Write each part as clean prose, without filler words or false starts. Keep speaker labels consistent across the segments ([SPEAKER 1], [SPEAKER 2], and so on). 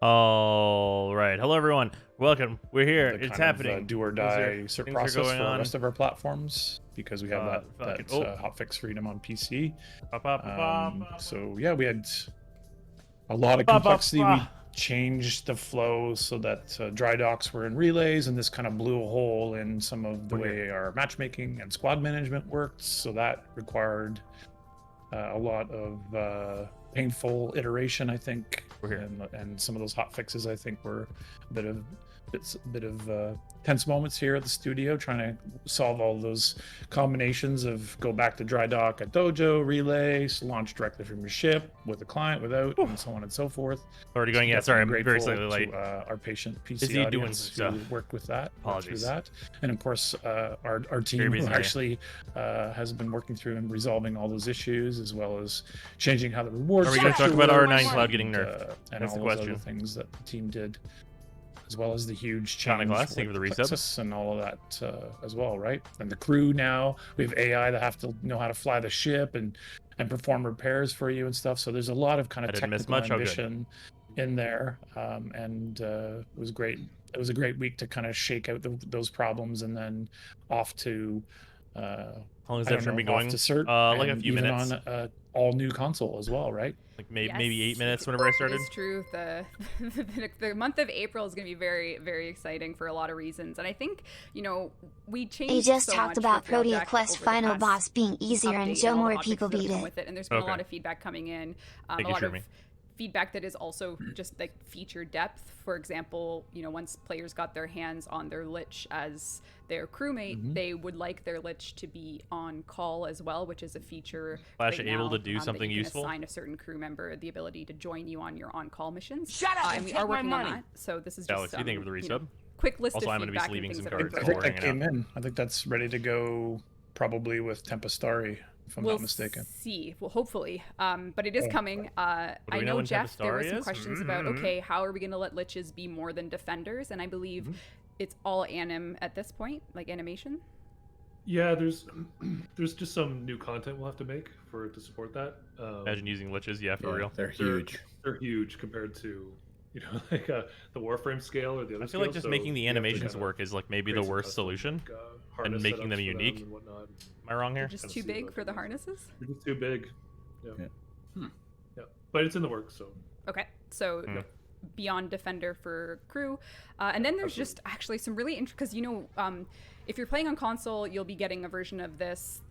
[SPEAKER 1] All right. Hello, everyone. Welcome. We're here.
[SPEAKER 2] The
[SPEAKER 1] It's
[SPEAKER 2] kind of,
[SPEAKER 1] happening.
[SPEAKER 2] do or die process for the
[SPEAKER 1] on.
[SPEAKER 2] rest of our platforms because we have that
[SPEAKER 1] oh.
[SPEAKER 2] hotfix freedom on PC.
[SPEAKER 1] Ba-ba-ba-ba.
[SPEAKER 2] So yeah, we had a lot of complexity. We changed the flow so that dry docks were in relays, and this kind of blew a hole in some of the way our matchmaking and squad management worked. So that required a lot of painful iteration, I think, and some of those hot fixes, I think, were a bit of tense moments here at the studio, trying to solve all those combinations of go back to dry dock at dojo, relay, launch directly from your ship with a client, without, and so on and so forth.
[SPEAKER 1] Already going. Yeah, sorry, I'm very slightly late.
[SPEAKER 2] Our patient PC
[SPEAKER 1] Busy doing
[SPEAKER 2] audience
[SPEAKER 1] stuff.
[SPEAKER 2] who worked with that,
[SPEAKER 1] Apologies.
[SPEAKER 2] through that, and of course our team who actually has been working through and resolving all those issues, as well as changing how the rewards.
[SPEAKER 1] Are we going to talk about R9 Cloud getting nerfed?
[SPEAKER 2] And
[SPEAKER 1] That's
[SPEAKER 2] all
[SPEAKER 1] the
[SPEAKER 2] those
[SPEAKER 1] question.
[SPEAKER 2] other things that the team did, as well as the huge change
[SPEAKER 1] Glass, thank you for the resub.
[SPEAKER 2] Plexus and all of that as well, right? And the crew now, we have AI that have to know how to fly the ship and perform repairs for you and stuff. So there's a lot of kind of technical ambition in there, and it was great. It was a great week to kind of shake out those problems, and then off to
[SPEAKER 1] how long has that been going?
[SPEAKER 2] To cert,
[SPEAKER 1] like a few minutes.
[SPEAKER 2] On all new console as well, right?
[SPEAKER 1] Like maybe 8 minutes whenever I started.
[SPEAKER 3] It's true. The month of April is going to be very, very exciting for a lot of reasons, and I think we changed.
[SPEAKER 4] He just
[SPEAKER 3] so
[SPEAKER 4] talked
[SPEAKER 3] much
[SPEAKER 4] about
[SPEAKER 3] with Project
[SPEAKER 4] Protea Quest
[SPEAKER 3] over the
[SPEAKER 4] final
[SPEAKER 3] past
[SPEAKER 4] boss being easier and
[SPEAKER 3] update
[SPEAKER 4] so
[SPEAKER 3] all the
[SPEAKER 4] more
[SPEAKER 3] hot
[SPEAKER 4] people
[SPEAKER 3] fixes that
[SPEAKER 4] beat
[SPEAKER 3] come
[SPEAKER 4] it.
[SPEAKER 3] with it, and there's been a lot of feedback coming in. A lot of feedback that is also just like feature depth. For example, once players got their hands on their Lich as their crewmate, they would like their Lich to be on call as well, which is a feature.
[SPEAKER 1] Flash
[SPEAKER 3] right
[SPEAKER 1] able
[SPEAKER 3] now,
[SPEAKER 1] to do something
[SPEAKER 3] that you
[SPEAKER 1] useful.
[SPEAKER 3] Assign a certain crew member the ability to join you on your on-call missions.
[SPEAKER 4] Shut up
[SPEAKER 3] and we are working on that. So this is just
[SPEAKER 1] Alex, you think of the resub?
[SPEAKER 3] Quick list
[SPEAKER 1] Also,
[SPEAKER 3] of
[SPEAKER 1] I'm going to
[SPEAKER 3] feedback
[SPEAKER 1] be
[SPEAKER 3] and
[SPEAKER 1] sleeving
[SPEAKER 3] things
[SPEAKER 1] some
[SPEAKER 3] that are
[SPEAKER 1] cards.
[SPEAKER 2] I think that came in. I think that's ready to go, probably with Tempestari, if I'm not mistaken.
[SPEAKER 3] See. Well, hopefully. But it is coming. I know, Jeff, there were some questions about, okay, how are we going to let Liches be more than defenders? And I believe it's all anim at this point, like animation.
[SPEAKER 5] Yeah, there's just some new content we'll have to make for to support that.
[SPEAKER 1] Imagine using Liches, for real.
[SPEAKER 6] They're huge.
[SPEAKER 5] They're huge compared to like the Warframe scale or the other.
[SPEAKER 1] I feel like just making the animations work is like maybe the worst solution, and making them unique. Am I wrong here?
[SPEAKER 3] They're just too big for the harnesses?
[SPEAKER 5] They're just too big. Yeah. Yeah, but it's in the works, so.
[SPEAKER 3] Okay, so beyond Defender for crew, and then there's just actually some really interesting, because if you're playing on console, you'll be getting a version of this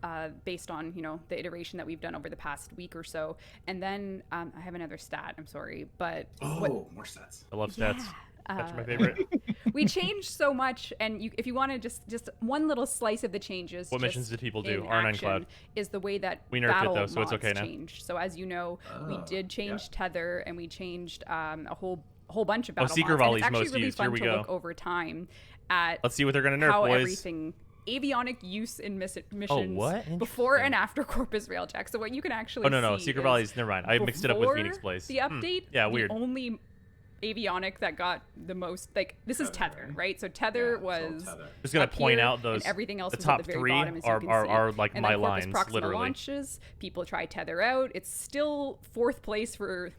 [SPEAKER 3] based on the iteration that we've done over the past week or so. And then I have another stat. I'm sorry, but
[SPEAKER 6] more stats.
[SPEAKER 1] I love stats. That's my favorite.
[SPEAKER 3] We changed so much, and if you want to just one little slice of the changes.
[SPEAKER 1] What missions did people do?
[SPEAKER 3] R9
[SPEAKER 1] Cloud
[SPEAKER 3] is the way that
[SPEAKER 1] we nerfed
[SPEAKER 3] battle
[SPEAKER 1] it though, so it's okay now.
[SPEAKER 3] Changed. So as you know, we did change tether, and we changed a whole bunch of battle
[SPEAKER 1] Seeker
[SPEAKER 3] mods.
[SPEAKER 1] Volley's
[SPEAKER 3] And it's actually
[SPEAKER 1] most
[SPEAKER 3] really
[SPEAKER 1] used.
[SPEAKER 3] fun
[SPEAKER 1] Here we
[SPEAKER 3] to
[SPEAKER 1] go.
[SPEAKER 3] look over time at
[SPEAKER 1] let's see what they're gonna nerf,
[SPEAKER 3] how
[SPEAKER 1] boys.
[SPEAKER 3] everything avionic use in missions
[SPEAKER 1] what?
[SPEAKER 3] before and after Corpus Railjack. So what you can actually see
[SPEAKER 1] Seeker Volley's never mind. I mixed it up with Phoenix Place.
[SPEAKER 3] The update,
[SPEAKER 1] weird.
[SPEAKER 3] The only avionic that got the most, like, this is tether, right? So tether was
[SPEAKER 1] just gonna point out those.
[SPEAKER 3] Everything else
[SPEAKER 1] the
[SPEAKER 3] was
[SPEAKER 1] top
[SPEAKER 3] at the very
[SPEAKER 1] three
[SPEAKER 3] bottom, as you can
[SPEAKER 1] are
[SPEAKER 3] see.
[SPEAKER 1] like
[SPEAKER 3] and
[SPEAKER 1] my
[SPEAKER 3] then Corpus
[SPEAKER 1] lines,
[SPEAKER 3] Proxima
[SPEAKER 1] literally.
[SPEAKER 3] launches. People try tether out. It's still 4th place for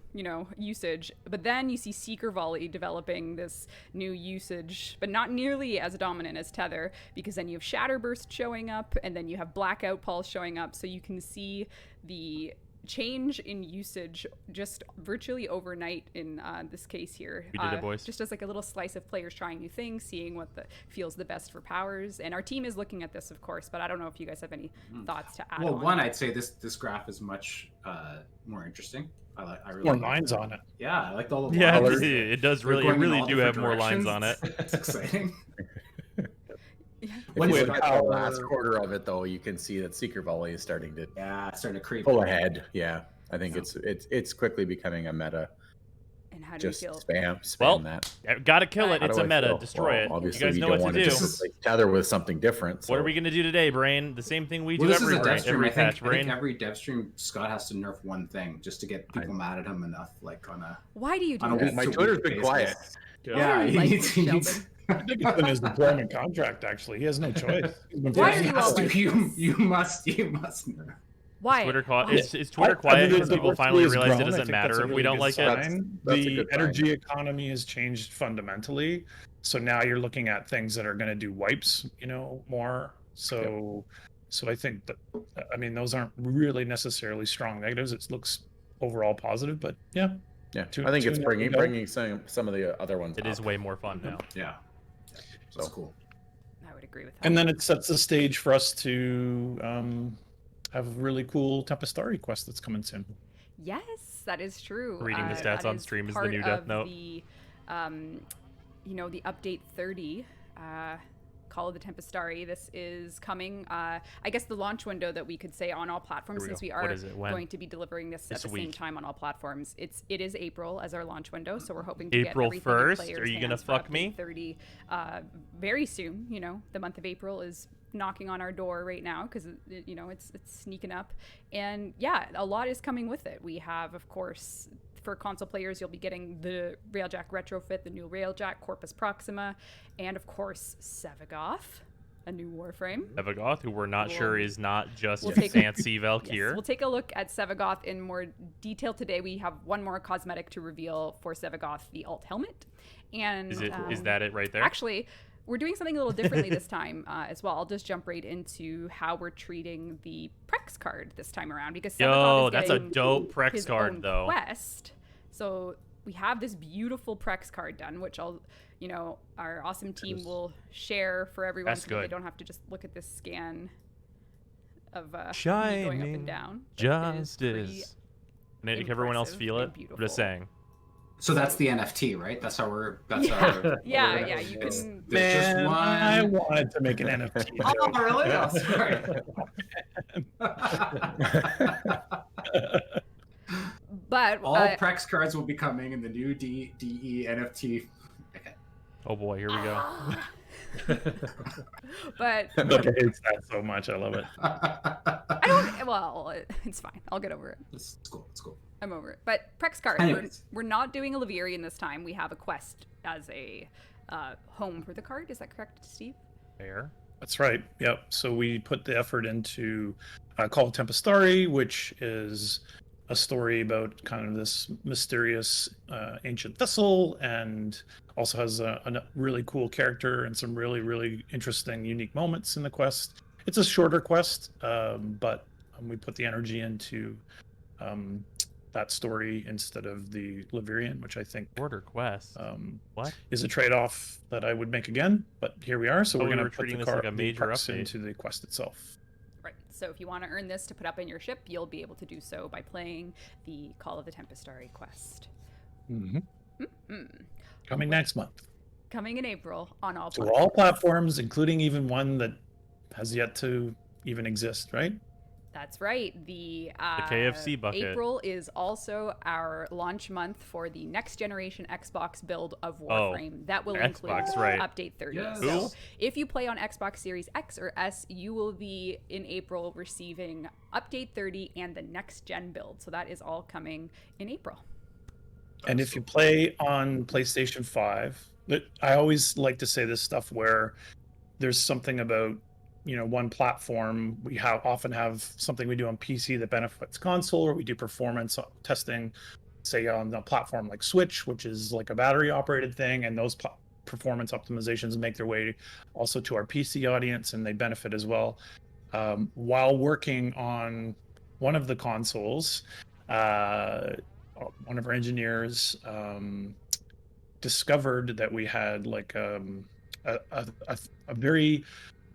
[SPEAKER 3] usage, but then you see Seeker Volley developing this new usage, but not nearly as dominant as tether, because then you have Shatterburst showing up, and then you have Blackout Pulse showing up. So you can see the change in usage just virtually overnight in this case here.
[SPEAKER 1] We did it, boys.
[SPEAKER 3] Just as like a little slice of players trying new things, seeing what feels the best for powers. And our team is looking at this, of course, but I don't know if you guys have any thoughts to add.
[SPEAKER 6] Well, one, I'd say this graph is much more interesting. I really
[SPEAKER 2] more
[SPEAKER 6] like
[SPEAKER 2] lines on it.
[SPEAKER 6] Yeah, I like all the
[SPEAKER 1] colors. It does really. It really do have more lines on it.
[SPEAKER 6] It's exciting.
[SPEAKER 4] If
[SPEAKER 6] When
[SPEAKER 4] you
[SPEAKER 6] you
[SPEAKER 4] look at the last quarter of it, though, you can see that Seeker Volley is starting to
[SPEAKER 6] creep
[SPEAKER 4] pull ahead. Yeah, I think it's quickly becoming a meta.
[SPEAKER 3] And how do
[SPEAKER 4] Just
[SPEAKER 3] you feel?
[SPEAKER 4] spam that.
[SPEAKER 1] Gotta kill it.
[SPEAKER 4] How
[SPEAKER 1] it's
[SPEAKER 4] do
[SPEAKER 1] a
[SPEAKER 4] I
[SPEAKER 1] meta.
[SPEAKER 4] feel?
[SPEAKER 1] Destroy it.
[SPEAKER 4] Obviously,
[SPEAKER 1] You guys
[SPEAKER 4] we
[SPEAKER 1] know
[SPEAKER 4] don't
[SPEAKER 1] what
[SPEAKER 4] want
[SPEAKER 1] to do.
[SPEAKER 4] just replace tether with something different. So.
[SPEAKER 1] What are we gonna do today, Brain? The same thing we do
[SPEAKER 6] this
[SPEAKER 1] every
[SPEAKER 6] is a Devstream.
[SPEAKER 1] every
[SPEAKER 6] I
[SPEAKER 1] patch,
[SPEAKER 6] think
[SPEAKER 1] Brain.
[SPEAKER 6] every Devstream Scott has to nerf one thing just to get people mad at him enough, like on a.
[SPEAKER 3] Why do you do
[SPEAKER 6] on a
[SPEAKER 3] that?
[SPEAKER 6] week
[SPEAKER 4] My
[SPEAKER 6] to
[SPEAKER 4] Twitter's
[SPEAKER 6] week
[SPEAKER 4] been
[SPEAKER 6] basis.
[SPEAKER 4] quiet.
[SPEAKER 6] Yeah,
[SPEAKER 3] Why do you like
[SPEAKER 6] he
[SPEAKER 3] Sheldon?
[SPEAKER 6] needs.
[SPEAKER 2] I think it's in his deployment contract. Actually, he has no choice. He's been
[SPEAKER 3] Why
[SPEAKER 2] forced
[SPEAKER 3] are
[SPEAKER 2] to
[SPEAKER 3] you all
[SPEAKER 2] do it.
[SPEAKER 3] like
[SPEAKER 6] you must nerf.
[SPEAKER 3] Why?
[SPEAKER 1] Twitter
[SPEAKER 3] Why?
[SPEAKER 1] is Twitter
[SPEAKER 2] I
[SPEAKER 1] quiet
[SPEAKER 2] mean,
[SPEAKER 1] because
[SPEAKER 2] the
[SPEAKER 1] people
[SPEAKER 2] diversity
[SPEAKER 1] finally
[SPEAKER 2] has
[SPEAKER 1] realize it
[SPEAKER 2] grown. I
[SPEAKER 1] doesn't
[SPEAKER 2] think that's
[SPEAKER 1] matter
[SPEAKER 2] a
[SPEAKER 1] if we
[SPEAKER 2] really
[SPEAKER 1] don't
[SPEAKER 2] good
[SPEAKER 1] like it?
[SPEAKER 2] sign.
[SPEAKER 4] That's a
[SPEAKER 2] The
[SPEAKER 4] good sign.
[SPEAKER 2] energy economy has changed fundamentally, so now you're looking at things that are going to do wipes, more. So I think that, I mean, those aren't really necessarily strong negatives. It looks overall positive, but yeah.
[SPEAKER 4] Yeah,
[SPEAKER 2] Two-
[SPEAKER 4] I think
[SPEAKER 2] two
[SPEAKER 4] it's
[SPEAKER 2] in there we go.
[SPEAKER 4] bringing some of the other ones.
[SPEAKER 1] It is
[SPEAKER 4] up.
[SPEAKER 1] way more fun now.
[SPEAKER 6] Yeah. That's
[SPEAKER 4] So.
[SPEAKER 6] cool.
[SPEAKER 3] I would agree with that.
[SPEAKER 2] And then it sets the stage for us to have a really cool Tempestari quest that's coming soon.
[SPEAKER 3] Yes, that is true.
[SPEAKER 1] Reading the stats
[SPEAKER 3] that
[SPEAKER 1] on stream is the
[SPEAKER 3] part
[SPEAKER 1] new Death
[SPEAKER 3] of
[SPEAKER 1] Note.
[SPEAKER 3] The, the update 30, Call of the Tempestari. This is coming. I guess the launch window that we could say on all platforms,
[SPEAKER 1] Here we
[SPEAKER 3] since
[SPEAKER 1] go.
[SPEAKER 3] we
[SPEAKER 1] What
[SPEAKER 3] are
[SPEAKER 1] is it? When?
[SPEAKER 3] going to be delivering this
[SPEAKER 1] This
[SPEAKER 3] at the same
[SPEAKER 1] week.
[SPEAKER 3] time on all platforms. It is April as our launch window, so we're hoping to
[SPEAKER 1] April
[SPEAKER 3] get everything in
[SPEAKER 1] 1st?
[SPEAKER 3] players'
[SPEAKER 1] Are you gonna
[SPEAKER 3] hands for
[SPEAKER 1] fuck
[SPEAKER 3] update
[SPEAKER 1] me?
[SPEAKER 3] 30 very soon. The month of April is knocking on our door right now because it's sneaking up, and yeah, a lot is coming with it. We have, of course, for console players, you'll be getting the Railjack retrofit, the new Railjack Corpus Proxima, and of course Sevagoth, a new Warframe.
[SPEAKER 1] Evagoth, who we're not sure is not just
[SPEAKER 3] We'll take-
[SPEAKER 1] fancy Valkyr.
[SPEAKER 3] Yes, we'll take a look at Sevagoth in more detail today. We have one more cosmetic to reveal for Sevagoth, the alt helmet, and
[SPEAKER 1] Is that it right there?
[SPEAKER 3] actually, we're doing something a little differently this time as well. I'll just jump right into how we're treating the Prex card this time around, because Sevagoth
[SPEAKER 1] Yo,
[SPEAKER 3] is
[SPEAKER 1] that's a
[SPEAKER 3] getting
[SPEAKER 1] dope Prex
[SPEAKER 3] his
[SPEAKER 1] card
[SPEAKER 3] own
[SPEAKER 1] though.
[SPEAKER 3] quest. So we have this beautiful Prex card done, which our awesome team will share for everyone,
[SPEAKER 1] That's
[SPEAKER 3] so that they
[SPEAKER 1] good.
[SPEAKER 3] don't have to just look at this scan of me going up and
[SPEAKER 1] Shining
[SPEAKER 3] down. But it is pretty
[SPEAKER 1] Justice. Can everyone else
[SPEAKER 3] impressive
[SPEAKER 1] feel
[SPEAKER 3] and
[SPEAKER 1] it? I'm
[SPEAKER 3] beautiful.
[SPEAKER 1] just saying.
[SPEAKER 6] So that's the NFT, right? That's how we're. That's
[SPEAKER 3] Yeah,
[SPEAKER 6] our.
[SPEAKER 3] yeah. You
[SPEAKER 6] It's-
[SPEAKER 3] can.
[SPEAKER 6] there's just
[SPEAKER 2] Man,
[SPEAKER 6] one.
[SPEAKER 2] I wanted to make an NFT.
[SPEAKER 6] Oh,
[SPEAKER 2] joke.
[SPEAKER 6] really? Oh, sorry.
[SPEAKER 3] But
[SPEAKER 6] All Prex cards will be coming in the new DE NFT. Okay.
[SPEAKER 1] Oh boy, here we go.
[SPEAKER 3] but
[SPEAKER 2] Look, I hate that so much. I love it.
[SPEAKER 3] I don't. Well, it's fine. I'll get over it.
[SPEAKER 6] It's cool. It's cool.
[SPEAKER 3] I'm over it. But Prex card.
[SPEAKER 6] Anyways.
[SPEAKER 3] We're not doing a Levirian this time. We have a quest as a home for the card. Is that correct, Steve?
[SPEAKER 1] Fair.
[SPEAKER 2] That's right. Yep. So we put the effort into Call of Tempestari, which is a story about kind of this mysterious ancient vessel, and also has a really cool character and some really, really interesting, unique moments in the quest. It's a shorter quest, but we put the energy into that story instead of the Levirian, which I think
[SPEAKER 1] Order quest. What?
[SPEAKER 2] is a trade-off that I would make again. But here we are. So
[SPEAKER 1] Oh,
[SPEAKER 2] we're
[SPEAKER 1] we
[SPEAKER 2] going
[SPEAKER 1] were
[SPEAKER 2] to put
[SPEAKER 1] treating
[SPEAKER 2] the,
[SPEAKER 1] this like a
[SPEAKER 2] the
[SPEAKER 1] major
[SPEAKER 2] perks
[SPEAKER 1] update.
[SPEAKER 2] into the quest itself.
[SPEAKER 3] Right. So if you want to earn this to put up in your ship, you'll be able to do so by playing the Call of the Tempestari quest.
[SPEAKER 2] Coming next month
[SPEAKER 3] Coming in April on all
[SPEAKER 2] to
[SPEAKER 3] platforms.
[SPEAKER 2] all platforms, including even one that has yet to even exist, right?
[SPEAKER 3] That's right. The
[SPEAKER 1] KFC bucket.
[SPEAKER 3] April is also our launch month for the next generation Xbox build of
[SPEAKER 1] Oh,
[SPEAKER 3] Warframe. That will include
[SPEAKER 1] Xbox, right.
[SPEAKER 3] Update 30.
[SPEAKER 6] Yes.
[SPEAKER 3] So
[SPEAKER 1] Cool.
[SPEAKER 3] if you play on Xbox Series X or S, you will be in April receiving Update 30 and the next gen build. So that is all coming in April.
[SPEAKER 2] And if you play on PlayStation 5, I always like to say this stuff where there's something about, one platform. We often have something we do on PC that benefits console, or we do performance testing, say on the platform like Switch, which is like a battery operated thing, and those performance optimizations make their way also to our PC audience, and they benefit as well. While working on one of the consoles, one of our engineers discovered that we had like a very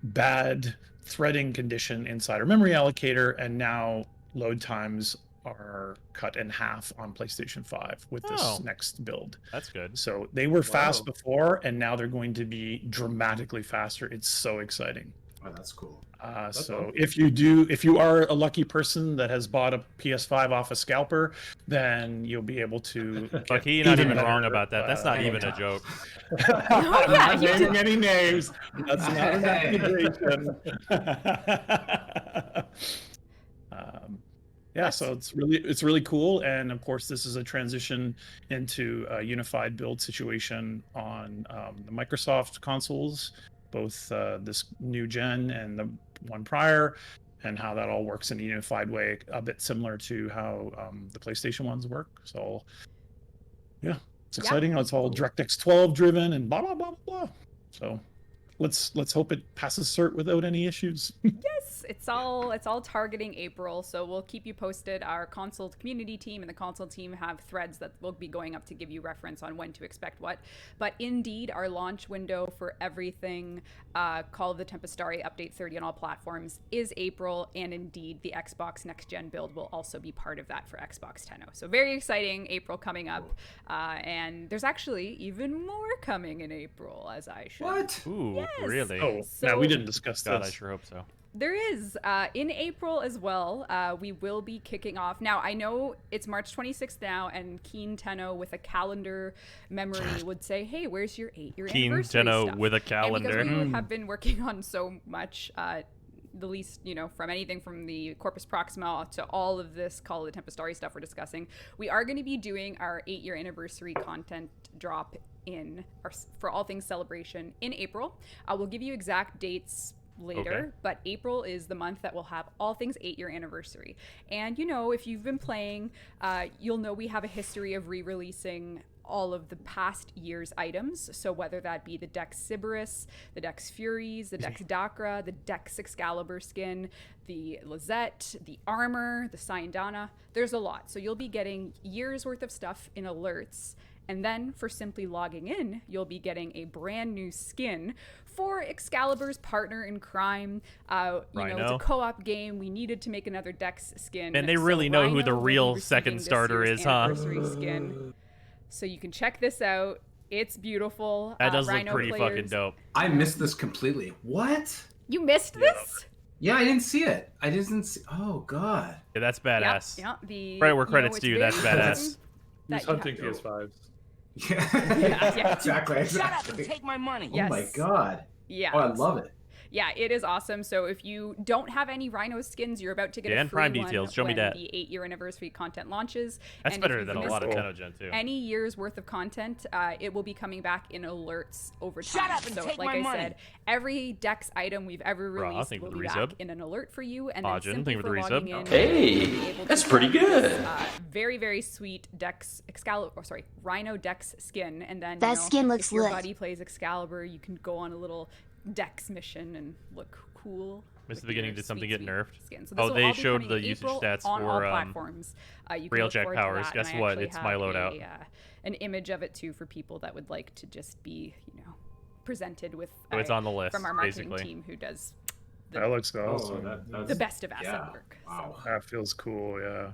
[SPEAKER 2] bad threading condition inside our memory allocator, and now load times are cut in half on PlayStation 5 with this
[SPEAKER 1] Oh.
[SPEAKER 2] next build.
[SPEAKER 1] That's good.
[SPEAKER 2] So they were fast
[SPEAKER 5] Wow.
[SPEAKER 2] before, and now they're going to be dramatically faster. It's so exciting.
[SPEAKER 6] Oh, that's cool.
[SPEAKER 2] So
[SPEAKER 5] awesome.
[SPEAKER 2] if you are a lucky person that has bought a PS5 off a scalper, then you'll be able to.
[SPEAKER 1] Fuck, he's not even
[SPEAKER 2] better,
[SPEAKER 1] wrong about that. That's not
[SPEAKER 2] uh,
[SPEAKER 1] even a joke.
[SPEAKER 2] I'm
[SPEAKER 3] Oh, yeah,
[SPEAKER 2] not
[SPEAKER 3] you
[SPEAKER 2] naming any names. That's not an
[SPEAKER 6] Hey.
[SPEAKER 2] accusation. Yeah, so it's really cool, and of course this is a transition into a unified build situation on the Microsoft consoles, both this new gen and the one prior, and how that all works in a unified way, a bit similar to how the PlayStation ones work. So yeah, it's exciting. It's all DirectX 12 driven and blah blah blah blah. So let's hope it passes cert without any issues.
[SPEAKER 3] Yes, it's all targeting April, so we'll keep you posted. Our console community team and the console team have threads that will be going up to give you reference on when to expect what. But indeed, our launch window for everything, Call of the Tempestari Update 30 on all platforms, is April, and indeed the Xbox Next Gen build will also be part of that for Xbox 10. So very exciting, April coming up, and there's actually even more coming in April, as I should.
[SPEAKER 6] What?
[SPEAKER 1] Ooh,
[SPEAKER 3] Yes.
[SPEAKER 1] really?
[SPEAKER 2] Oh,
[SPEAKER 3] So-
[SPEAKER 2] yeah, we didn't discuss
[SPEAKER 1] God, I
[SPEAKER 2] this.
[SPEAKER 1] sure hope so.
[SPEAKER 3] There is. In April as well, we will be kicking off. Now, I know it's March 26th now, and Keen Tenno with a calendar memory would say, hey, where's your 8-year
[SPEAKER 1] Keen
[SPEAKER 3] anniversary
[SPEAKER 1] Tenno
[SPEAKER 3] stuff?
[SPEAKER 1] with a
[SPEAKER 3] And
[SPEAKER 1] calendar.
[SPEAKER 3] because we have been working on so much, the least, from anything from the Corpus Proxima to all of this Call of the Tempestari stuff we're discussing, we are going to be doing our 8-year anniversary content drop for all things celebration in April. We'll give you exact dates later,
[SPEAKER 1] Okay.
[SPEAKER 3] but April is the month that will have all things 8-year anniversary. And if you've been playing, you'll know we have a history of re-releasing all of the past year's items. So whether that be the Dex Sybaris, the Dex Furies, the Dex Dakra, the Dex Excalibur skin, the Lizette, the armor, the Syandana, there's a lot. So you'll be getting years worth of stuff in alerts. And then for simply logging in, you'll be getting a brand new skin for Excalibur's partner in crime. It's a
[SPEAKER 1] Rhino.
[SPEAKER 3] co-op game. We needed to make another Dex skin.
[SPEAKER 1] And they
[SPEAKER 3] so
[SPEAKER 1] really know who
[SPEAKER 3] Rhino
[SPEAKER 1] the
[SPEAKER 3] will be
[SPEAKER 1] real
[SPEAKER 3] receiving
[SPEAKER 1] second
[SPEAKER 3] this
[SPEAKER 1] starter
[SPEAKER 3] year's
[SPEAKER 1] is, huh?
[SPEAKER 3] anniversary skin. So you can check this out. It's beautiful.
[SPEAKER 1] That does
[SPEAKER 3] Rhino
[SPEAKER 1] look pretty fucking
[SPEAKER 3] players-
[SPEAKER 1] dope.
[SPEAKER 6] I missed this completely. What?
[SPEAKER 3] You missed this?
[SPEAKER 6] Yeah, I didn't see it. I didn't see. Oh God.
[SPEAKER 1] Yeah, that's badass.
[SPEAKER 3] Yeah. The
[SPEAKER 1] Right where credit's
[SPEAKER 3] it's
[SPEAKER 1] due,
[SPEAKER 3] very
[SPEAKER 1] that's
[SPEAKER 3] important
[SPEAKER 1] badass.
[SPEAKER 3] that
[SPEAKER 5] He's
[SPEAKER 3] you have-
[SPEAKER 5] hunting PS5s.
[SPEAKER 6] Yeah. Exactly.
[SPEAKER 7] Shut up and
[SPEAKER 6] Exactly.
[SPEAKER 7] take my money.
[SPEAKER 6] Oh my
[SPEAKER 3] Yes.
[SPEAKER 6] God.
[SPEAKER 3] Yeah.
[SPEAKER 6] Oh, I love it.
[SPEAKER 3] Yeah, it is awesome. So if you don't have any Rhino skins, you're about to get
[SPEAKER 1] Yeah,
[SPEAKER 3] a
[SPEAKER 1] and
[SPEAKER 3] free
[SPEAKER 1] Prime
[SPEAKER 3] one
[SPEAKER 1] details. Show me
[SPEAKER 3] when
[SPEAKER 1] that.
[SPEAKER 3] the 8-year anniversary content launches.
[SPEAKER 1] That's
[SPEAKER 3] And if
[SPEAKER 1] better
[SPEAKER 3] you've
[SPEAKER 1] than a
[SPEAKER 3] missed
[SPEAKER 1] lot of
[SPEAKER 2] Cool.
[SPEAKER 1] Tenogen too.
[SPEAKER 3] any year's worth of content, it will be coming back in alerts over time.
[SPEAKER 7] Shut up and
[SPEAKER 3] so,
[SPEAKER 7] take
[SPEAKER 3] like
[SPEAKER 7] my
[SPEAKER 3] I
[SPEAKER 7] money.
[SPEAKER 3] said, every Dex item we've ever
[SPEAKER 1] Raw,
[SPEAKER 3] released
[SPEAKER 1] thank you
[SPEAKER 3] will
[SPEAKER 1] for
[SPEAKER 3] be
[SPEAKER 1] the
[SPEAKER 3] back
[SPEAKER 1] resub.
[SPEAKER 3] in an alert for you, and then
[SPEAKER 1] Ajin,
[SPEAKER 3] simply
[SPEAKER 1] thank you for
[SPEAKER 3] for
[SPEAKER 1] the
[SPEAKER 3] logging
[SPEAKER 1] resub.
[SPEAKER 3] in,
[SPEAKER 7] Hey,
[SPEAKER 3] you'll be able to
[SPEAKER 7] that's
[SPEAKER 3] get
[SPEAKER 7] pretty
[SPEAKER 3] this,
[SPEAKER 7] good.
[SPEAKER 3] very, very sweet Dex Rhino Dex skin, and then
[SPEAKER 8] That skin looks
[SPEAKER 3] if your
[SPEAKER 8] lit.
[SPEAKER 3] buddy plays Excalibur, you can go on a little Dex mission and look cool.
[SPEAKER 1] Missed the
[SPEAKER 3] with
[SPEAKER 1] beginning.
[SPEAKER 3] your
[SPEAKER 1] Did something
[SPEAKER 3] sweet,
[SPEAKER 1] get
[SPEAKER 3] sweet
[SPEAKER 1] nerfed?
[SPEAKER 3] skin. So
[SPEAKER 1] Oh,
[SPEAKER 3] this will
[SPEAKER 1] they
[SPEAKER 3] all be
[SPEAKER 1] showed
[SPEAKER 3] coming
[SPEAKER 1] the
[SPEAKER 3] in
[SPEAKER 1] usage
[SPEAKER 3] April
[SPEAKER 1] stats
[SPEAKER 3] on all
[SPEAKER 1] for,
[SPEAKER 3] platforms. You can
[SPEAKER 1] Railjack
[SPEAKER 3] look forward to
[SPEAKER 1] powers.
[SPEAKER 3] that,
[SPEAKER 1] Guess
[SPEAKER 3] and I
[SPEAKER 1] what?
[SPEAKER 3] actually
[SPEAKER 1] It's my
[SPEAKER 3] have
[SPEAKER 1] loadout.
[SPEAKER 3] an image of it too for people that would like to just be, presented with.
[SPEAKER 1] So it's on the list,
[SPEAKER 3] from our marketing
[SPEAKER 1] basically.
[SPEAKER 3] team who does
[SPEAKER 2] That looks
[SPEAKER 6] Oh,
[SPEAKER 2] awesome.
[SPEAKER 6] that's
[SPEAKER 3] the best of asset
[SPEAKER 6] yeah.
[SPEAKER 3] work.
[SPEAKER 6] Wow.
[SPEAKER 2] That feels cool. Yeah.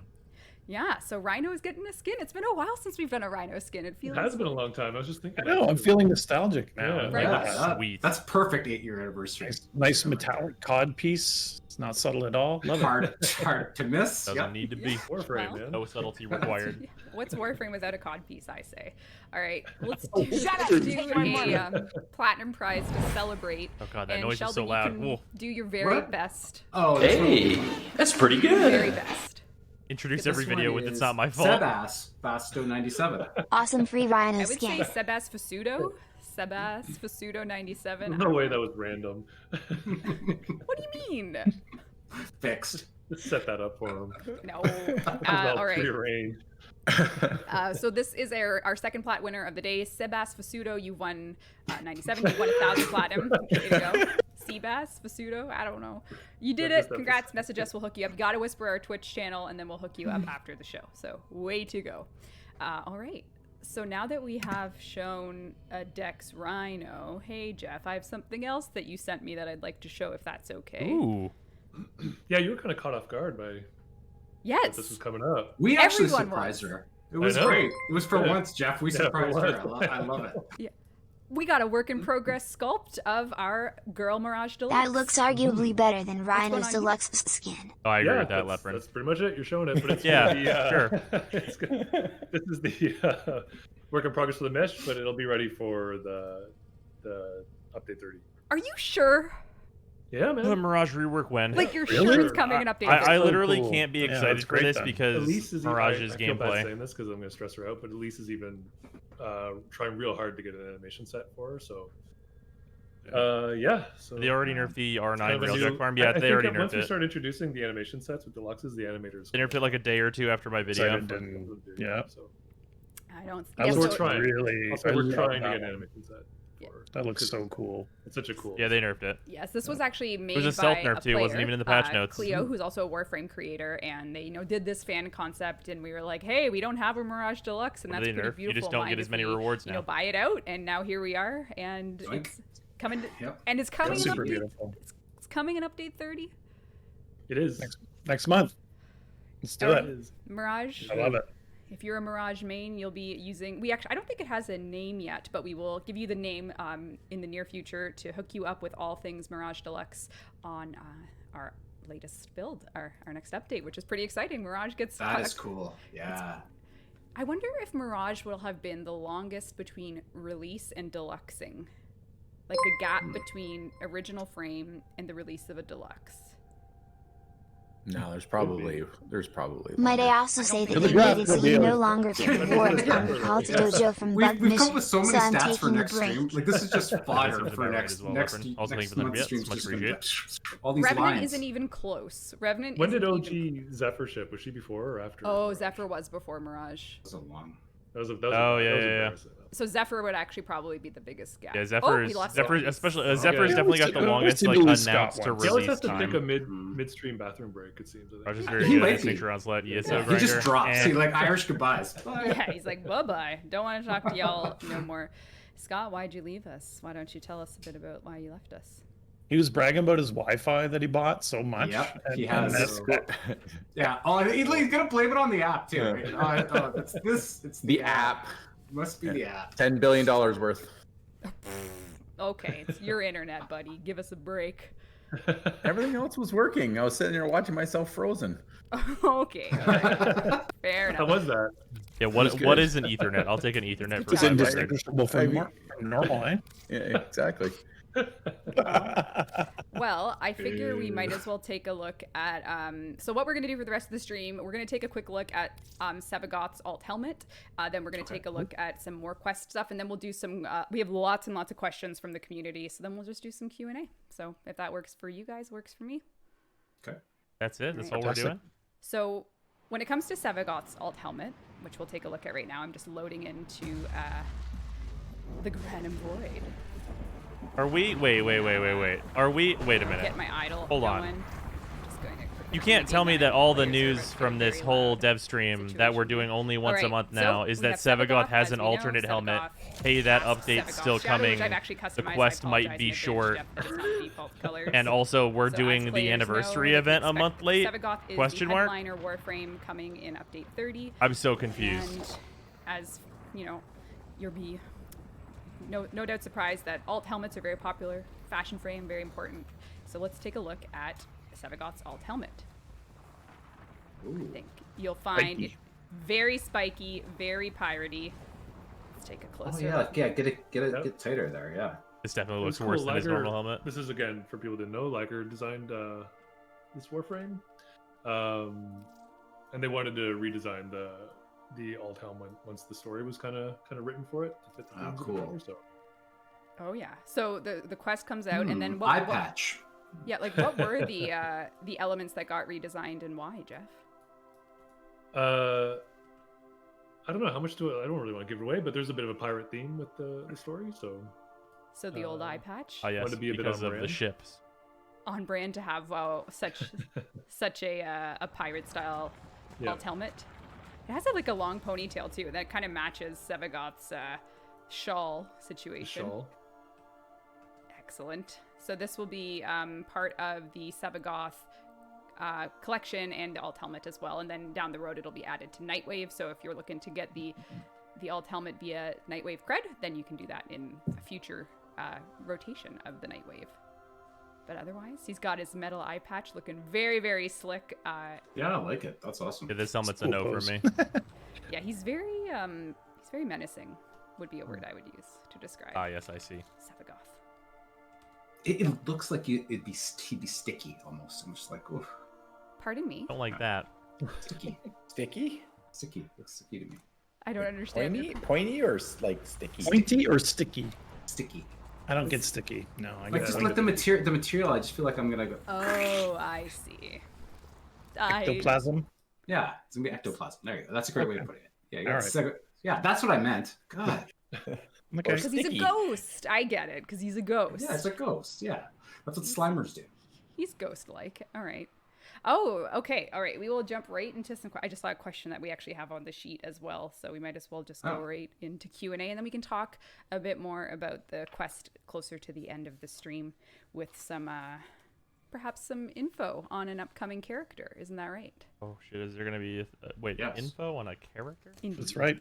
[SPEAKER 3] Yeah, so Rhino is getting a skin. It's been a while since we've done a Rhino skin. It
[SPEAKER 5] It
[SPEAKER 3] feels
[SPEAKER 5] has been a long time. I was just thinking.
[SPEAKER 2] I know. I'm feeling nostalgic now.
[SPEAKER 5] Yeah.
[SPEAKER 3] Right.
[SPEAKER 6] Yeah,
[SPEAKER 1] That's sweet.
[SPEAKER 6] That's perfect 8-year anniversary.
[SPEAKER 2] Nice metallic cod piece. It's not subtle at all. Love it.
[SPEAKER 6] Hard to miss.
[SPEAKER 1] Doesn't
[SPEAKER 6] Yep.
[SPEAKER 1] need to be.
[SPEAKER 5] Warframe,
[SPEAKER 3] Well.
[SPEAKER 5] man.
[SPEAKER 1] No subtlety required.
[SPEAKER 3] What's Warframe without a cod piece, I say. All right, let's
[SPEAKER 1] Oh,
[SPEAKER 3] do,
[SPEAKER 7] Shut up
[SPEAKER 3] let's
[SPEAKER 7] and
[SPEAKER 3] do
[SPEAKER 7] take my money.
[SPEAKER 3] a platinum prize to celebrate.
[SPEAKER 1] Oh god, that
[SPEAKER 3] And
[SPEAKER 1] noise
[SPEAKER 3] Sheldon,
[SPEAKER 1] is so
[SPEAKER 3] you
[SPEAKER 1] loud.
[SPEAKER 3] can
[SPEAKER 1] Whoa.
[SPEAKER 3] do your very
[SPEAKER 6] What?
[SPEAKER 3] best.
[SPEAKER 6] Oh,
[SPEAKER 7] Hey, that's pretty
[SPEAKER 3] Very
[SPEAKER 7] good.
[SPEAKER 3] best.
[SPEAKER 1] Introduce
[SPEAKER 6] this
[SPEAKER 1] every
[SPEAKER 6] one
[SPEAKER 1] video with
[SPEAKER 6] is
[SPEAKER 1] "It's not my fault."
[SPEAKER 6] Sebas Basto 97.
[SPEAKER 8] Awesome free Rhino
[SPEAKER 3] I would say
[SPEAKER 8] skin.
[SPEAKER 3] Sebas Fasudo. Sebas Fasudo 97.
[SPEAKER 5] No way that was random.
[SPEAKER 3] What do you mean?
[SPEAKER 6] Fixed.
[SPEAKER 5] Just set that up for him.
[SPEAKER 3] No.
[SPEAKER 5] Well
[SPEAKER 3] All right.
[SPEAKER 5] prearranged.
[SPEAKER 3] So this is our second plat winner of the day. Sebas Fasudo, you won 97. You won 1,000 platinum. Way to go. Sebas Fasudo, I don't know. You did it. Congrats. Message us. We'll hook you up. You got to whisper our Twitch channel, and then we'll hook you up after the show. So way to go. All right. So now that we have shown a Dex Rhino, hey Jeff, I have something else that you sent me that I'd like to show if that's okay.
[SPEAKER 1] Ooh.
[SPEAKER 5] Yeah, you were kind of caught off guard by
[SPEAKER 3] Yes.
[SPEAKER 5] this was coming up.
[SPEAKER 6] We actually
[SPEAKER 3] Everyone
[SPEAKER 6] surprised
[SPEAKER 3] was.
[SPEAKER 6] her. It was
[SPEAKER 5] know.
[SPEAKER 6] great. It was for
[SPEAKER 5] Yeah.
[SPEAKER 6] once, Jeff. We
[SPEAKER 5] Yeah, for
[SPEAKER 6] surprised her.
[SPEAKER 5] once.
[SPEAKER 6] I love it.
[SPEAKER 3] We got a work in progress sculpt of our girl Mirage Deluxe.
[SPEAKER 8] That looks arguably better than Rhino's
[SPEAKER 3] going on here?
[SPEAKER 8] deluxe skin.
[SPEAKER 1] Oh, I agree
[SPEAKER 5] Yeah,
[SPEAKER 1] with that,
[SPEAKER 5] that's,
[SPEAKER 1] Leprin.
[SPEAKER 5] that's pretty much it. You're showing it, but it's
[SPEAKER 1] Yeah,
[SPEAKER 5] the, it's this is the work in progress for the mesh, but it'll be ready for the update 30.
[SPEAKER 3] Are you sure?
[SPEAKER 5] Yeah,
[SPEAKER 1] The
[SPEAKER 5] man.
[SPEAKER 1] Mirage rework when?
[SPEAKER 3] Like you're
[SPEAKER 2] Really?
[SPEAKER 3] sure it's coming in update?
[SPEAKER 1] I
[SPEAKER 2] so
[SPEAKER 1] literally
[SPEAKER 2] cool.
[SPEAKER 1] can't be
[SPEAKER 2] Yeah,
[SPEAKER 1] excited
[SPEAKER 2] that's
[SPEAKER 1] for
[SPEAKER 2] great
[SPEAKER 1] this
[SPEAKER 2] then.
[SPEAKER 1] because
[SPEAKER 5] Elise is
[SPEAKER 1] Mirage's
[SPEAKER 5] I feel bad
[SPEAKER 1] gameplay.
[SPEAKER 5] saying this because I'm going to stress her out, but Elise is even trying real hard to get an animation set for her. So Yeah. So
[SPEAKER 1] They already nerfed the R9
[SPEAKER 5] kind of a
[SPEAKER 1] Railjack
[SPEAKER 5] new-
[SPEAKER 1] farm. Yeah,
[SPEAKER 5] I
[SPEAKER 1] they
[SPEAKER 5] think
[SPEAKER 1] already
[SPEAKER 5] that once
[SPEAKER 1] nerfed
[SPEAKER 5] we
[SPEAKER 1] it.
[SPEAKER 5] start introducing the animation sets with deluxes, the animators.
[SPEAKER 1] They nerfed it like a day or two after my video.
[SPEAKER 2] Excited and yeah,
[SPEAKER 5] So
[SPEAKER 3] I don't.
[SPEAKER 2] that
[SPEAKER 3] Yeah,
[SPEAKER 5] we're
[SPEAKER 2] looks
[SPEAKER 3] so,
[SPEAKER 5] trying.
[SPEAKER 2] really.
[SPEAKER 5] also,
[SPEAKER 2] I
[SPEAKER 5] we're
[SPEAKER 2] love
[SPEAKER 5] trying to
[SPEAKER 2] that
[SPEAKER 5] get an
[SPEAKER 2] one.
[SPEAKER 5] animation set.
[SPEAKER 3] Yeah.
[SPEAKER 2] That looks so cool.
[SPEAKER 5] It's such a cool.
[SPEAKER 1] Yeah, they nerfed it.
[SPEAKER 3] yes, this was actually made
[SPEAKER 1] was a
[SPEAKER 3] by
[SPEAKER 1] self-nerf
[SPEAKER 3] a
[SPEAKER 1] too, it wasn't
[SPEAKER 3] player,
[SPEAKER 1] even in the patch notes.
[SPEAKER 3] Cleo, who's also a Warframe creator, and they did this fan concept, and we were like, hey, we don't have a Mirage Deluxe, and
[SPEAKER 1] What
[SPEAKER 3] that's
[SPEAKER 1] did they
[SPEAKER 3] pretty
[SPEAKER 1] nerf? You
[SPEAKER 3] beautiful.
[SPEAKER 1] just don't
[SPEAKER 3] Mind
[SPEAKER 1] get as
[SPEAKER 3] if
[SPEAKER 1] many
[SPEAKER 3] we,
[SPEAKER 1] rewards now.
[SPEAKER 3] buy it out, and now here we are, and
[SPEAKER 6] Yoink.
[SPEAKER 3] it's coming.
[SPEAKER 6] Yep.
[SPEAKER 3] And it's coming.
[SPEAKER 2] That's
[SPEAKER 3] in
[SPEAKER 2] super
[SPEAKER 3] update,
[SPEAKER 2] beautiful.
[SPEAKER 3] It's coming in update 30.
[SPEAKER 5] It is.
[SPEAKER 2] Next month. Let's do
[SPEAKER 3] Alright.
[SPEAKER 2] it.
[SPEAKER 3] Mirage.
[SPEAKER 2] I love it.
[SPEAKER 3] If you're a Mirage main, you'll be using. I don't think it has a name yet, but we will give you the name in the near future to hook you up with all things Mirage Deluxe on our latest build, our next update, which is pretty exciting. Mirage gets.
[SPEAKER 6] That is cool. Yeah.
[SPEAKER 3] I wonder if Mirage will have been the longest between release and deluxing, like the gap between original frame and the release of a deluxe.
[SPEAKER 4] No, there's probably
[SPEAKER 8] Might I
[SPEAKER 4] longer.
[SPEAKER 8] also say that
[SPEAKER 2] The
[SPEAKER 8] they
[SPEAKER 2] graph
[SPEAKER 8] made it so
[SPEAKER 2] will be
[SPEAKER 8] you no
[SPEAKER 2] able-
[SPEAKER 8] longer can reward on Call to Dojo from bug
[SPEAKER 6] We've come up
[SPEAKER 8] missions,
[SPEAKER 6] with so many
[SPEAKER 8] so I'm
[SPEAKER 6] stats for
[SPEAKER 8] taking a
[SPEAKER 6] next
[SPEAKER 8] break.
[SPEAKER 6] stream. Like this is just fodder
[SPEAKER 1] sounds
[SPEAKER 6] for
[SPEAKER 1] about right
[SPEAKER 6] next
[SPEAKER 1] as well,
[SPEAKER 6] next
[SPEAKER 1] Reverend. Also,
[SPEAKER 6] next
[SPEAKER 1] thank you for the
[SPEAKER 6] month's
[SPEAKER 1] bits.
[SPEAKER 6] streams.
[SPEAKER 1] Much
[SPEAKER 6] Just gonna be
[SPEAKER 1] appreciated.
[SPEAKER 6] like, all these
[SPEAKER 3] Revenant
[SPEAKER 6] lines.
[SPEAKER 3] isn't even close. Revenant.
[SPEAKER 5] When did
[SPEAKER 3] isn't
[SPEAKER 5] OG
[SPEAKER 3] even-
[SPEAKER 5] Zephyr ship? Was she before or after?
[SPEAKER 3] Oh,
[SPEAKER 5] Mirage?
[SPEAKER 3] Zephyr was before Mirage.
[SPEAKER 6] That was a long.
[SPEAKER 5] That was
[SPEAKER 1] Oh,
[SPEAKER 5] that
[SPEAKER 1] yeah,
[SPEAKER 5] was
[SPEAKER 1] yeah, yeah.
[SPEAKER 5] embarrassing.
[SPEAKER 3] So Zephyr would actually probably be the biggest gap.
[SPEAKER 1] Yeah,
[SPEAKER 3] Oh,
[SPEAKER 1] Zephyr's
[SPEAKER 3] we lost
[SPEAKER 1] Zephyr's
[SPEAKER 3] Zephyr.
[SPEAKER 1] especially
[SPEAKER 5] Yeah.
[SPEAKER 1] Zephyr's
[SPEAKER 5] Yeah,
[SPEAKER 1] definitely got the
[SPEAKER 2] we
[SPEAKER 1] longest
[SPEAKER 2] seem
[SPEAKER 1] like
[SPEAKER 2] to lose Scott
[SPEAKER 1] announced to
[SPEAKER 2] once.
[SPEAKER 5] He always
[SPEAKER 1] release
[SPEAKER 5] has to take a
[SPEAKER 1] time.
[SPEAKER 5] midstream bathroom break. It seems.
[SPEAKER 1] I was just
[SPEAKER 5] I
[SPEAKER 1] very
[SPEAKER 6] He
[SPEAKER 1] good
[SPEAKER 6] might
[SPEAKER 1] at
[SPEAKER 6] be.
[SPEAKER 1] Nature on Sled. ESO
[SPEAKER 6] He just
[SPEAKER 1] grinder,
[SPEAKER 6] drops.
[SPEAKER 1] and-
[SPEAKER 6] He like Irish goodbyes.
[SPEAKER 3] Yeah, he's like, bye-bye. Don't want to talk to y'all no more. Scott, why'd you leave us? Why don't you tell us a bit about why you left us?
[SPEAKER 2] He was bragging about his Wi-Fi that he bought so much.
[SPEAKER 6] Yep, he
[SPEAKER 2] and
[SPEAKER 6] has.
[SPEAKER 2] that's-
[SPEAKER 6] Yeah. Oh, he's gonna blame it on the app too. It's this. It's
[SPEAKER 4] The app.
[SPEAKER 6] Must be the app.
[SPEAKER 4] $10 billion worth.
[SPEAKER 3] Okay, it's your internet, buddy. Give us a break.
[SPEAKER 4] Everything else was working. I was sitting there watching myself frozen.
[SPEAKER 3] Okay, all right. Fair
[SPEAKER 5] How
[SPEAKER 3] enough.
[SPEAKER 5] was that?
[SPEAKER 1] Yeah,
[SPEAKER 4] was
[SPEAKER 1] what
[SPEAKER 4] good.
[SPEAKER 1] is an Ethernet? I'll take an Ethernet for
[SPEAKER 2] It's
[SPEAKER 1] 500.
[SPEAKER 2] indistinguishable from normal, eh?
[SPEAKER 4] Yeah, exactly.
[SPEAKER 3] Well, I figure we might as well take a look at. So what we're gonna do for the rest of the stream, we're gonna take a quick look at Sevagoth's alt helmet. Then we're gonna take a look at some more quest stuff, and then we'll do some. We have lots and lots of questions from the community, so then we'll just do some Q&A. So if that works for you guys, works for me.
[SPEAKER 6] Okay.
[SPEAKER 1] That's it. That's all we're
[SPEAKER 2] Fantastic.
[SPEAKER 1] doing.
[SPEAKER 3] So when it comes to Sevagoth's alt helmet, which we'll take a look at right now, I'm just loading into the Granum Void.
[SPEAKER 1] Are we? Wait. Are we? Wait a minute.
[SPEAKER 3] Get my idle
[SPEAKER 1] Hold on.
[SPEAKER 3] going. Just going to quickly
[SPEAKER 1] You can't tell me
[SPEAKER 3] rename
[SPEAKER 1] that all the
[SPEAKER 3] players
[SPEAKER 1] news
[SPEAKER 3] server
[SPEAKER 1] from
[SPEAKER 3] to a
[SPEAKER 1] this
[SPEAKER 3] very
[SPEAKER 1] whole
[SPEAKER 3] loud
[SPEAKER 1] dev stream that we're
[SPEAKER 3] situation.
[SPEAKER 1] doing only once a
[SPEAKER 3] Alright,
[SPEAKER 1] month
[SPEAKER 3] so
[SPEAKER 1] now is
[SPEAKER 3] we
[SPEAKER 1] that
[SPEAKER 3] have
[SPEAKER 1] Sevagoth has
[SPEAKER 3] as
[SPEAKER 1] an
[SPEAKER 3] we know,
[SPEAKER 1] alternate helmet.
[SPEAKER 3] Sevagoth
[SPEAKER 1] Hey, that
[SPEAKER 3] has
[SPEAKER 1] update's
[SPEAKER 3] Sevagoth
[SPEAKER 1] still
[SPEAKER 3] Shadow, which
[SPEAKER 1] coming.
[SPEAKER 3] I've actually
[SPEAKER 1] The
[SPEAKER 3] customized. I
[SPEAKER 1] quest might
[SPEAKER 3] apologize
[SPEAKER 1] be
[SPEAKER 3] in advance,
[SPEAKER 1] short.
[SPEAKER 3] Jeff, that it's not the default colors.
[SPEAKER 1] And also, we're
[SPEAKER 3] So as
[SPEAKER 1] doing the
[SPEAKER 3] players
[SPEAKER 1] anniversary
[SPEAKER 3] know,
[SPEAKER 1] event a
[SPEAKER 3] expect
[SPEAKER 1] month late?
[SPEAKER 3] Sevagoth is
[SPEAKER 1] Question
[SPEAKER 3] the
[SPEAKER 1] mark?
[SPEAKER 3] headliner Warframe coming in update 30.
[SPEAKER 1] I'm so confused.
[SPEAKER 3] And as you know, you'll be no doubt surprised that alt helmets are very popular. Fashion frame, very important. So let's take a look at Sevagoth's alt helmet. I think you'll find it very spiky, very piratey. Let's take a
[SPEAKER 6] Oh
[SPEAKER 3] closer
[SPEAKER 6] yeah,
[SPEAKER 3] look.
[SPEAKER 6] yeah. Get it,
[SPEAKER 5] Yep.
[SPEAKER 6] get tighter there. Yeah.
[SPEAKER 1] This definitely
[SPEAKER 5] It
[SPEAKER 1] looks
[SPEAKER 5] was
[SPEAKER 1] worse
[SPEAKER 5] cool.
[SPEAKER 1] than his
[SPEAKER 5] Liger-
[SPEAKER 1] normal helmet.
[SPEAKER 5] This is again for people who didn't know. Liger designed this Warframe, and they wanted to redesign the alt helmet once the story was kind of written for it to fit the
[SPEAKER 6] Oh,
[SPEAKER 5] themes of the
[SPEAKER 6] cool.
[SPEAKER 5] lore, So
[SPEAKER 3] Oh yeah. So the quest comes out, and then
[SPEAKER 6] eye
[SPEAKER 3] what?
[SPEAKER 6] patch.
[SPEAKER 3] Yeah, like what were the elements that got redesigned and why, Jeff?
[SPEAKER 5] I don't know how much I don't really want to give it away, but there's a bit of a pirate theme with the story, so
[SPEAKER 3] So the old eye patch
[SPEAKER 1] Oh yes,
[SPEAKER 5] to be a bit
[SPEAKER 1] because
[SPEAKER 5] on
[SPEAKER 1] of the
[SPEAKER 5] brand.
[SPEAKER 1] ships.
[SPEAKER 3] on brand to have such a pirate style
[SPEAKER 5] Yeah.
[SPEAKER 3] alt helmet. It has like a long ponytail too. That kind of matches Sevagoth's shawl situation.
[SPEAKER 5] shawl.
[SPEAKER 3] Excellent. So this will be part of the Sevagoth collection and the alt helmet as well. And then down the road, it'll be added to Nightwave. So if you're looking to get the alt helmet via Nightwave cred, then you can do that in a future rotation of the Nightwave. But otherwise, he's got his metal eye patch looking very, very slick.
[SPEAKER 6] Yeah, I like it. That's awesome.
[SPEAKER 1] Yeah, this helmet's a
[SPEAKER 2] Cool
[SPEAKER 1] no
[SPEAKER 2] pose.
[SPEAKER 1] for me.
[SPEAKER 3] Yeah, he's very menacing. Would be a word I would use to describe
[SPEAKER 1] Ah, yes, I see.
[SPEAKER 3] Sevagoth.
[SPEAKER 6] It looks like he'd be sticky almost. I'm just like, oof,
[SPEAKER 3] Pardon me.
[SPEAKER 1] Don't like that.
[SPEAKER 6] sticky,
[SPEAKER 7] Sticky?
[SPEAKER 6] sticky. Looks sticky to me.
[SPEAKER 3] I don't understand.
[SPEAKER 7] Pointy or like sticky?
[SPEAKER 2] Pointy or sticky?
[SPEAKER 6] Sticky.
[SPEAKER 2] I don't get sticky. No, I
[SPEAKER 6] Like
[SPEAKER 2] get
[SPEAKER 6] just like the material. I just feel like I'm gonna go.
[SPEAKER 3] Oh, I see.
[SPEAKER 2] ectoplasm.
[SPEAKER 6] Yeah, it's gonna be ectoplasm. There you go. That's a great way of putting it. Yeah,
[SPEAKER 2] All
[SPEAKER 6] yeah, that's what I meant. God.
[SPEAKER 2] Okay.
[SPEAKER 3] Because he's a
[SPEAKER 4] Sticky.
[SPEAKER 3] ghost. I get it. Because he's a ghost.
[SPEAKER 6] Yeah, it's a ghost. Yeah, that's what Slimers do.
[SPEAKER 3] He's ghost-like. All right. Oh, okay. All right. We will jump right into some. I just saw a question that we actually have on the sheet as well, so we might as well just go right into Q&A, and then we can talk a bit more about the quest closer to the end of the stream with some, perhaps some info on an upcoming character. Isn't that right?
[SPEAKER 1] Oh shit! Is there gonna be info on a character?
[SPEAKER 3] Indeed.
[SPEAKER 2] That's right.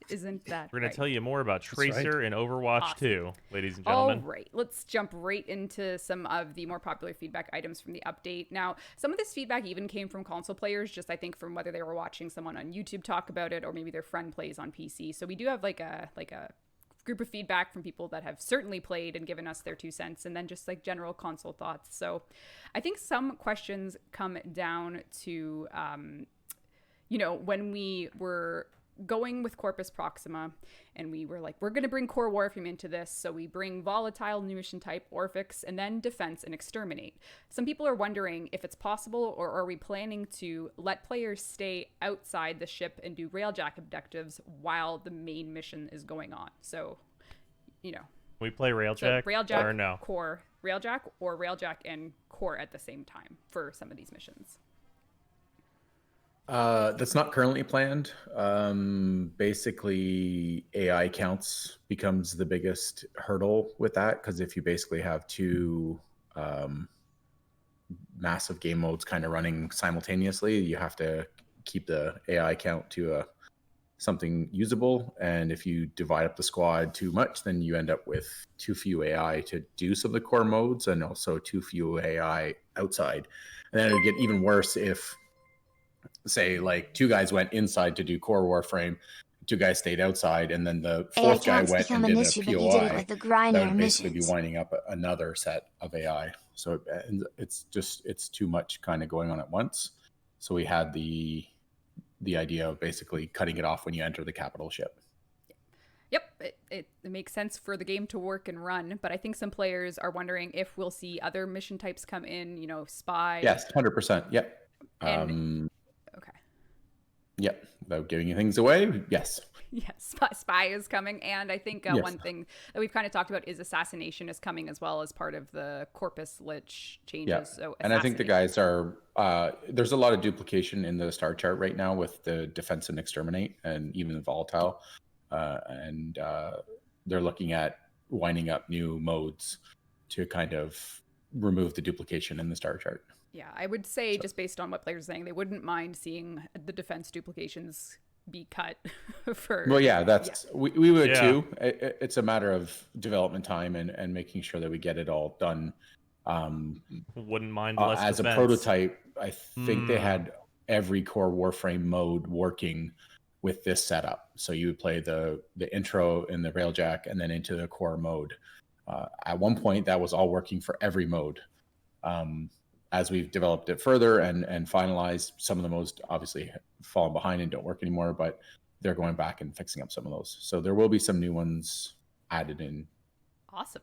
[SPEAKER 3] Isn't that
[SPEAKER 1] We're gonna
[SPEAKER 3] right?
[SPEAKER 1] tell you more about
[SPEAKER 2] right.
[SPEAKER 1] Tracer in Overwatch
[SPEAKER 3] Awesome.
[SPEAKER 1] 2, ladies and
[SPEAKER 3] All
[SPEAKER 1] gentlemen.
[SPEAKER 3] right, let's jump right into some of the more popular feedback items from the update. Now, some of this feedback even came from console players, just I think from whether they were watching someone on YouTube talk about it or maybe their friend plays on PC. So we do have like a group of feedback from people that have certainly played and given us their 2 cents, and then just like general console thoughts. So I think some questions come down to, when we were going with Corpus Proxima and we were like, we're going to bring Core Warframe into this. So we bring Volatile, New Mission Type, Orphix, and then Defense and Exterminate. Some people are wondering if it's possible, or are we planning to let players stay outside the ship and do Railjack objectives while the main mission is going on? So,
[SPEAKER 1] We play Railjack,
[SPEAKER 3] Railjack,
[SPEAKER 1] or no?
[SPEAKER 3] Core, Railjack, or Railjack and Core at the same time for some of these missions.
[SPEAKER 4] That's not currently planned. Basically, AI counts becomes the biggest hurdle with that, because if you basically have 2 massive game modes kind of running simultaneously, you have to keep the AI count to something usable. And if you divide up the squad too much, then you end up with too few AI to do some of the core modes, and also too few AI outside. And then it would get even worse if, say, like 2 guys went inside to do Core Warframe, 2 guys stayed outside, and then the 4th guy went and did a POI.
[SPEAKER 8] With the
[SPEAKER 4] That would basically
[SPEAKER 8] missions.
[SPEAKER 4] be winding up another set of AI. So it's too much kind of going on at once. So we had the idea of basically cutting it off when you enter the capital ship.
[SPEAKER 3] Yep, it makes sense for the game to work and run, but I think some players are wondering if we'll see other mission types come in, spy.
[SPEAKER 4] Yes, 100%. Yep.
[SPEAKER 3] And, okay.
[SPEAKER 4] Yep. Without giving things away, yes.
[SPEAKER 3] Yes, spy is coming, and I think
[SPEAKER 4] Yes.
[SPEAKER 3] one thing that we've kind of talked about is assassination is coming as well as part of the Corpus Lich changes.
[SPEAKER 4] Yeah.
[SPEAKER 3] So
[SPEAKER 4] And I think the guys are, there's a lot of duplication in the star chart right now with the defense and exterminate and even the volatile. And they're looking at winding up new modes to kind of remove the duplication in the star chart.
[SPEAKER 3] Yeah, I would say just based on what players are saying, they wouldn't mind seeing the defense duplications be cut for.
[SPEAKER 4] Well, yeah, that's we would
[SPEAKER 1] Yeah.
[SPEAKER 4] too. It's a matter of development time and making sure that we get it all done.
[SPEAKER 1] Wouldn't mind less
[SPEAKER 4] As
[SPEAKER 1] defense.
[SPEAKER 4] a prototype, I think they had every Core Warframe mode working with this setup. So you would play the intro in the Railjack and then into the core mode. At one point, that was all working for every mode. As we've developed it further and finalized, some of the modes obviously fallen behind and don't work anymore, but they're going back and fixing up some of those. So there will be some new ones added in.
[SPEAKER 3] Awesome.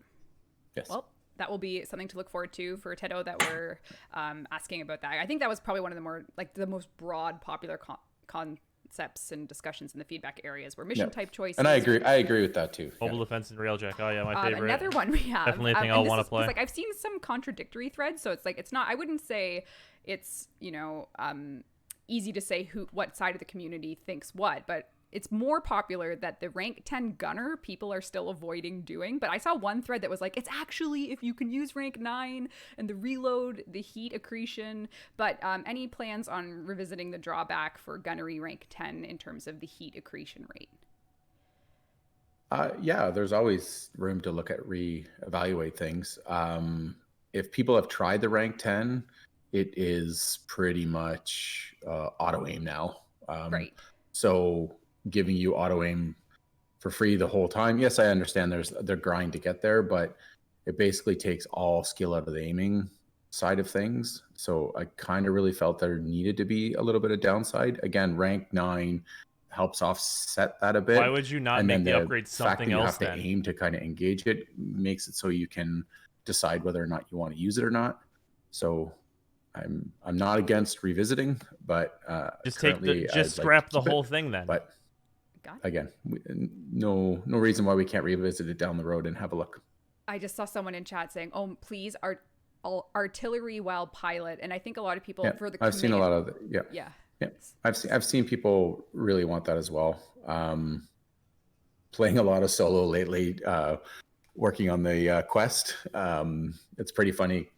[SPEAKER 4] Yes.
[SPEAKER 3] Well, that will be something to look forward to for Tedo that we're asking about that. I think that was probably one of the more, like, the most broad popular concepts and discussions in the feedback areas were mission type choices.
[SPEAKER 4] And I agree with that too.
[SPEAKER 1] Mobile defense and Railjack. Oh yeah, my favorite.
[SPEAKER 3] Another one we have.
[SPEAKER 1] Definitely a thing
[SPEAKER 3] and
[SPEAKER 1] I'll
[SPEAKER 3] this
[SPEAKER 1] want
[SPEAKER 3] is-
[SPEAKER 1] to play.
[SPEAKER 3] Like, I've seen some contradictory threads, so it's like it's not. I wouldn't say it's easy to say what side of the community thinks what, but it's more popular that the rank 10 gunner people are still avoiding doing. But I saw one thread that was like, it's actually if you can use rank 9 and the reload, the heat accretion. But any plans on revisiting the drawback for gunnery rank 10 in terms of the heat accretion rate?
[SPEAKER 4] Yeah, there's always room to look at reevaluate things. If people have tried the rank 10, it is pretty much auto aim now.
[SPEAKER 3] Right.
[SPEAKER 4] So giving you auto aim for free the whole time. Yes, I understand they're grind to get there, but it basically takes all skill out of the aiming side of things. So I kind of really felt there needed to be a little bit of downside. Again, rank 9 helps offset that a bit.
[SPEAKER 1] Why would you not
[SPEAKER 4] and
[SPEAKER 1] make
[SPEAKER 4] then
[SPEAKER 1] the upgrade
[SPEAKER 4] fact
[SPEAKER 1] something
[SPEAKER 4] that you
[SPEAKER 1] else
[SPEAKER 4] have
[SPEAKER 1] then?
[SPEAKER 4] to aim to kind of engage it makes it so you can decide whether or not you want to use it or not. So I'm not against revisiting, but
[SPEAKER 1] Just take the,
[SPEAKER 4] currently
[SPEAKER 1] just
[SPEAKER 4] I'd like
[SPEAKER 1] scrap
[SPEAKER 4] to
[SPEAKER 1] the
[SPEAKER 4] keep it.
[SPEAKER 1] whole thing then.
[SPEAKER 4] But
[SPEAKER 3] Got it.
[SPEAKER 4] again, no reason why we can't revisit it down the road and have a look.
[SPEAKER 3] I just saw someone in chat saying, "Oh, please, artillery while pilot," and I think a lot of people
[SPEAKER 4] Yeah,
[SPEAKER 3] for the
[SPEAKER 4] I've seen a lot
[SPEAKER 3] command-
[SPEAKER 4] of it.
[SPEAKER 3] yeah.
[SPEAKER 4] I've seen people really want that as well. Playing a lot of solo lately, working on the quest. It's pretty funny.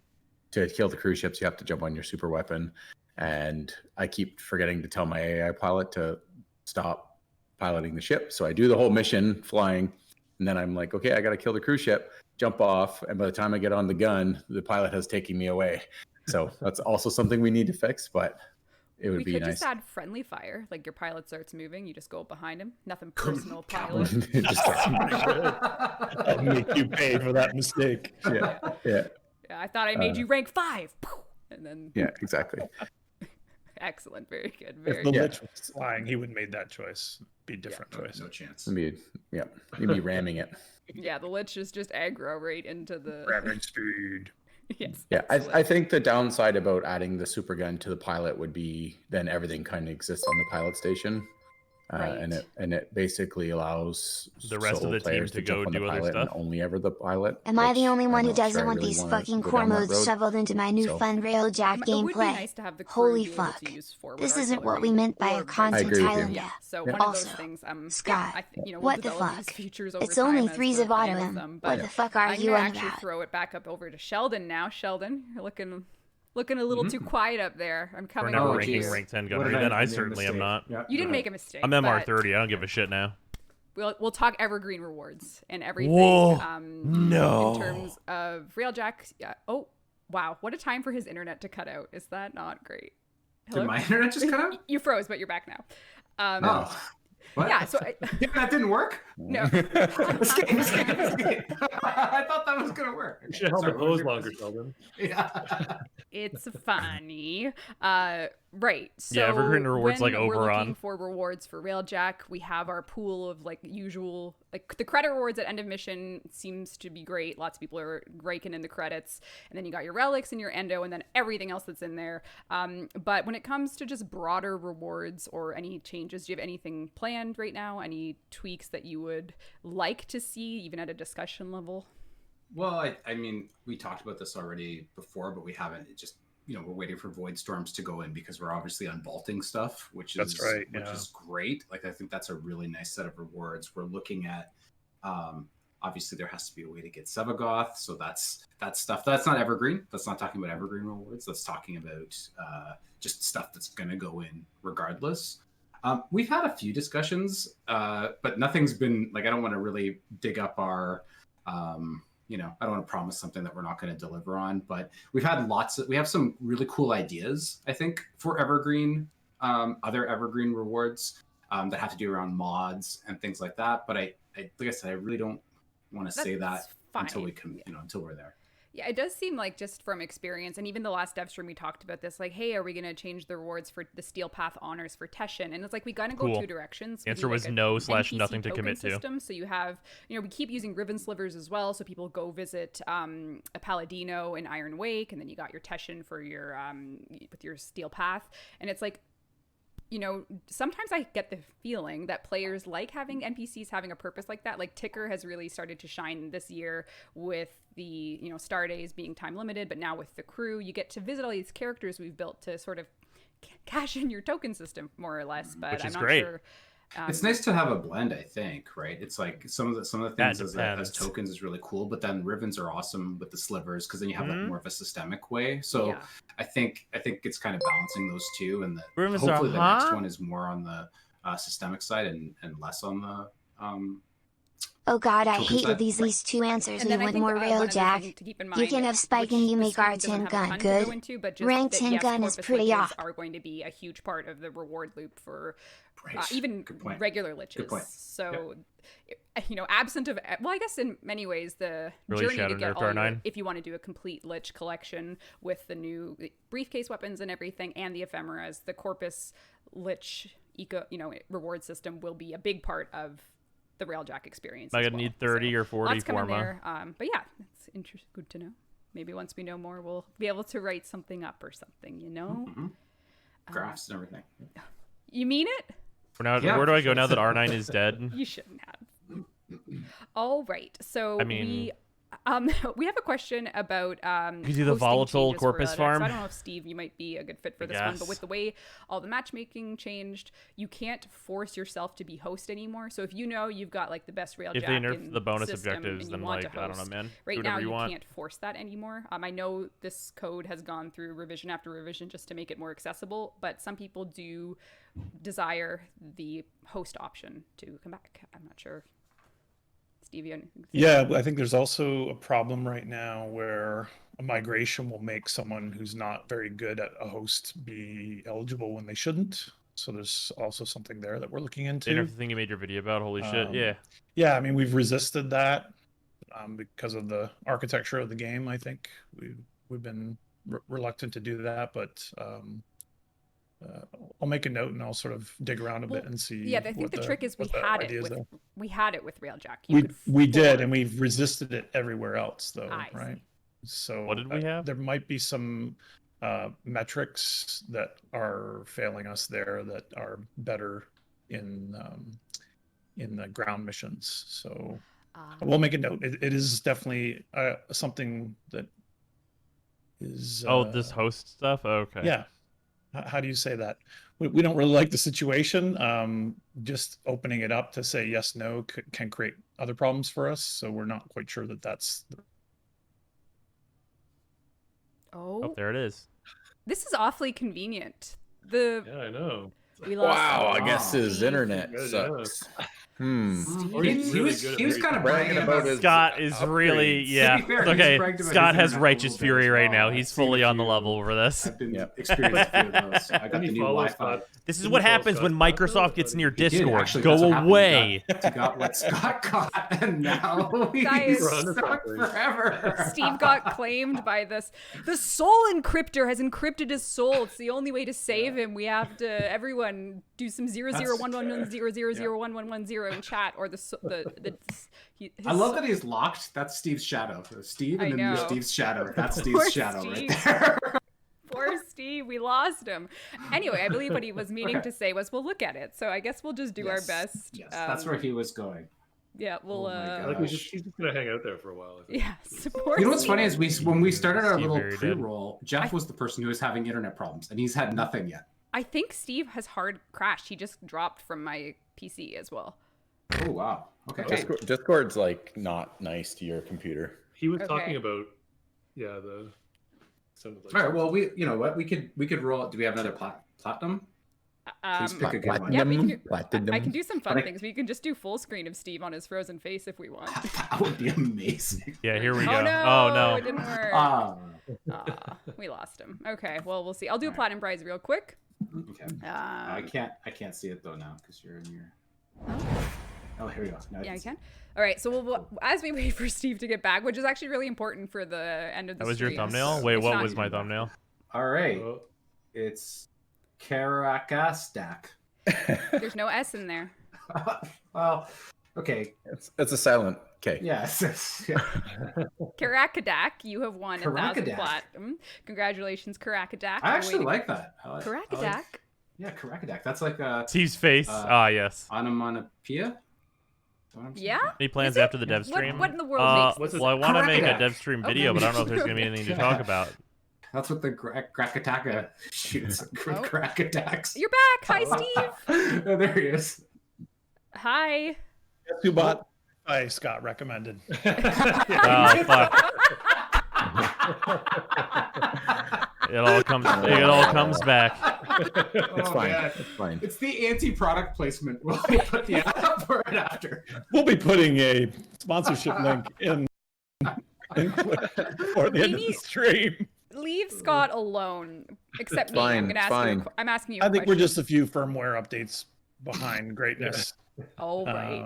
[SPEAKER 4] To kill the cruise ships, you have to jump on your super weapon, and I keep forgetting to tell my AI pilot to stop piloting the ship. So I do the whole mission flying, and then I'm like, okay, I got to kill the cruise ship, jump off, and by the time I get on the gun, the pilot has taken me away. So that's also something we need to fix, but it would
[SPEAKER 3] We
[SPEAKER 4] be
[SPEAKER 3] could
[SPEAKER 4] nice.
[SPEAKER 3] just add friendly fire. Like your pilot starts moving, you just go behind him. Nothing personal, pilot.
[SPEAKER 4] Just-
[SPEAKER 2] I'll make you pay for that mistake.
[SPEAKER 4] yeah.
[SPEAKER 3] Yeah, I thought I made you rank 5. And then
[SPEAKER 4] Yeah, exactly.
[SPEAKER 3] excellent, very good,
[SPEAKER 2] If
[SPEAKER 3] very
[SPEAKER 2] the
[SPEAKER 3] good.
[SPEAKER 2] Lich was flying, he would have made that choice. Be a different choice.
[SPEAKER 6] No chance.
[SPEAKER 4] You'd be ramming it.
[SPEAKER 3] Yeah, the Lich is just aggro right into the
[SPEAKER 2] Ramming speed.
[SPEAKER 3] yes.
[SPEAKER 4] Yeah,
[SPEAKER 3] excellent.
[SPEAKER 4] I think the downside about adding the super gun to the pilot would be then everything kind of exists on the pilot station. And it basically allows
[SPEAKER 1] The rest of
[SPEAKER 4] solo
[SPEAKER 1] the team
[SPEAKER 4] players
[SPEAKER 1] to
[SPEAKER 4] jump
[SPEAKER 1] go
[SPEAKER 4] on the
[SPEAKER 1] do other
[SPEAKER 4] pilot and
[SPEAKER 1] stuff?
[SPEAKER 4] only ever the pilot.
[SPEAKER 8] Am I the
[SPEAKER 4] which
[SPEAKER 8] only one
[SPEAKER 4] I'm
[SPEAKER 8] who
[SPEAKER 4] not sure
[SPEAKER 8] doesn't
[SPEAKER 4] I
[SPEAKER 8] want
[SPEAKER 4] really
[SPEAKER 8] these
[SPEAKER 4] wanna
[SPEAKER 8] fucking
[SPEAKER 4] go
[SPEAKER 8] core
[SPEAKER 4] down that
[SPEAKER 8] modes
[SPEAKER 4] road.
[SPEAKER 8] shoveled into my new
[SPEAKER 4] So-
[SPEAKER 8] fun Railjack
[SPEAKER 3] It would be
[SPEAKER 8] gameplay?
[SPEAKER 3] nice to have the crew
[SPEAKER 8] Holy
[SPEAKER 3] be able
[SPEAKER 8] fuck.
[SPEAKER 3] to use forward
[SPEAKER 8] This isn't what we
[SPEAKER 3] artillery
[SPEAKER 8] meant by
[SPEAKER 3] or
[SPEAKER 8] a constant
[SPEAKER 4] agree with you.
[SPEAKER 8] Thailand.
[SPEAKER 3] Yeah, so
[SPEAKER 4] Yeah.
[SPEAKER 3] one of
[SPEAKER 8] Also,
[SPEAKER 3] those things.
[SPEAKER 8] Scott,
[SPEAKER 3] we'll
[SPEAKER 8] what the
[SPEAKER 3] develop these
[SPEAKER 8] fuck?
[SPEAKER 3] features over
[SPEAKER 8] It's
[SPEAKER 3] time
[SPEAKER 8] only
[SPEAKER 3] as
[SPEAKER 8] threes
[SPEAKER 3] we're
[SPEAKER 8] of auto
[SPEAKER 3] playing with
[SPEAKER 8] him.
[SPEAKER 3] them,
[SPEAKER 8] What
[SPEAKER 3] but
[SPEAKER 8] the fuck are
[SPEAKER 3] I'm
[SPEAKER 8] you
[SPEAKER 3] gonna
[SPEAKER 8] on
[SPEAKER 3] actually
[SPEAKER 8] about?
[SPEAKER 3] throw it back up over to Sheldon now. Sheldon, you're looking a little too quiet up there. I'm
[SPEAKER 1] We're
[SPEAKER 3] coming
[SPEAKER 1] never
[SPEAKER 3] over to
[SPEAKER 1] ranking
[SPEAKER 3] you.
[SPEAKER 1] rank 10
[SPEAKER 6] What
[SPEAKER 1] gunnery.
[SPEAKER 6] did
[SPEAKER 1] Then I
[SPEAKER 6] make a
[SPEAKER 1] certainly am
[SPEAKER 6] mistake?
[SPEAKER 1] not.
[SPEAKER 6] Yeah,
[SPEAKER 3] You didn't
[SPEAKER 6] go
[SPEAKER 3] make a
[SPEAKER 6] ahead.
[SPEAKER 3] mistake.
[SPEAKER 1] I'm
[SPEAKER 3] but
[SPEAKER 1] MR30. I don't give a shit now.
[SPEAKER 3] We'll talk evergreen rewards and everything.
[SPEAKER 1] Whoa,
[SPEAKER 3] In terms of Railjack. Yeah. Oh, wow. What a time for his internet to cut out. Is that not great?
[SPEAKER 6] Did my internet just cut out?
[SPEAKER 3] You froze, but you're back now.
[SPEAKER 6] Oh. What?
[SPEAKER 3] Yeah. So
[SPEAKER 6] that didn't work?
[SPEAKER 3] no.
[SPEAKER 6] Escape. I thought that was gonna work.
[SPEAKER 5] You should have held
[SPEAKER 6] Sorry,
[SPEAKER 5] the
[SPEAKER 6] what was
[SPEAKER 5] pose
[SPEAKER 6] your-
[SPEAKER 5] longer, Sheldon.
[SPEAKER 6] Yeah.
[SPEAKER 3] It's funny. Right. So
[SPEAKER 1] Yeah, evergreen rewards,
[SPEAKER 3] when
[SPEAKER 1] like,
[SPEAKER 3] we're
[SPEAKER 1] over
[SPEAKER 3] looking
[SPEAKER 1] on.
[SPEAKER 3] for rewards for Railjack, we have our pool of like usual, like the credit rewards at end of mission seems to be great. Lots of people are raking in the credits, and then you got your relics and your endo, and then everything else that's in there. But when it comes to just broader rewards or any changes, do you have anything planned right now? Any tweaks that you would like to see, even at a discussion level?
[SPEAKER 6] Well, I mean, we talked about this already before, but we haven't. It just, we're waiting for Void Storms to go in because we're obviously unbolting stuff, which is
[SPEAKER 2] That's right,
[SPEAKER 6] which
[SPEAKER 2] yeah.
[SPEAKER 6] is great. Like, I think that's a really nice set of rewards. We're looking at, obviously, there has to be a way to get Sevagoth, so that's stuff. That's not evergreen. That's not talking about evergreen rewards. That's talking about just stuff that's going to go in regardless. We've had a few discussions, but nothing's been like. I don't want to really dig up our. I don't want to promise something that we're not going to deliver on, but we have some really cool ideas, I think, for evergreen, other evergreen rewards that have to do around mods and things like that. But like I said, I really don't want to say that
[SPEAKER 3] fine.
[SPEAKER 6] until we come, until we're there.
[SPEAKER 3] Yeah, it does seem like, just from experience, and even the last Devstream we talked about this, like, hey, are we going to change the rewards for the Steel Path honors for Teshin? And it's like, we got to go
[SPEAKER 1] Cool.
[SPEAKER 3] two directions. We
[SPEAKER 1] Answer
[SPEAKER 3] do, like,
[SPEAKER 1] was
[SPEAKER 3] a
[SPEAKER 1] no /
[SPEAKER 3] NPC
[SPEAKER 1] nothing to
[SPEAKER 3] token
[SPEAKER 1] commit to.
[SPEAKER 3] system. So you have, we keep using Riven Slivers as well, so people go visit a Paladino in Iron Wake, and then you got your Teshin for your with your Steel Path, and it's like, sometimes I get the feeling that players like having NPCs having a purpose like that. Like Ticker has really started to shine this year with the, star days being time limited, but now with the crew, you get to visit all these characters we've built to sort of cash in your token system, more or less. But
[SPEAKER 1] Which
[SPEAKER 3] I'm
[SPEAKER 1] is
[SPEAKER 3] not
[SPEAKER 1] great.
[SPEAKER 3] sure.
[SPEAKER 6] It's nice to have a blend, I think, right? It's like some of the things as
[SPEAKER 1] depends.
[SPEAKER 6] tokens is really cool, but then Rivens are awesome with the slivers because then you have that more of a systemic way. So
[SPEAKER 3] Yeah.
[SPEAKER 6] I think it's kind of balancing those two, and
[SPEAKER 1] Rivens are
[SPEAKER 6] hopefully the next
[SPEAKER 1] hot.
[SPEAKER 6] one is more on the systemic side and less on the
[SPEAKER 8] Oh god, I
[SPEAKER 6] Token
[SPEAKER 8] hate
[SPEAKER 6] side.
[SPEAKER 8] that these two answers
[SPEAKER 3] And
[SPEAKER 8] me
[SPEAKER 3] then I
[SPEAKER 8] with
[SPEAKER 3] think,
[SPEAKER 8] more
[SPEAKER 3] one other
[SPEAKER 8] Railjack.
[SPEAKER 3] thing to keep in
[SPEAKER 8] You
[SPEAKER 3] mind,
[SPEAKER 8] can have Spike
[SPEAKER 3] which
[SPEAKER 8] and you
[SPEAKER 3] the
[SPEAKER 8] make
[SPEAKER 3] stream
[SPEAKER 8] our
[SPEAKER 3] doesn't
[SPEAKER 8] 10
[SPEAKER 3] have a
[SPEAKER 8] gun
[SPEAKER 3] ton to
[SPEAKER 8] good.
[SPEAKER 3] go into, but just
[SPEAKER 8] Rank
[SPEAKER 3] that,
[SPEAKER 8] 10
[SPEAKER 3] yes,
[SPEAKER 8] gun is
[SPEAKER 3] Corpus
[SPEAKER 8] pretty
[SPEAKER 3] Liches
[SPEAKER 8] off.
[SPEAKER 3] are going to be a huge part of the reward loop for
[SPEAKER 6] Right.
[SPEAKER 3] even
[SPEAKER 6] Good point.
[SPEAKER 3] regular liches.
[SPEAKER 6] Good point.
[SPEAKER 3] So, absent of, well, I guess in many ways the
[SPEAKER 1] Really
[SPEAKER 3] journey
[SPEAKER 1] Shadow
[SPEAKER 3] to get
[SPEAKER 1] nerfed
[SPEAKER 3] all your,
[SPEAKER 1] R9.
[SPEAKER 3] if you want to do a complete lich collection with the new briefcase weapons and everything, and the ephemeras, the Corpus Lich, reward system will be a big part of the Railjack experience.
[SPEAKER 1] I
[SPEAKER 3] as
[SPEAKER 1] gotta
[SPEAKER 3] well.
[SPEAKER 1] need 30 or 40
[SPEAKER 3] lots coming
[SPEAKER 1] forma.
[SPEAKER 3] there. But yeah, it's good to know. Maybe once we know more, we'll be able to write something up or something.
[SPEAKER 6] Graphs and everything.
[SPEAKER 3] You mean it?
[SPEAKER 6] Yeah,
[SPEAKER 1] Where do I
[SPEAKER 6] for
[SPEAKER 1] go
[SPEAKER 6] sure.
[SPEAKER 1] now that R9 is dead?
[SPEAKER 3] You shouldn't have. All right. So
[SPEAKER 1] I mean-
[SPEAKER 3] we have a question about
[SPEAKER 1] Gives you the
[SPEAKER 3] hosting
[SPEAKER 1] volatile
[SPEAKER 3] changes for
[SPEAKER 1] corpus
[SPEAKER 3] Railjack.
[SPEAKER 1] farm?
[SPEAKER 3] So I don't know if Steve, you might be a good fit for this one, but with the way all the matchmaking changed, you can't force yourself to be host anymore. So if you've got like the best Railjack
[SPEAKER 1] If they nerf
[SPEAKER 3] in
[SPEAKER 1] the bonus
[SPEAKER 3] system
[SPEAKER 1] objectives,
[SPEAKER 3] and you
[SPEAKER 1] then
[SPEAKER 3] want
[SPEAKER 1] like
[SPEAKER 3] to
[SPEAKER 1] I don't know,
[SPEAKER 3] host,
[SPEAKER 1] man.
[SPEAKER 3] right
[SPEAKER 1] Do
[SPEAKER 3] now
[SPEAKER 1] whatever
[SPEAKER 3] you
[SPEAKER 1] you want.
[SPEAKER 3] can't force that anymore. I know this code has gone through revision after revision just to make it more accessible, but some people do desire the host option to come back. I'm not sure. Steve, you have anything to say?
[SPEAKER 2] Yeah, I think there's also a problem right now where a migration will make someone who's not very good at a host be eligible when they shouldn't. So there's also something there that we're looking
[SPEAKER 1] The
[SPEAKER 2] into.
[SPEAKER 1] thing you made your video about, holy shit, yeah.
[SPEAKER 2] Yeah, I mean, we've resisted that because of the architecture of the game. I think we've been reluctant to do that, but I'll make a note and I'll sort of dig around a bit and see.
[SPEAKER 3] Yeah, I think the trick is we had it with Railjack.
[SPEAKER 2] We did, and we've resisted it everywhere else, though, right? So
[SPEAKER 1] what did we have?
[SPEAKER 2] There might be some metrics that are failing us there that are better in the ground missions. So we'll make a note. It is definitely something that is.
[SPEAKER 1] This host stuff. Okay.
[SPEAKER 2] Yeah. How do you say that? We don't really like the situation. Just opening it up to say yes, no can create other problems for us. So we're not quite sure that that's.
[SPEAKER 1] Oh, there it is.
[SPEAKER 3] This is awfully convenient.
[SPEAKER 5] Yeah, I know.
[SPEAKER 3] We lost
[SPEAKER 4] Wow,
[SPEAKER 3] him.
[SPEAKER 4] I guess his internet
[SPEAKER 5] Good,
[SPEAKER 4] sucks.
[SPEAKER 5] Or he's really good at
[SPEAKER 6] he was kind of bragging about his
[SPEAKER 1] Scott is really, yeah.
[SPEAKER 6] To be fair, he's
[SPEAKER 1] Okay,
[SPEAKER 6] bragged about
[SPEAKER 1] Scott
[SPEAKER 6] his
[SPEAKER 1] has
[SPEAKER 6] internet a
[SPEAKER 1] righteous
[SPEAKER 6] little bit
[SPEAKER 1] fury
[SPEAKER 6] as
[SPEAKER 1] right
[SPEAKER 6] well.
[SPEAKER 1] now. He's
[SPEAKER 6] I've seen
[SPEAKER 1] fully
[SPEAKER 6] a
[SPEAKER 1] on the
[SPEAKER 6] few-
[SPEAKER 1] level over this.
[SPEAKER 6] I've been experiencing a few of those. I got the
[SPEAKER 5] Didn't he
[SPEAKER 6] new
[SPEAKER 5] follow
[SPEAKER 6] Wi-Fi.
[SPEAKER 5] Scott?
[SPEAKER 1] This is
[SPEAKER 5] Didn't
[SPEAKER 1] what
[SPEAKER 5] he follow
[SPEAKER 1] happens when
[SPEAKER 5] Scott
[SPEAKER 1] Microsoft gets in your
[SPEAKER 6] He did,
[SPEAKER 1] Discord.
[SPEAKER 6] actually,
[SPEAKER 1] Go
[SPEAKER 6] that's what happened.
[SPEAKER 1] away.
[SPEAKER 6] He got what Scott got, and now he's
[SPEAKER 3] Guys.
[SPEAKER 6] stuck forever.
[SPEAKER 3] Steve got claimed by this. The soul encryptor has encrypted his soul. It's the only way to save him. We have to everyone do some 0011100011110 in chat, or
[SPEAKER 6] I love that he's locked. That's Steve's shadow. Steve, and
[SPEAKER 3] I
[SPEAKER 6] then
[SPEAKER 3] know.
[SPEAKER 6] there's Steve's shadow. That's
[SPEAKER 3] Poor
[SPEAKER 6] Steve's shadow right
[SPEAKER 3] Steve.
[SPEAKER 6] there.
[SPEAKER 3] Poor Steve, we lost him. Anyway, I believe what he was meaning to say was we'll look at it. So I guess we'll just do our best.
[SPEAKER 6] Yes, that's where he was going.
[SPEAKER 3] Yeah, we'll.
[SPEAKER 6] Oh my
[SPEAKER 5] Like
[SPEAKER 6] God.
[SPEAKER 5] he's just gonna hang out there for a while. I think.
[SPEAKER 3] Yeah, support.
[SPEAKER 6] You know what's funny is when we started our
[SPEAKER 1] Steve
[SPEAKER 6] little
[SPEAKER 1] very dead.
[SPEAKER 6] pre-roll, Jeff was the person who was having internet problems, and he's had nothing yet.
[SPEAKER 3] I think Steve has hard crashed. He just dropped from my PC as well.
[SPEAKER 6] Oh wow. Okay.
[SPEAKER 4] Discord's like not nice to your computer.
[SPEAKER 5] He was
[SPEAKER 3] Okay.
[SPEAKER 5] talking about, the. Sounded like
[SPEAKER 6] All right. Well, you know what? We could roll. Do we have another platinum? Please pick a good one.
[SPEAKER 3] Yeah, we can,
[SPEAKER 4] Platinum.
[SPEAKER 3] I can do some fun things. We can just do full screen of Steve on his frozen face if we want.
[SPEAKER 6] That would be amazing.
[SPEAKER 1] Yeah, here we go.
[SPEAKER 3] Oh no!
[SPEAKER 1] Oh no.
[SPEAKER 3] It didn't work.
[SPEAKER 6] Ah.
[SPEAKER 3] We lost him. Okay, well we'll see. I'll do a platinum prize real quick.
[SPEAKER 6] Okay. I can't see it though now because you're in your. Oh, here we go. Now
[SPEAKER 3] Yeah, I
[SPEAKER 6] see
[SPEAKER 3] can. All right, so we'll, as we wait for Steve to get back, which is actually really important for the end of the
[SPEAKER 1] That was your
[SPEAKER 3] stream.
[SPEAKER 1] thumbnail? Wait,
[SPEAKER 3] It's
[SPEAKER 1] what
[SPEAKER 3] not-
[SPEAKER 1] was my thumbnail?
[SPEAKER 6] All right.
[SPEAKER 5] Oh,
[SPEAKER 6] It's Caracas stack.
[SPEAKER 3] There's no S in there.
[SPEAKER 6] Well, okay.
[SPEAKER 4] It's a silent K.
[SPEAKER 6] Yes.
[SPEAKER 3] Karakadak, you have won 1,000
[SPEAKER 6] Karakadak.
[SPEAKER 3] platinum. Congratulations, Karakadak.
[SPEAKER 6] I actually like that. I like-
[SPEAKER 3] Karakadak.
[SPEAKER 6] Yeah, Karakadak. That's like a
[SPEAKER 1] Steve's face. Yes.
[SPEAKER 6] onomatopoeia.
[SPEAKER 3] Yeah?
[SPEAKER 1] Any plans
[SPEAKER 3] Is it?
[SPEAKER 1] after the Devstream?
[SPEAKER 3] What in the world makes this?
[SPEAKER 1] Well, I want to make a
[SPEAKER 6] Karakadak.
[SPEAKER 1] Devstream video, but I don't know if there's going to be anything to talk about.
[SPEAKER 6] That's what the Krakataka shoots. Krakataks.
[SPEAKER 3] You're back. Hi, Steve.
[SPEAKER 6] Oh, there he is.
[SPEAKER 3] Hi.
[SPEAKER 2] Guess who bought? I Scott recommended.
[SPEAKER 1] Oh, fuck. It all comes back.
[SPEAKER 4] It's
[SPEAKER 6] Oh,
[SPEAKER 4] fine.
[SPEAKER 6] man.
[SPEAKER 4] It's fine.
[SPEAKER 6] It's the anti-product placement. We'll put the ad up for it after.
[SPEAKER 2] We'll be putting a sponsorship link in before the end of the stream.
[SPEAKER 3] Leave Scott alone. Except me. I'm
[SPEAKER 4] Fine,
[SPEAKER 3] gonna ask
[SPEAKER 4] fine.
[SPEAKER 3] you. I'm asking you. A
[SPEAKER 2] I think we're
[SPEAKER 3] question.
[SPEAKER 2] just a few firmware updates behind greatness.
[SPEAKER 3] Oh right.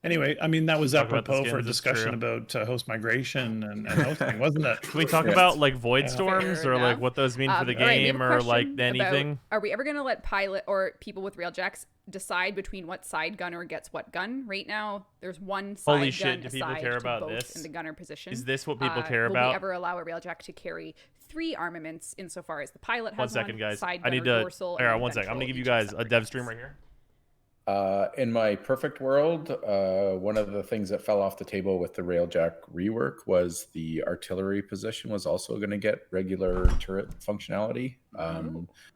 [SPEAKER 2] Anyway, I mean, that was
[SPEAKER 1] Talk about the
[SPEAKER 2] apropos for a
[SPEAKER 1] skins, it's
[SPEAKER 2] discussion
[SPEAKER 1] true.
[SPEAKER 2] about host migration and hosting, wasn't it?
[SPEAKER 1] Can we talk
[SPEAKER 4] Yes.
[SPEAKER 1] about like void
[SPEAKER 2] Yeah.
[SPEAKER 1] storms
[SPEAKER 3] Fair
[SPEAKER 1] or like
[SPEAKER 3] enough.
[SPEAKER 1] what those mean for the
[SPEAKER 3] All right, we have
[SPEAKER 1] game
[SPEAKER 3] a
[SPEAKER 1] or like
[SPEAKER 3] question
[SPEAKER 1] anything?
[SPEAKER 3] about, are we ever going to let pilot or people with Railjacks decide between what side gunner gets what gun? Right now, there's one side
[SPEAKER 1] Holy
[SPEAKER 3] gun
[SPEAKER 1] shit, do people
[SPEAKER 3] assigned
[SPEAKER 1] care
[SPEAKER 3] to
[SPEAKER 1] about
[SPEAKER 3] both
[SPEAKER 1] this?
[SPEAKER 3] in the gunner position.
[SPEAKER 1] Is this what people care
[SPEAKER 3] Will
[SPEAKER 1] about?
[SPEAKER 3] we ever allow a Railjack to carry 3 armaments insofar as the pilot has
[SPEAKER 1] 1 second, guys.
[SPEAKER 3] side
[SPEAKER 1] I need
[SPEAKER 3] gunner,
[SPEAKER 1] to.
[SPEAKER 3] dorsal,
[SPEAKER 1] All right,
[SPEAKER 3] and
[SPEAKER 1] 1 second. I'm gonna
[SPEAKER 3] ventral,
[SPEAKER 1] give you
[SPEAKER 3] each have
[SPEAKER 1] guys a
[SPEAKER 3] separate
[SPEAKER 1] dev
[SPEAKER 3] guns.
[SPEAKER 1] stream right here.
[SPEAKER 4] In my perfect world, one of the things that fell off the table with the Railjack rework was the artillery position was also going to get regular turret functionality.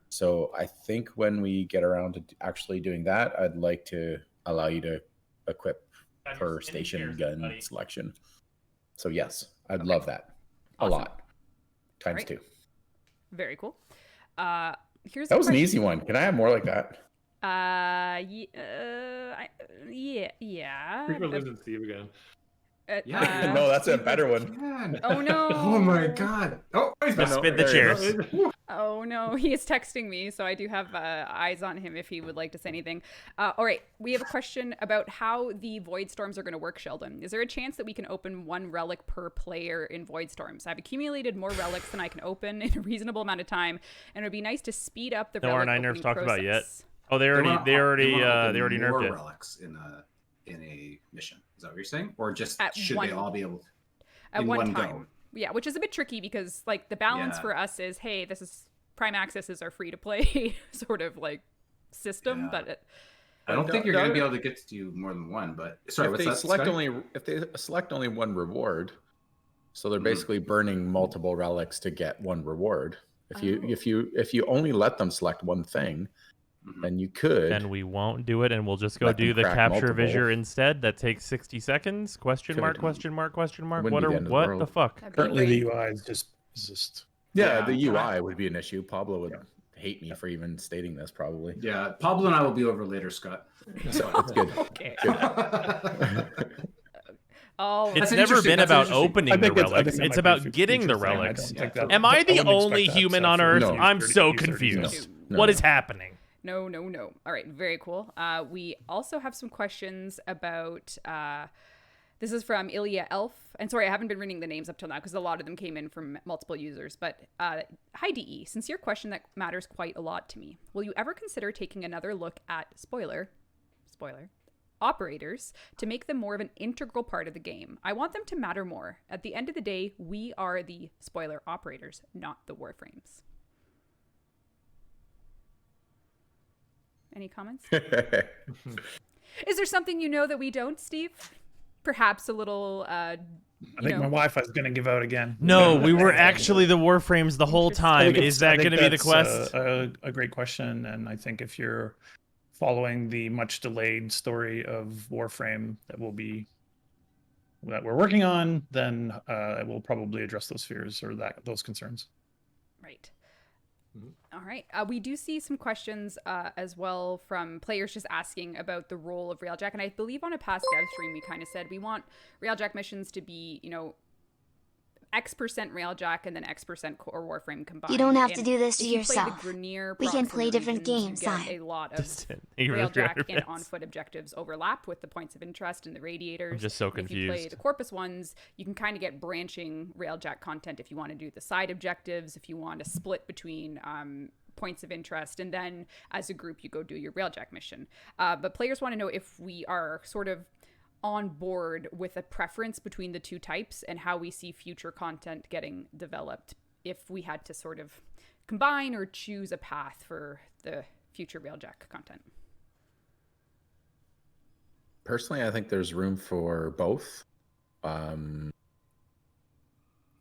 [SPEAKER 4] So I think when we get around to actually doing that, I'd like to allow you to equip per station gun selection. So yes, I'd love that a
[SPEAKER 3] Awesome.
[SPEAKER 4] lot. Times
[SPEAKER 3] Alright.
[SPEAKER 4] 2.
[SPEAKER 3] Very cool. Here's
[SPEAKER 4] That
[SPEAKER 3] a
[SPEAKER 4] was an
[SPEAKER 3] question.
[SPEAKER 4] easy one. Can I have more like that?
[SPEAKER 3] Yeah.
[SPEAKER 5] Frequent lives in Steve again.
[SPEAKER 6] Yeah.
[SPEAKER 4] No, that's a
[SPEAKER 6] Steve
[SPEAKER 4] better one.
[SPEAKER 6] again.
[SPEAKER 3] Oh no.
[SPEAKER 6] Oh my god. Oh, he's back.
[SPEAKER 1] Spin the
[SPEAKER 4] there he is.
[SPEAKER 1] chairs.
[SPEAKER 3] Oh no, he is texting me, so I do have eyes on him if he would like to say anything. All right, we have a question about how the Void Storms are going to work, Sheldon. Is there a chance that we can open 1 relic per player in Void Storms? I've accumulated more relics than I can open in a reasonable amount of time, and it would be nice to speed up the
[SPEAKER 1] No
[SPEAKER 3] relic
[SPEAKER 1] R9
[SPEAKER 3] opening
[SPEAKER 1] nerfs talked about yet.
[SPEAKER 3] process.
[SPEAKER 1] Oh, they already nerfed
[SPEAKER 6] more
[SPEAKER 1] it.
[SPEAKER 6] relics in a mission. Is that what you're saying, or just
[SPEAKER 3] At
[SPEAKER 6] should
[SPEAKER 3] one-
[SPEAKER 6] they all be able to,
[SPEAKER 3] At
[SPEAKER 6] in
[SPEAKER 3] one
[SPEAKER 6] one
[SPEAKER 3] time.
[SPEAKER 6] go?
[SPEAKER 3] Yeah, which is a bit tricky because like the balance
[SPEAKER 6] Yeah.
[SPEAKER 3] for us is, hey, this is Prime Access is our free to play sort of like system,
[SPEAKER 6] Yeah.
[SPEAKER 3] but
[SPEAKER 6] I don't think you're
[SPEAKER 4] No,
[SPEAKER 6] going to be able to get to do more than one. But sorry,
[SPEAKER 4] if
[SPEAKER 6] what's
[SPEAKER 4] they
[SPEAKER 6] that?
[SPEAKER 4] select
[SPEAKER 6] Scotty?
[SPEAKER 4] if they select only one reward, so they're
[SPEAKER 6] Mhm.
[SPEAKER 4] basically burning multiple relics to get one reward. If you
[SPEAKER 3] Oh.
[SPEAKER 4] if you only let them select one thing,
[SPEAKER 6] Mhm.
[SPEAKER 4] then you could.
[SPEAKER 1] Then we won't do it, and we'll just go
[SPEAKER 4] Let
[SPEAKER 1] do
[SPEAKER 4] them
[SPEAKER 1] the
[SPEAKER 4] crack
[SPEAKER 1] capture
[SPEAKER 4] multiple.
[SPEAKER 1] visor instead. That takes 60 seconds? Question mark?
[SPEAKER 4] Could.
[SPEAKER 1] Question mark? Question mark?
[SPEAKER 4] Wouldn't
[SPEAKER 1] What
[SPEAKER 4] be
[SPEAKER 1] are
[SPEAKER 4] the end of the
[SPEAKER 1] what
[SPEAKER 4] world.
[SPEAKER 1] the fuck?
[SPEAKER 3] that'd be
[SPEAKER 2] Currently, the
[SPEAKER 3] great.
[SPEAKER 2] UI is just
[SPEAKER 4] yeah,
[SPEAKER 6] Yeah,
[SPEAKER 4] the
[SPEAKER 6] can I-
[SPEAKER 4] UI would be an issue. Pablo would hate me for even stating this, probably.
[SPEAKER 6] Yeah, Pablo and I will be over later, Scott.
[SPEAKER 4] So it's good.
[SPEAKER 3] Okay.
[SPEAKER 6] Good.
[SPEAKER 3] Oh,
[SPEAKER 1] It's
[SPEAKER 6] That's
[SPEAKER 1] never
[SPEAKER 6] interesting,
[SPEAKER 1] been
[SPEAKER 6] that's
[SPEAKER 1] about
[SPEAKER 6] interesting.
[SPEAKER 1] opening the relics.
[SPEAKER 2] that
[SPEAKER 1] It's
[SPEAKER 2] might
[SPEAKER 1] about
[SPEAKER 2] be a
[SPEAKER 1] getting the
[SPEAKER 2] future thing. I
[SPEAKER 1] relics.
[SPEAKER 2] don't
[SPEAKER 6] Yeah,
[SPEAKER 2] think that-
[SPEAKER 1] Am I the
[SPEAKER 2] wouldn't
[SPEAKER 1] only
[SPEAKER 2] expect that
[SPEAKER 1] human
[SPEAKER 2] stuff
[SPEAKER 1] on
[SPEAKER 2] for
[SPEAKER 1] Earth?
[SPEAKER 4] No.
[SPEAKER 1] I'm so
[SPEAKER 2] future
[SPEAKER 1] confused.
[SPEAKER 2] users.
[SPEAKER 4] No.
[SPEAKER 1] What is happening?
[SPEAKER 3] No. All right, very cool. We also have some questions about. This is from Ilya Elf, and sorry, I haven't been reading the names up till now because a lot of them came in from multiple users. But hi DE, sincere question that matters quite a lot to me. Will you ever consider taking another look at spoiler, operators to make them more of an integral part of the game? I want them to matter more. At the end of the day, we are the spoiler operators, not the warframes. Any comments? Is there something you know that we don't, Steve? Perhaps a little,
[SPEAKER 2] I think my Wi-Fi is going to give out again.
[SPEAKER 1] No, we were actually the warframes the whole
[SPEAKER 3] Interesting.
[SPEAKER 1] time.
[SPEAKER 2] I think
[SPEAKER 1] Is that going to be the
[SPEAKER 2] that's,
[SPEAKER 1] quest?
[SPEAKER 2] A great question, and I think if you're following the much delayed story of Warframe that we're working on, then it will probably address those fears or those concerns.
[SPEAKER 3] Right. All right. We do see some questions as well from players just asking about the role of Railjack. And I believe on a past dev stream, we kind of said we want Railjack missions to be, X% Railjack and then X% Core Warframe combined.
[SPEAKER 8] You don't have to
[SPEAKER 3] And
[SPEAKER 8] do this to
[SPEAKER 3] if you play the
[SPEAKER 8] yourself.
[SPEAKER 3] Grenier
[SPEAKER 8] We can
[SPEAKER 3] proximate
[SPEAKER 8] play different
[SPEAKER 3] regions,
[SPEAKER 8] games,
[SPEAKER 3] you get
[SPEAKER 8] Simon.
[SPEAKER 3] a lot of
[SPEAKER 1] Distant.
[SPEAKER 3] Railjack and on-foot objectives overlap with the points of interest and the radiators.
[SPEAKER 1] I'm just so
[SPEAKER 3] And if you play
[SPEAKER 1] confused.
[SPEAKER 3] the Corpus ones, you can kind of get branching Railjack content if you want to do the side objectives, if you want to split between points of interest, and then as a group you go do your Railjack mission. But players want to know if we are sort of on board with a preference between the two types and how we see future content getting developed if we had to sort of combine or choose a path for the future Railjack content.
[SPEAKER 4] Personally, I think there's room for both.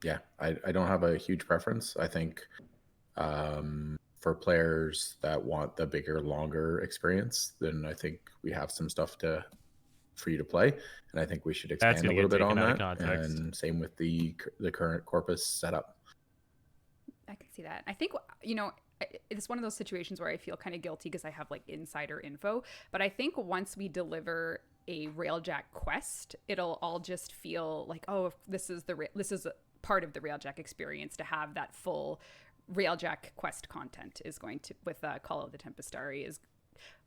[SPEAKER 4] Yeah, I don't have a huge preference. I think for players that want the bigger, longer experience, then I think we have some stuff for you to play, and I think we should
[SPEAKER 1] That's
[SPEAKER 4] expand a
[SPEAKER 1] gonna
[SPEAKER 4] little
[SPEAKER 1] get
[SPEAKER 4] bit on
[SPEAKER 1] taken out of
[SPEAKER 4] that.
[SPEAKER 1] context.
[SPEAKER 4] And same with the current Corpus setup.
[SPEAKER 3] I can see that. I think, it's one of those situations where I feel kind of guilty because I have like insider info, but I think once we deliver a Railjack quest, it'll all just feel like, oh, this is a part of the Railjack experience to have that full Railjack quest content is going to, with Call of the Tempestari, is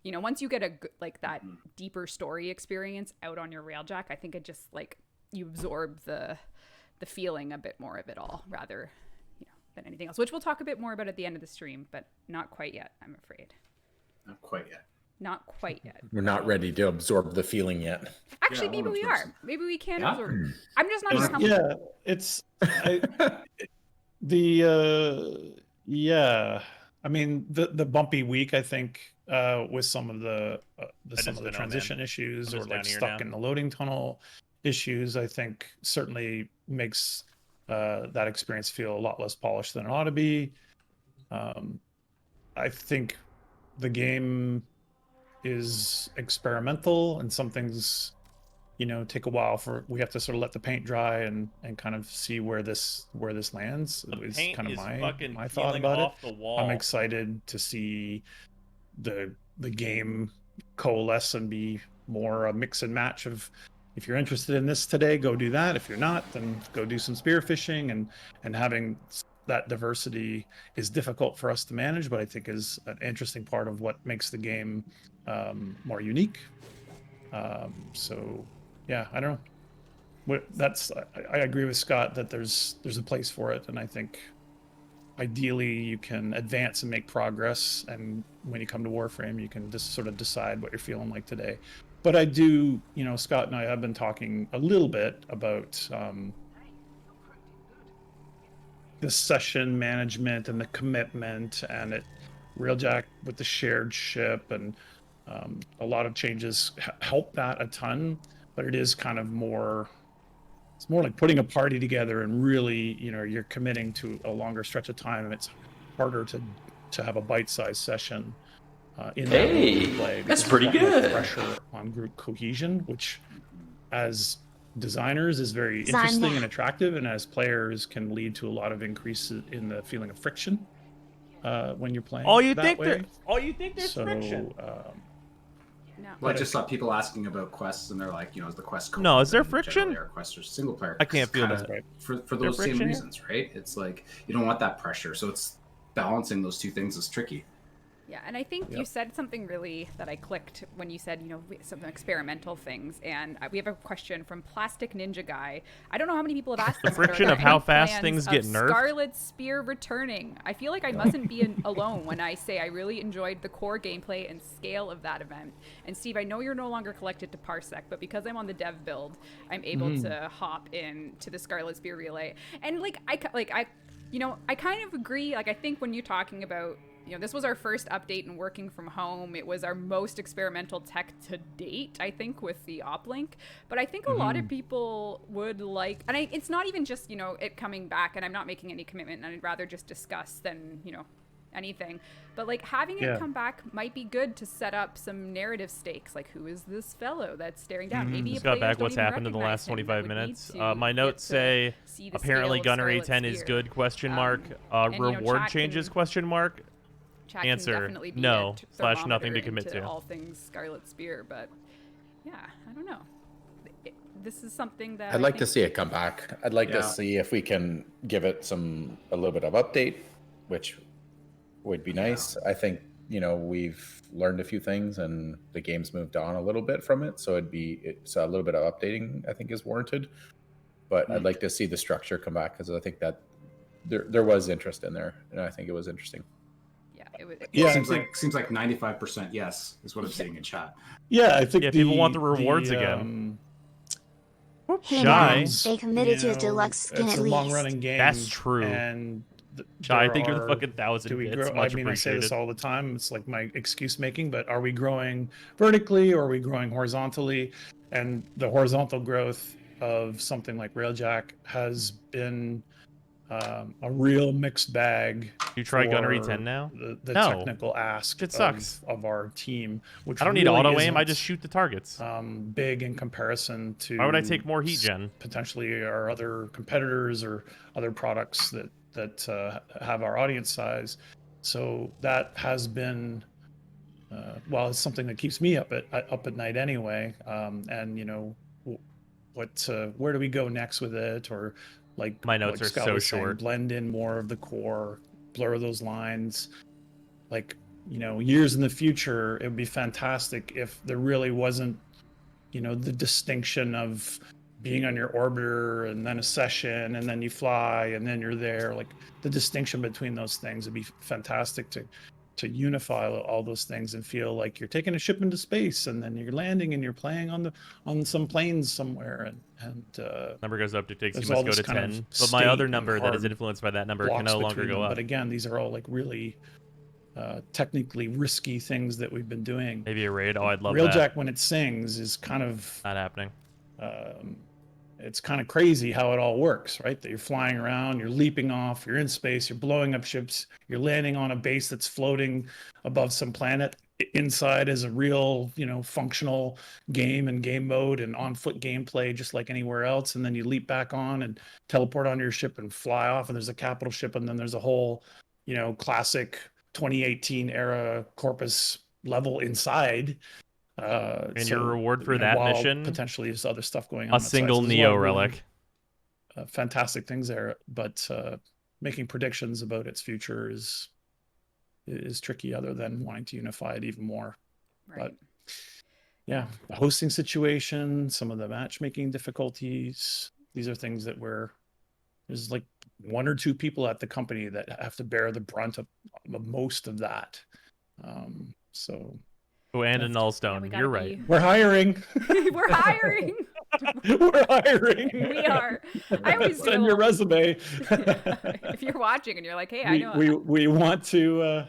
[SPEAKER 3] once you get like that deeper story experience out on your Railjack, I think it just like you absorb the feeling a bit more of it all rather than anything else, which we'll talk a bit more about at the end of the stream, but not quite yet, I'm afraid.
[SPEAKER 6] Not quite yet.
[SPEAKER 3] Not quite yet.
[SPEAKER 4] We're not ready to absorb the feeling yet.
[SPEAKER 3] Actually, maybe we are. Maybe we can absorb. I'm just not comfortable.
[SPEAKER 2] Yeah, it's I mean, the bumpy week, I think, with some of the transition issues or like stuck in the loading tunnel issues, I think certainly makes that experience feel a lot less polished than it ought to be. I think the game is experimental, and some things, take a while we have to sort of let the paint dry and kind of see where this lands. Is kind of my thought about it. I'm excited to see the game coalesce and be more a mix and match of, if you're interested in this today, go do that. If you're not, then go do some spearfishing, and having that diversity is difficult for us to manage, but I think is an interesting part of what makes the game more unique. So yeah, I don't know. I agree with Scott that there's a place for it, and I think ideally you can advance and make progress, and when you come to Warframe, you can just sort of decide what you're feeling like today. But I do, Scott and I have been talking a little bit about the session management and the commitment, and Railjack with the shared ship, and a lot of changes help that a ton. But it is kind of it's more like putting a party together, and really, you're committing to a longer stretch of time, and it's harder to have a bite-sized session.
[SPEAKER 7] That's pretty good.
[SPEAKER 2] Pressure on group cohesion, which as designers is very interesting and attractive, and as players can lead to a lot of increases in the feeling of friction when you're playing.
[SPEAKER 1] You think there's friction?
[SPEAKER 3] No.
[SPEAKER 6] Well, I just saw people asking about quests, and they're like, is the quest
[SPEAKER 1] No, is there friction?
[SPEAKER 6] Or quest or single player?
[SPEAKER 1] I can't feel that.
[SPEAKER 6] For those same reasons, right? It's like you don't want that pressure, so it's balancing those two things is tricky.
[SPEAKER 3] Yeah, and I think you said something really that I clicked when you said, some experimental things. And we have a question from Plastic Ninja Guy. I don't know how many people have asked this.
[SPEAKER 1] The friction of how fast things get nerfed.
[SPEAKER 3] Scarlet Spear returning. I feel like I mustn't be alone when I say I really enjoyed the core gameplay and scale of that event. And Steve, I know you're no longer collected to Parsec, but because I'm on the dev build, I'm able to hop in to the Scarlet Spear relay. And I kind of agree. Like, I think when you're talking about, this was our first update and working from home. It was our most experimental tech to date, I think, with the Oplink. But I think a lot of people would like, and it's not even just, it coming back, and I'm not making any commitment, and I'd rather just discuss than, anything. But having it come back might be good to set up some narrative stakes. Like, who is this fellow that's staring down? Maybe
[SPEAKER 1] just got back what's happened in the last 25 minutes. My notes say apparently Gunnery 10 is good, question mark. Reward changes, question mark.
[SPEAKER 3] Chat
[SPEAKER 1] Answer, no, / nothing to commit to.
[SPEAKER 3] All things Scarlet Spear, but yeah, I don't know. This is something that
[SPEAKER 4] I'd like to see it come back. I'd like to see if we can give it a little bit of update, which would be nice. I think, we've learned a few things and the game's moved on a little bit from it. So so a little bit of updating, I think, is warranted. But I'd like to see the structure come back, because I think that there was interest in there, and I think it was interesting.
[SPEAKER 6] Seems like 95% yes is what I'm seeing in chat.
[SPEAKER 2] Yeah, I think
[SPEAKER 1] people want the rewards again.
[SPEAKER 8] Shy. They committed to a deluxe skin
[SPEAKER 2] it's
[SPEAKER 8] at
[SPEAKER 2] a
[SPEAKER 8] least.
[SPEAKER 2] long-running game.
[SPEAKER 1] That's true.
[SPEAKER 2] And
[SPEAKER 1] Shy, I think you're the fucking 1,000 bits.
[SPEAKER 2] I mean, I say this all the time. It's like my excuse making, but are we growing vertically or are we growing horizontally? And the horizontal growth of something like Railjack has been a real mixed bag.
[SPEAKER 1] You try Gunnery 10 now?
[SPEAKER 2] The technical ask
[SPEAKER 1] it sucks.
[SPEAKER 2] Of our team, which
[SPEAKER 1] I don't need auto aim. I just shoot the targets.
[SPEAKER 2] Big in comparison to.
[SPEAKER 1] Why would I take more heat gen?
[SPEAKER 2] Potentially our other competitors or other products that have our audience size. So that has been, it's something that keeps me up at night anyway. And where do we go next with it? Or like
[SPEAKER 1] my notes are so short.
[SPEAKER 2] Blend in more of the core, blur those lines. Like years in the future, it would be fantastic if there really wasn't, the distinction of being on your orbiter and then a session and then you fly and then you're there. Like the distinction between those things would be fantastic to unify all those things and feel like you're taking a ship into space and then you're landing and you're playing on some planes somewhere and
[SPEAKER 1] number goes up to takes you
[SPEAKER 2] there's
[SPEAKER 1] must
[SPEAKER 2] all
[SPEAKER 1] go
[SPEAKER 2] this
[SPEAKER 1] to
[SPEAKER 2] kind of
[SPEAKER 1] 10. But my other
[SPEAKER 2] state
[SPEAKER 1] number
[SPEAKER 2] and
[SPEAKER 1] that is
[SPEAKER 2] hard
[SPEAKER 1] influenced by that number can
[SPEAKER 2] blocks
[SPEAKER 1] no longer
[SPEAKER 2] between
[SPEAKER 1] go
[SPEAKER 2] them.
[SPEAKER 1] up.
[SPEAKER 2] But again, these are all like really technically risky things that we've been doing.
[SPEAKER 1] Maybe a raid. Oh, I'd love
[SPEAKER 2] Railjack
[SPEAKER 1] that.
[SPEAKER 2] when it sings is kind of
[SPEAKER 1] Not happening.
[SPEAKER 2] it's kind of crazy how it all works, right? That you're flying around, you're leaping off, you're in space, you're blowing up ships, you're landing on a base that's floating above some planet. Inside is a real, functional game and game mode and on-foot gameplay, just like anywhere else. And then you leap back on and teleport onto your ship and fly off. And there's a capital ship, and then there's a whole, classic 2018 era Corpus level inside.
[SPEAKER 1] And your reward for that
[SPEAKER 2] while
[SPEAKER 1] mission,
[SPEAKER 2] potentially there's other stuff going on.
[SPEAKER 1] a single
[SPEAKER 2] outside. So
[SPEAKER 1] Neo
[SPEAKER 2] really,
[SPEAKER 1] relic.
[SPEAKER 2] fantastic things there, but making predictions about its future is tricky, other than wanting to unify it even more.
[SPEAKER 3] Right.
[SPEAKER 2] But yeah, the hosting situation, some of the matchmaking difficulties, these are things that there's like one or two people at the company that have to bear the brunt of most of that. So
[SPEAKER 1] Oh, and a Nullstone.
[SPEAKER 3] Yeah,
[SPEAKER 1] You're right.
[SPEAKER 2] we're hiring.
[SPEAKER 3] We're hiring.
[SPEAKER 2] We're hiring.
[SPEAKER 3] We are. I always do.
[SPEAKER 2] Send your resume.
[SPEAKER 3] If you're watching and you're like, hey, I know.
[SPEAKER 2] We want to.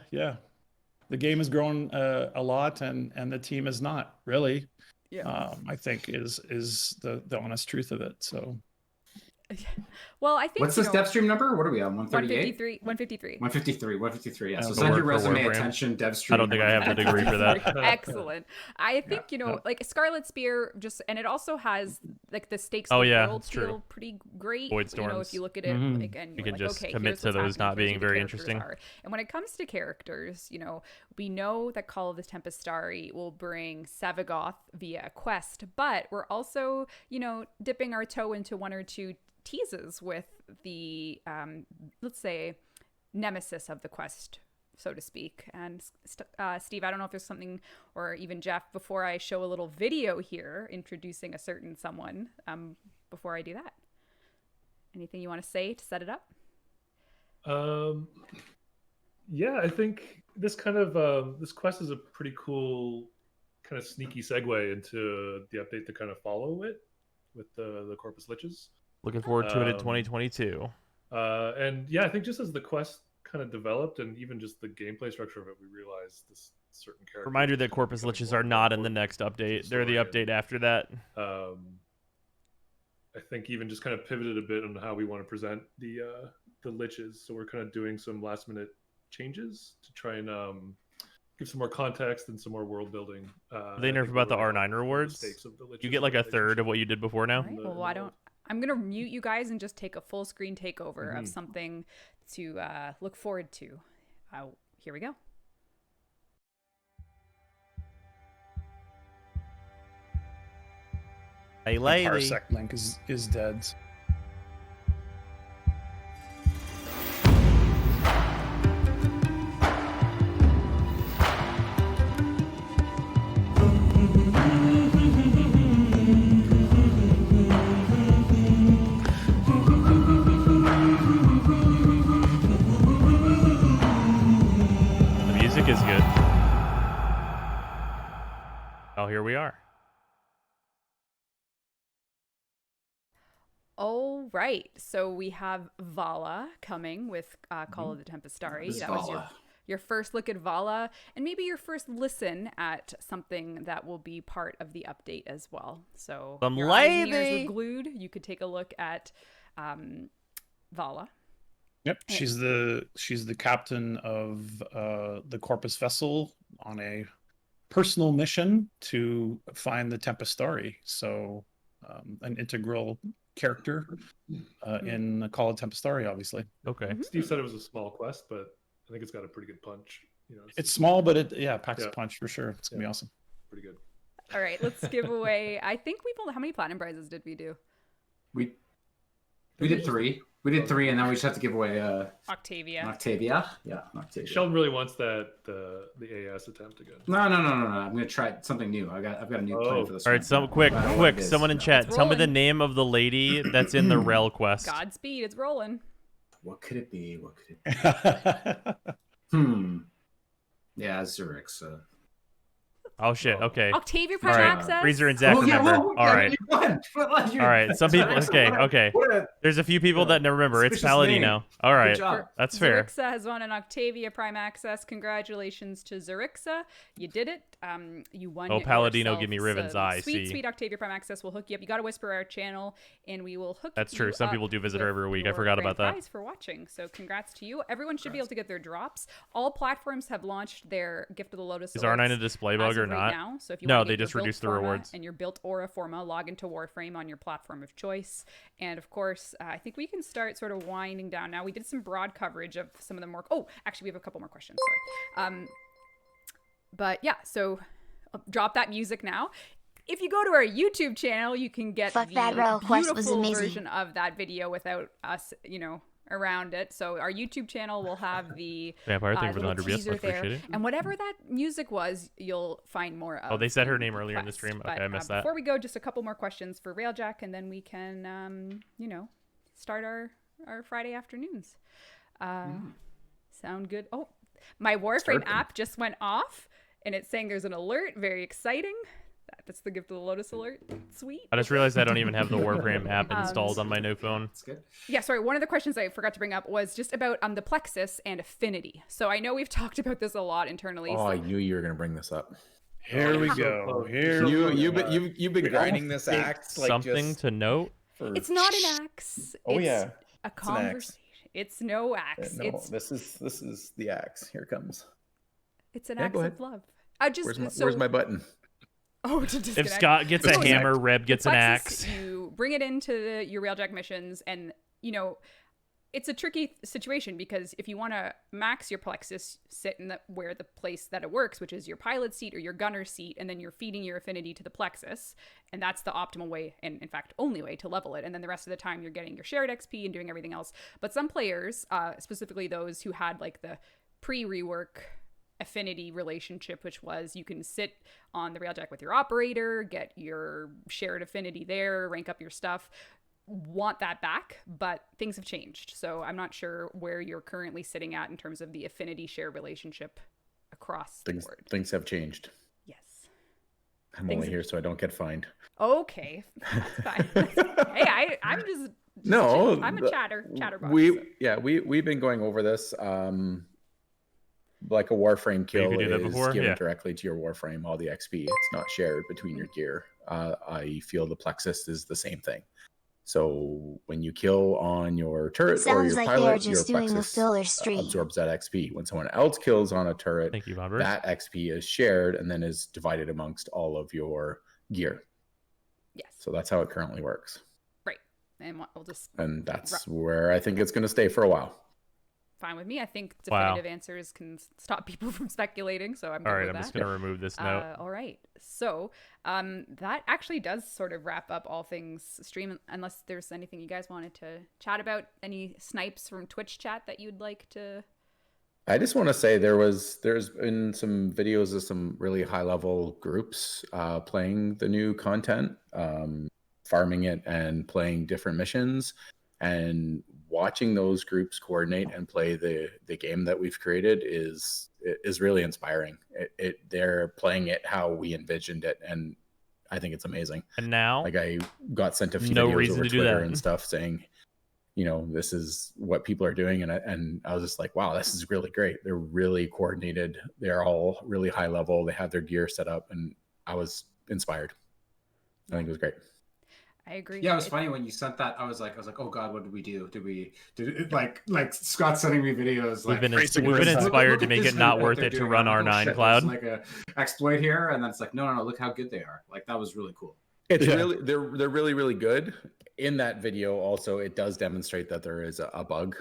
[SPEAKER 2] The game has grown a lot, and the team is not really.
[SPEAKER 3] Yeah.
[SPEAKER 2] I think is the honest truth of it. So.
[SPEAKER 3] Well, I think.
[SPEAKER 6] What's this Devstream number? What are we on? 138?
[SPEAKER 3] 153.
[SPEAKER 6] 153. Yeah. So
[SPEAKER 2] Yeah,
[SPEAKER 6] send your
[SPEAKER 1] for
[SPEAKER 6] resume
[SPEAKER 1] Warframe.
[SPEAKER 6] attention, Devstream.
[SPEAKER 1] I don't think I have the degree for that.
[SPEAKER 3] Excellent. I think, like Scarlet Spear and it also has like the stakes
[SPEAKER 1] Oh,
[SPEAKER 3] of the
[SPEAKER 1] yeah,
[SPEAKER 3] world
[SPEAKER 1] it's true.
[SPEAKER 3] feel pretty great.
[SPEAKER 1] Void
[SPEAKER 3] If
[SPEAKER 1] Storms.
[SPEAKER 3] you look at it
[SPEAKER 2] Mhm.
[SPEAKER 3] like, and
[SPEAKER 1] You
[SPEAKER 3] you're
[SPEAKER 1] can
[SPEAKER 3] like,
[SPEAKER 1] just
[SPEAKER 3] okay,
[SPEAKER 1] commit
[SPEAKER 3] here's
[SPEAKER 1] to
[SPEAKER 3] what's
[SPEAKER 1] those not
[SPEAKER 3] happening, here's
[SPEAKER 1] being
[SPEAKER 3] who the
[SPEAKER 1] very
[SPEAKER 3] characters
[SPEAKER 1] interesting.
[SPEAKER 3] are. And when it comes to characters, we know that Call of the Tempestari will bring Sevagoth via a quest, but we're also, dipping our toe into one or two teases with the let's say nemesis of the quest, so to speak. And Steve, I don't know if there's something, or even Jeff, before I show a little video here introducing a certain someone, before I do that, anything you want to say to set it up?
[SPEAKER 5] Yeah, I think this kind of this quest is a pretty cool kind of sneaky segue into the update to kind of follow it with the Corpus Liches.
[SPEAKER 1] Looking forward to it in 2022.
[SPEAKER 5] And yeah, I think just as the quest kind of developed and even just the gameplay structure of it, we realized this certain character.
[SPEAKER 1] Reminder that Corpus Liches are not in the next update. They're the update after that.
[SPEAKER 5] I think even just kind of pivoted a bit on how we want to present the Liches. So we're kind of doing some last minute changes to try and give some more context and some more world building.
[SPEAKER 1] They nerf about the R9 rewards. You get like a third of what you did before now.
[SPEAKER 3] All right, well, I'm going to mute you guys and just take a full screen takeover of something to look forward to. Here we go.
[SPEAKER 1] Hey,
[SPEAKER 2] The
[SPEAKER 1] lady.
[SPEAKER 2] Parsec link is dead.
[SPEAKER 1] The music is good. Oh, here we are.
[SPEAKER 3] All right. So we have Vala coming with Call of the Tempestari.
[SPEAKER 6] This is
[SPEAKER 3] That was
[SPEAKER 6] Vala.
[SPEAKER 3] your first look at Vala, and maybe your first listen at something that will be part of the update as well. So
[SPEAKER 1] Some
[SPEAKER 3] your eyes and ears
[SPEAKER 1] lady.
[SPEAKER 3] were glued. You could take a look at Vala.
[SPEAKER 2] Yep, she's the captain of the Corpus vessel on a personal mission to find the Tempestari. So an integral character in the Call of Tempestari, obviously.
[SPEAKER 1] Okay.
[SPEAKER 5] Steve said it was a small quest, but I think it's got a pretty good punch.
[SPEAKER 2] It's small, but it packs
[SPEAKER 5] Yeah.
[SPEAKER 2] a punch for sure. It's gonna be awesome.
[SPEAKER 5] pretty good.
[SPEAKER 3] All right, let's give away. I think we've only, how many platinum prizes did we do?
[SPEAKER 6] We did 3. We did 3, and then we just have to give away
[SPEAKER 3] Octavia.
[SPEAKER 6] Octavia. Yeah, Octavia.
[SPEAKER 5] Sheldon really wants the AS attempt again.
[SPEAKER 6] No. I'm gonna try something new. I've got a new plan for this.
[SPEAKER 1] All right, quick. Someone in chat, tell me the name of the lady that's in the Rel quest.
[SPEAKER 3] Godspeed, it's rolling.
[SPEAKER 6] What could it be? Yeah, Zurixa.
[SPEAKER 1] Oh shit. Okay.
[SPEAKER 3] Octavia Prime
[SPEAKER 1] All right.
[SPEAKER 3] Access.
[SPEAKER 1] Freezer and Zach remember. All right.
[SPEAKER 6] All
[SPEAKER 1] right. Some people. Okay. There's a few people that remember. It's Paladino. All right. That's fair.
[SPEAKER 3] Zurixa has won an Octavia Prime Access. Congratulations to Zurixa. You did it. You won.
[SPEAKER 1] Oh, Paladino, give me ribbons. I see.
[SPEAKER 3] Sweet Octavia Prime Access. We'll hook you up. You got to whisper our channel, and we will hook.
[SPEAKER 1] That's true. Some people do visit her every week. I
[SPEAKER 3] your
[SPEAKER 1] forgot
[SPEAKER 3] grand
[SPEAKER 1] about that.
[SPEAKER 3] prize for watching. So congrats to you. Everyone should be able to get their drops. All platforms have launched their Gift of the Lotus.
[SPEAKER 1] Is R9 a display bug or not?
[SPEAKER 3] Now. So if you
[SPEAKER 1] No,
[SPEAKER 3] want to
[SPEAKER 1] they just reduced the rewards.
[SPEAKER 3] And your built aura forma, log into Warframe on your platform of choice. And of course, I think we can start sort of winding down now. We did some broad coverage of some of the more. Oh, actually, we have a couple more questions. Sorry. But yeah, so I'll drop that music now. If you go to our YouTube channel, you can get the beautiful version of that video without us, around it. So our YouTube channel will have the
[SPEAKER 1] Vampire thing for the 100
[SPEAKER 3] teaser
[SPEAKER 1] bits.
[SPEAKER 3] there,
[SPEAKER 1] Appreciate it.
[SPEAKER 3] and whatever that music was, you'll find more of.
[SPEAKER 1] Oh, they said her name earlier in the stream.
[SPEAKER 3] But,
[SPEAKER 1] Okay, I missed that.
[SPEAKER 3] Before we go, just a couple more questions for Railjack, and then we can, start our Friday afternoons. Sound good? Oh, my Warframe app just went off, and it's saying there's an alert. Very exciting. That's the Gift of the Lotus alert. Sweet.
[SPEAKER 1] I just realized I don't even have the Warframe app installed on my new phone.
[SPEAKER 6] That's good.
[SPEAKER 3] Yeah, sorry. One of the questions I forgot to bring up was just about the Plexus and affinity. So I know we've talked about this a lot internally.
[SPEAKER 4] Oh, I knew you were going to bring this up.
[SPEAKER 2] Here we go.
[SPEAKER 4] You've been grinding this axe. Like
[SPEAKER 1] something to note.
[SPEAKER 3] It's not an axe.
[SPEAKER 4] Oh,
[SPEAKER 3] it's a conversation. It's no axe.
[SPEAKER 4] No, this is the axe. Here it comes.
[SPEAKER 3] It's an axe of love.
[SPEAKER 4] Where's my button?
[SPEAKER 3] Oh, to disconnect.
[SPEAKER 1] If Scott gets a hammer, Reb gets an axe.
[SPEAKER 3] You bring it into your Railjack missions, and it's a tricky situation because if you want to max your Plexus, sit in where the place that it works, which is your pilot seat or your gunner seat, and then you're feeding your affinity to the Plexus, and that's the optimal way, and in fact only way to level it. And then the rest of the time you're getting your shared XP and doing everything else. But some players, specifically those who had like the pre-rework affinity relationship, which was you can sit on the Railjack with your operator, get your shared affinity there, rank up your stuff, want that back, but things have changed. So I'm not sure where you're currently sitting at in terms of the affinity share relationship across the board.
[SPEAKER 4] Things have changed.
[SPEAKER 3] Yes.
[SPEAKER 4] I'm only here so I don't get fined.
[SPEAKER 3] Okay, that's fine. Hey, I'm just I'm a chatterbox.
[SPEAKER 4] We've been going over this. Like a Warframe kill is given directly to your Warframe, all the XP. It's not shared between your gear. I feel the Plexus is the same thing. So when you kill on your turret or your pilot, your Plexus absorbs that XP. When someone else kills on a turret, that XP is shared and then is divided amongst all of your gear.
[SPEAKER 3] Yes.
[SPEAKER 4] So that's how it currently works.
[SPEAKER 3] Right. And
[SPEAKER 4] and that's where I think it's going to stay for a while.
[SPEAKER 3] Fine with me. I think definitive answers can stop people from speculating, so I'm good with that.
[SPEAKER 1] I'm just going to remove this note.
[SPEAKER 3] All right. So that actually does sort of wrap up all things stream, unless there's anything you guys wanted to chat about. Any snipes from Twitch chat that you'd like to...
[SPEAKER 4] I just want to say there's been some videos of some really high-level groups playing the new content, farming it and playing different missions, and watching those groups coordinate and play the game that we've created is really inspiring. They're playing it how we envisioned it, and I think it's amazing.
[SPEAKER 1] And now,
[SPEAKER 4] like, I got sent a few videos over Twitter and stuff saying, this is what people are doing, and I was just like, wow, this is really great. They're really coordinated. They're all really high level. They have their gear set up, and I was inspired. I think it was great.
[SPEAKER 3] I agree.
[SPEAKER 6] Yeah, it was funny when you sent that. I was like, oh God, what did we do? Did it, like Scott sending me videos?
[SPEAKER 1] We've been inspired to make it not worth it to run R9 Cloud.
[SPEAKER 6] Like a exploit here, and then it's like, no, look how good they are. Like, that was really cool.
[SPEAKER 4] It's really they're really, really good. In that video, also, it does demonstrate that there is a bug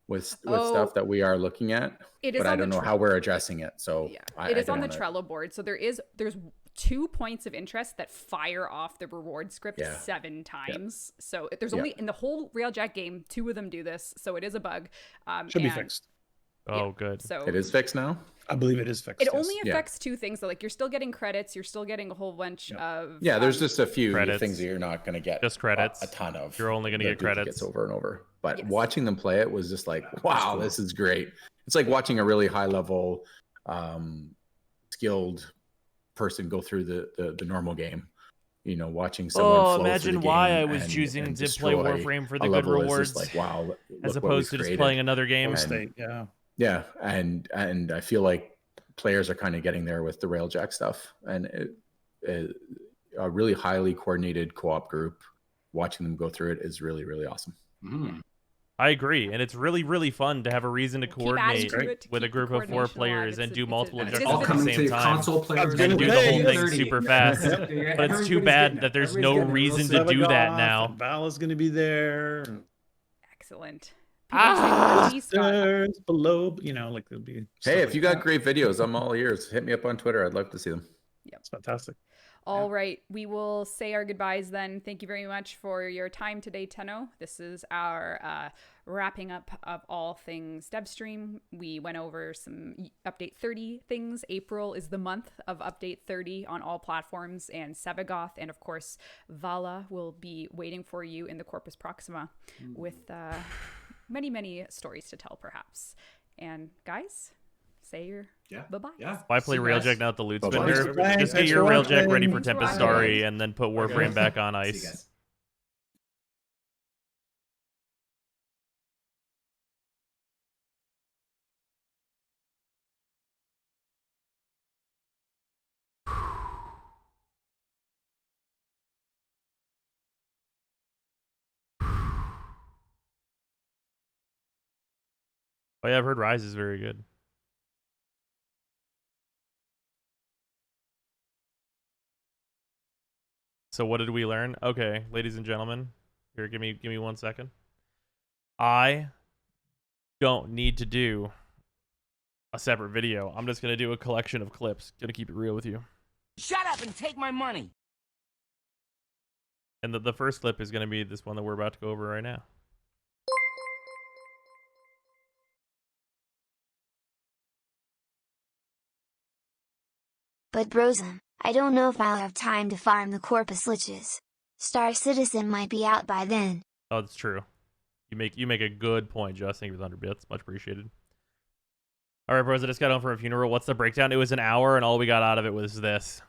[SPEAKER 4] with stuff that we are looking at, but I don't know how we're addressing it. So
[SPEAKER 3] it is on the Trello board. So there's 2 points of interest that fire off the reward script
[SPEAKER 4] Yeah.
[SPEAKER 3] 7 times. So there's only in the whole Railjack game, 2 of them do this. So it is a bug.
[SPEAKER 2] Should be fixed.
[SPEAKER 1] Oh, good.
[SPEAKER 3] So
[SPEAKER 4] It is fixed now.
[SPEAKER 2] I believe it is fixed.
[SPEAKER 3] it
[SPEAKER 2] yes.
[SPEAKER 3] only affects 2 things. So like you're still getting credits. You're still getting a whole bunch of
[SPEAKER 4] Yeah, there's just a few
[SPEAKER 1] credits.
[SPEAKER 4] things that you're not going to get.
[SPEAKER 1] Just credits.
[SPEAKER 4] A ton of.
[SPEAKER 1] You're only going to
[SPEAKER 4] the
[SPEAKER 1] get credits.
[SPEAKER 4] duplicates over and over. But
[SPEAKER 3] Yes.
[SPEAKER 4] watching them play it was just like, wow, this is great. It's like watching a really high level, skilled person go through the normal game. You know, watching someone.
[SPEAKER 1] Oh,
[SPEAKER 4] flow through
[SPEAKER 1] imagine
[SPEAKER 4] the
[SPEAKER 1] why
[SPEAKER 4] game
[SPEAKER 1] I was
[SPEAKER 4] and
[SPEAKER 1] choosing to
[SPEAKER 4] destroy
[SPEAKER 1] play Warframe for the
[SPEAKER 4] a
[SPEAKER 1] good
[SPEAKER 4] level is
[SPEAKER 1] rewards,
[SPEAKER 4] just like, wow, look
[SPEAKER 1] as
[SPEAKER 4] what
[SPEAKER 1] opposed to
[SPEAKER 4] we've
[SPEAKER 1] just
[SPEAKER 4] created.
[SPEAKER 1] playing another game.
[SPEAKER 2] Flow state, yeah.
[SPEAKER 4] Yeah, and I feel like players are kind of getting there with the Railjack stuff, and a really highly coordinated co-op group. Watching them go through it is really, really awesome.
[SPEAKER 6] Mm.
[SPEAKER 1] I agree, and it's really, really fun to have a reason to
[SPEAKER 3] keep adding
[SPEAKER 1] coordinate
[SPEAKER 3] to it to
[SPEAKER 1] with a
[SPEAKER 3] keep the
[SPEAKER 1] group of 4
[SPEAKER 3] coordination
[SPEAKER 1] players
[SPEAKER 3] alive.
[SPEAKER 1] and do multiple
[SPEAKER 3] it is
[SPEAKER 1] objectives
[SPEAKER 6] All
[SPEAKER 1] at the
[SPEAKER 6] coming
[SPEAKER 1] same
[SPEAKER 6] to
[SPEAKER 1] time.
[SPEAKER 6] console players
[SPEAKER 2] And
[SPEAKER 1] do the whole thing
[SPEAKER 6] 30.
[SPEAKER 1] super fast. But it's too bad that there's no reason to do that now.
[SPEAKER 2] Val is going to be there.
[SPEAKER 3] Excellent. People say, "Please, Scott."
[SPEAKER 2] There's below, you know, like there'll be. stuff
[SPEAKER 4] Hey, if
[SPEAKER 2] like
[SPEAKER 4] you got
[SPEAKER 2] that.
[SPEAKER 4] great videos, I'm all ears. Hit me up on Twitter. I'd love to see them.
[SPEAKER 2] It's fantastic.
[SPEAKER 3] All right, we will say our goodbyes then. Thank you very much for your time today, Tenno. This is our wrapping up of all things Devstream. We went over some Update 30 things. April is the month of Update 30 on all platforms, and Sevagoth and, of course, Vala will be waiting for you in the Corpus Proxima with many, many stories to tell, perhaps. And, guys, say your bye-bye.
[SPEAKER 6] Yeah.
[SPEAKER 1] Why play
[SPEAKER 6] See you guys.
[SPEAKER 1] Railjack, not the loot
[SPEAKER 4] Bye-bye.
[SPEAKER 1] spinner?
[SPEAKER 2] Thanks,
[SPEAKER 1] Just get
[SPEAKER 2] thanks
[SPEAKER 1] your
[SPEAKER 2] for
[SPEAKER 1] Railjack
[SPEAKER 2] watching.
[SPEAKER 1] ready for
[SPEAKER 3] Thanks for
[SPEAKER 1] Tempest
[SPEAKER 3] watching.
[SPEAKER 1] Starry and then put Warframe back on
[SPEAKER 6] See you
[SPEAKER 1] ice.
[SPEAKER 6] guys.
[SPEAKER 1] Oh yeah, I've heard Rise is very good. So what did we learn? Okay, ladies and gentlemen, here, give me 1 second. I don't need to do a separate video. I'm just gonna do a collection of clips. Gonna keep it real with you.
[SPEAKER 7] Shut up and take my money.
[SPEAKER 1] And the first clip is gonna be this one that we're about to go over right now.
[SPEAKER 8] But Brosum, I don't know if I'll have time to farm the Corpus Liches. Star Citizen might be out by then.
[SPEAKER 1] Oh, that's true. You make a good point, Just. Thank you for 100 bits. Much appreciated. All right, bros, I just got home from a funeral. What's the breakdown? It was an hour, and all we got out of it was this.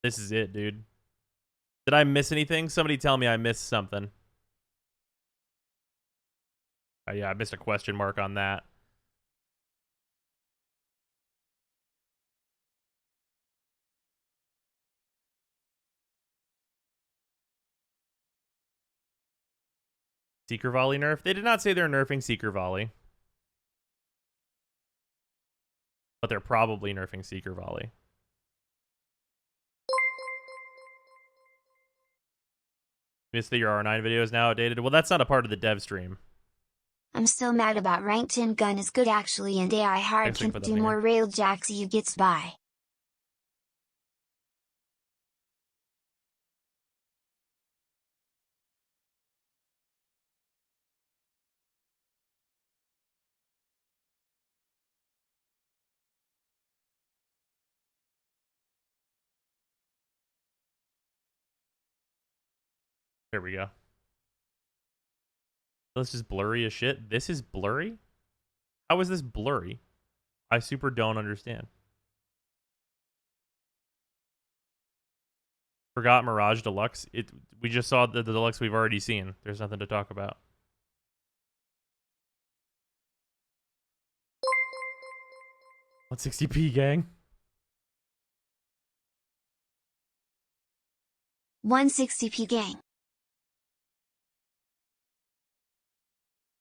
[SPEAKER 1] This is it, dude. Did I miss anything? Somebody tell me I missed something. Yeah, I missed a question mark on that. Seeker Volley nerf? They did not say they're nerfing Seeker Volley. But they're probably nerfing Seeker Volley. Missed that your R9 video is now outdated. Well, that's not a part of the dev stream.
[SPEAKER 8] I'm still mad about ranked 10 gun is good actually and AI hard
[SPEAKER 1] Thanks,
[SPEAKER 8] can
[SPEAKER 1] Rick, for
[SPEAKER 8] do
[SPEAKER 1] that,
[SPEAKER 8] more Railjacks you gets by.
[SPEAKER 1] There we go. This is blurry as shit. This is blurry? How is this blurry? I super don't understand. Forgot Mirage Deluxe. We just saw the Deluxe we've already seen. There's nothing to talk about. $160p, gang.
[SPEAKER 8] 160p gang.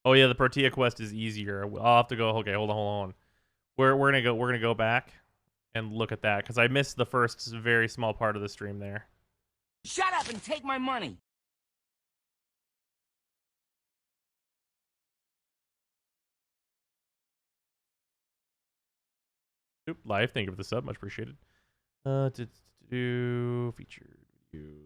[SPEAKER 1] Oh yeah, the Protea quest is easier. I'll have to go. Okay, hold on. We're gonna go back and look at that because I missed the first very small part of the stream there.
[SPEAKER 7] Shut up and take my money.
[SPEAKER 1] Oop, live. Thank you for the sub. Much appreciated. To do featured views.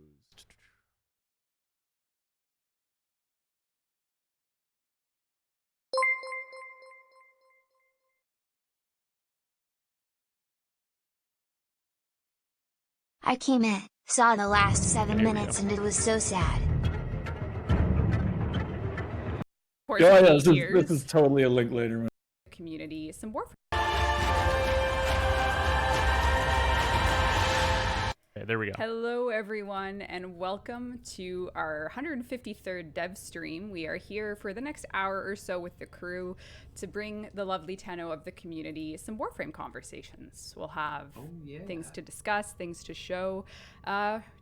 [SPEAKER 8] I came in, saw the last 7
[SPEAKER 1] There we
[SPEAKER 8] minutes
[SPEAKER 1] go.
[SPEAKER 8] and it was so sad.
[SPEAKER 3] Of course,
[SPEAKER 2] Yeah,
[SPEAKER 3] many
[SPEAKER 2] this
[SPEAKER 3] tiers,
[SPEAKER 2] is totally a Linklater.
[SPEAKER 3] community, some Warframe.
[SPEAKER 1] Okay, there we go.
[SPEAKER 3] Hello, everyone, and welcome to our 153rd dev stream. We are here for the next hour or so with the crew to bring the lovely Tenno of the community some Warframe conversations. We'll have things to discuss, things to show,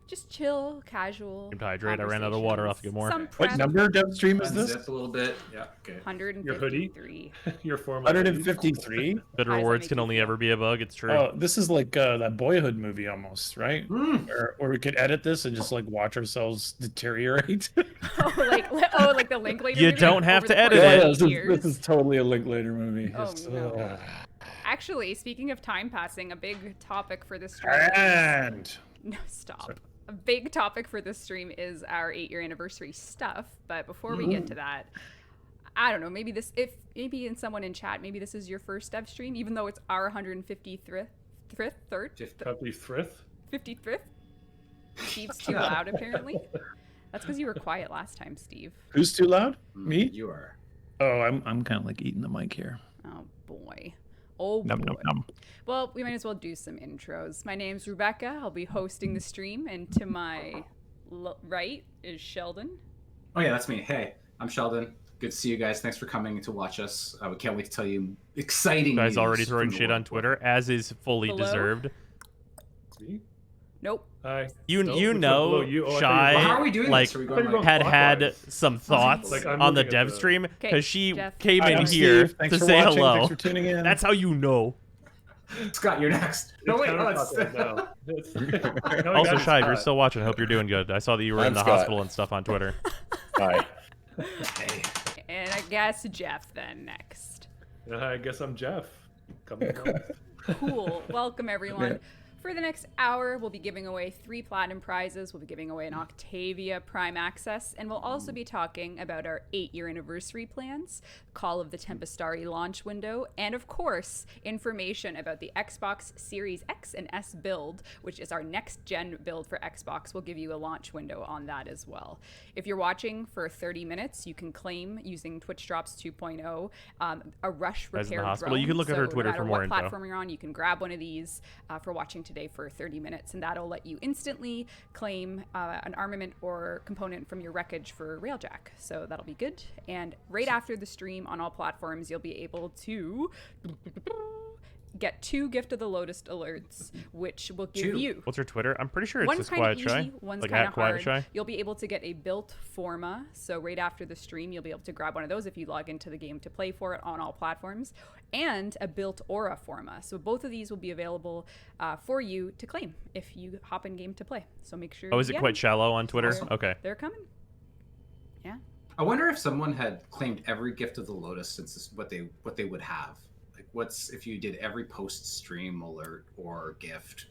[SPEAKER 3] just chill, casual.
[SPEAKER 1] Need to hydrate. I ran out of water. I'll have to get more.
[SPEAKER 3] Some
[SPEAKER 2] What
[SPEAKER 3] prep.
[SPEAKER 2] number dev stream is this?
[SPEAKER 6] Unzip a little bit. Yeah. Okay.
[SPEAKER 3] 153.
[SPEAKER 5] Your form.
[SPEAKER 2] 153.
[SPEAKER 1] Good
[SPEAKER 3] How does that
[SPEAKER 1] rewards
[SPEAKER 3] make
[SPEAKER 1] can
[SPEAKER 3] you
[SPEAKER 1] only
[SPEAKER 3] feel?
[SPEAKER 1] ever be a bug. It's true.
[SPEAKER 2] Oh, this is like that Boyhood movie almost, right?
[SPEAKER 6] Mm.
[SPEAKER 2] Or we could edit this and just like watch ourselves deteriorate.
[SPEAKER 3] like the Linklater
[SPEAKER 1] You
[SPEAKER 3] movie
[SPEAKER 1] don't have
[SPEAKER 3] over
[SPEAKER 1] to
[SPEAKER 3] the
[SPEAKER 1] edit
[SPEAKER 3] course
[SPEAKER 1] it.
[SPEAKER 3] of
[SPEAKER 2] this, is,
[SPEAKER 3] years.
[SPEAKER 2] this is totally a Linklater movie.
[SPEAKER 3] Oh,
[SPEAKER 2] It's,
[SPEAKER 3] no. Actually, speaking of time passing, a big topic for this stream.
[SPEAKER 2] and
[SPEAKER 3] No, stop. A big topic for this stream is our 8-year anniversary stuff. But before we get to that, I don't know. Maybe maybe in someone in chat, maybe this is your first dev stream, even though it's our 153rd,
[SPEAKER 5] Happy Frith.
[SPEAKER 3] 53rd. Steve's too loud, apparently. That's because you were quiet last time, Steve.
[SPEAKER 2] who's too loud? Me?
[SPEAKER 6] You are.
[SPEAKER 2] Oh, I'm kind of like eating the mic here.
[SPEAKER 3] Oh boy. Oh boy.
[SPEAKER 2] Num.
[SPEAKER 3] Well, we might as well do some intros. My name's Rebecca. I'll be hosting the stream, and to my right is Sheldon.
[SPEAKER 6] Oh yeah, that's me. Hey, I'm Sheldon. Good to see you guys. Thanks for coming to watch us. We can't wait to tell you exciting
[SPEAKER 1] You guys
[SPEAKER 6] news
[SPEAKER 1] already
[SPEAKER 6] from
[SPEAKER 1] throwing
[SPEAKER 6] the
[SPEAKER 1] shit on
[SPEAKER 6] world.
[SPEAKER 1] Twitter, as is fully
[SPEAKER 3] Below?
[SPEAKER 1] deserved.
[SPEAKER 5] See?
[SPEAKER 3] Nope.
[SPEAKER 5] Hi.
[SPEAKER 1] You
[SPEAKER 5] No,
[SPEAKER 1] you
[SPEAKER 5] which one
[SPEAKER 1] know,
[SPEAKER 5] below you? Oh, I thought you
[SPEAKER 1] Shy
[SPEAKER 5] were-
[SPEAKER 6] Well, how are we doing
[SPEAKER 1] like
[SPEAKER 6] this? Are we
[SPEAKER 5] I thought
[SPEAKER 6] going
[SPEAKER 5] you were
[SPEAKER 6] like...
[SPEAKER 5] going
[SPEAKER 1] had
[SPEAKER 5] clockwise.
[SPEAKER 1] some thoughts
[SPEAKER 5] Like, I'm
[SPEAKER 1] on the
[SPEAKER 5] looking
[SPEAKER 1] dev
[SPEAKER 5] at the-
[SPEAKER 1] stream
[SPEAKER 3] Okay,
[SPEAKER 1] because she
[SPEAKER 3] Jeff.
[SPEAKER 1] came
[SPEAKER 2] Hi,
[SPEAKER 1] in
[SPEAKER 2] I'm
[SPEAKER 1] here
[SPEAKER 2] Steve. Thanks
[SPEAKER 1] to
[SPEAKER 2] for
[SPEAKER 1] say
[SPEAKER 2] watching.
[SPEAKER 1] hello.
[SPEAKER 2] Thanks for tuning in.
[SPEAKER 1] That's how you know.
[SPEAKER 6] Scott, you're next. No, wait. Oh, it's...
[SPEAKER 5] counterclockwise now. Now we
[SPEAKER 1] Also,
[SPEAKER 5] got
[SPEAKER 1] Shy, if you're
[SPEAKER 5] Scott.
[SPEAKER 1] still watching, I hope you're doing good. I saw that you were in
[SPEAKER 4] I'm
[SPEAKER 1] the
[SPEAKER 4] Scott.
[SPEAKER 1] hospital and stuff on Twitter.
[SPEAKER 4] Hi.
[SPEAKER 6] Hey.
[SPEAKER 3] And I guess Jeff then next.
[SPEAKER 5] I guess I'm Jeff. Coming home.
[SPEAKER 3] Cool. Welcome, everyone. For the next hour, we'll be giving away 3 platinum prizes. We'll be giving away an Octavia Prime Access, and we'll also be talking about our 8-year anniversary plans, Call of the Tempestari launch window, and of course, information about the Xbox Series X and S build, which is our next-gen build for Xbox. We'll give you a launch window on that as well. If you're watching for 30 minutes, you can claim using Twitch Drops 2.0 a rush
[SPEAKER 1] Guys in the
[SPEAKER 3] repair
[SPEAKER 1] hospital.
[SPEAKER 3] drone.
[SPEAKER 1] You can look at her
[SPEAKER 3] So
[SPEAKER 1] Twitter
[SPEAKER 3] no matter
[SPEAKER 1] for
[SPEAKER 3] what
[SPEAKER 1] more info.
[SPEAKER 3] platform you're on, you can grab one of these for watching today for 30 minutes, and that'll let you instantly claim an armament or component from your wreckage for Railjack. So that'll be good. And right after the stream on all platforms, you'll be able to get 2 Gift of the Lotus alerts, which will give you.
[SPEAKER 1] What's her Twitter? I'm pretty sure it's
[SPEAKER 3] One's
[SPEAKER 1] just
[SPEAKER 3] kind
[SPEAKER 1] Quiet
[SPEAKER 3] of
[SPEAKER 1] Shy.
[SPEAKER 3] easy, one's
[SPEAKER 1] Like
[SPEAKER 3] kind
[SPEAKER 1] at
[SPEAKER 3] of
[SPEAKER 1] Quiet
[SPEAKER 3] hard.
[SPEAKER 1] Shy.
[SPEAKER 3] You'll be able to get a built Forma. So right after the stream, you'll be able to grab one of those if you log into the game to play for it on all platforms, and a built Aura Forma. So both of these will be available for you to claim if you hop in game to play. So make sure.
[SPEAKER 1] Oh, is
[SPEAKER 3] you
[SPEAKER 1] it
[SPEAKER 3] get
[SPEAKER 1] quite
[SPEAKER 3] them.
[SPEAKER 1] shallow on Twitter?
[SPEAKER 3] Awesome.
[SPEAKER 1] Okay.
[SPEAKER 3] They're coming. Yeah.
[SPEAKER 6] I wonder if someone had claimed every gift of the Lotus since this, what they would have. Like, what's if you did every post stream alert or gift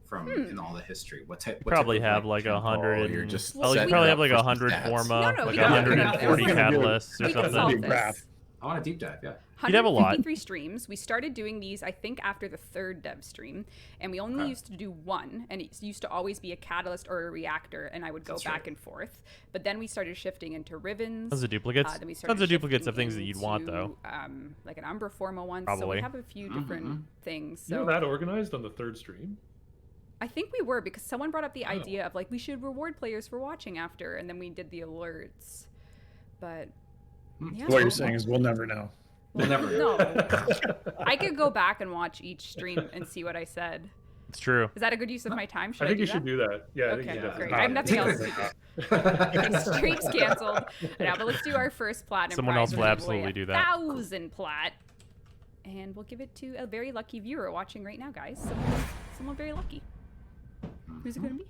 [SPEAKER 6] from in all the history? What
[SPEAKER 1] Probably
[SPEAKER 6] type of,
[SPEAKER 1] have like
[SPEAKER 6] chemical-
[SPEAKER 1] 100.
[SPEAKER 4] you're just
[SPEAKER 1] Oh, you
[SPEAKER 4] setting
[SPEAKER 1] probably
[SPEAKER 4] it
[SPEAKER 1] have
[SPEAKER 4] up
[SPEAKER 1] like
[SPEAKER 4] for some
[SPEAKER 1] 100
[SPEAKER 4] stats.
[SPEAKER 1] Forma,
[SPEAKER 3] No,
[SPEAKER 1] like
[SPEAKER 3] we can look it up.
[SPEAKER 1] 140
[SPEAKER 2] It's gonna be-
[SPEAKER 1] catalysts or
[SPEAKER 3] We can
[SPEAKER 1] something.
[SPEAKER 3] solve
[SPEAKER 2] Big
[SPEAKER 3] this.
[SPEAKER 2] graph.
[SPEAKER 6] I want a deep dive. Yeah.
[SPEAKER 1] You'd have a lot.
[SPEAKER 3] 153 streams. We started doing these, I think, after the 3rd dev stream, and we only used to do one, and it used to always be a catalyst or a reactor, and I would go
[SPEAKER 6] That's
[SPEAKER 3] back
[SPEAKER 6] right.
[SPEAKER 3] and forth. But then we started shifting into Rivens.
[SPEAKER 1] Tons of duplicates.
[SPEAKER 3] Then we started
[SPEAKER 1] Tons of duplicates
[SPEAKER 3] shifting
[SPEAKER 1] of things that you'd want, though.
[SPEAKER 3] into, like an Umbra Forma one. So
[SPEAKER 1] Probably.
[SPEAKER 3] we have a few different things.
[SPEAKER 5] You
[SPEAKER 3] So
[SPEAKER 5] were that organized on the 3rd stream?
[SPEAKER 3] I think we were, because someone brought up the idea of like we should reward players for watching after, and then we did the alerts. But yeah.
[SPEAKER 2] What you're saying is we'll never know.
[SPEAKER 6] We'll never.
[SPEAKER 3] No. I could go back and watch each stream and see what I said.
[SPEAKER 1] It's true.
[SPEAKER 3] Is that a good use of my time? Should
[SPEAKER 5] I think
[SPEAKER 3] do
[SPEAKER 5] you should
[SPEAKER 3] that?
[SPEAKER 5] do that. Yeah, I think
[SPEAKER 3] Okay,
[SPEAKER 5] you definitely
[SPEAKER 3] great.
[SPEAKER 5] should.
[SPEAKER 3] I have nothing else to do.
[SPEAKER 6] do.
[SPEAKER 3] Stream's canceled. Yeah, but let's do our first platinum
[SPEAKER 1] Someone
[SPEAKER 3] prize.
[SPEAKER 1] else will
[SPEAKER 3] We'll give away
[SPEAKER 1] absolutely do that.
[SPEAKER 3] 1,000 plat. And we'll give it to a very lucky viewer watching right now, guys. Someone very lucky. Who's it going to be?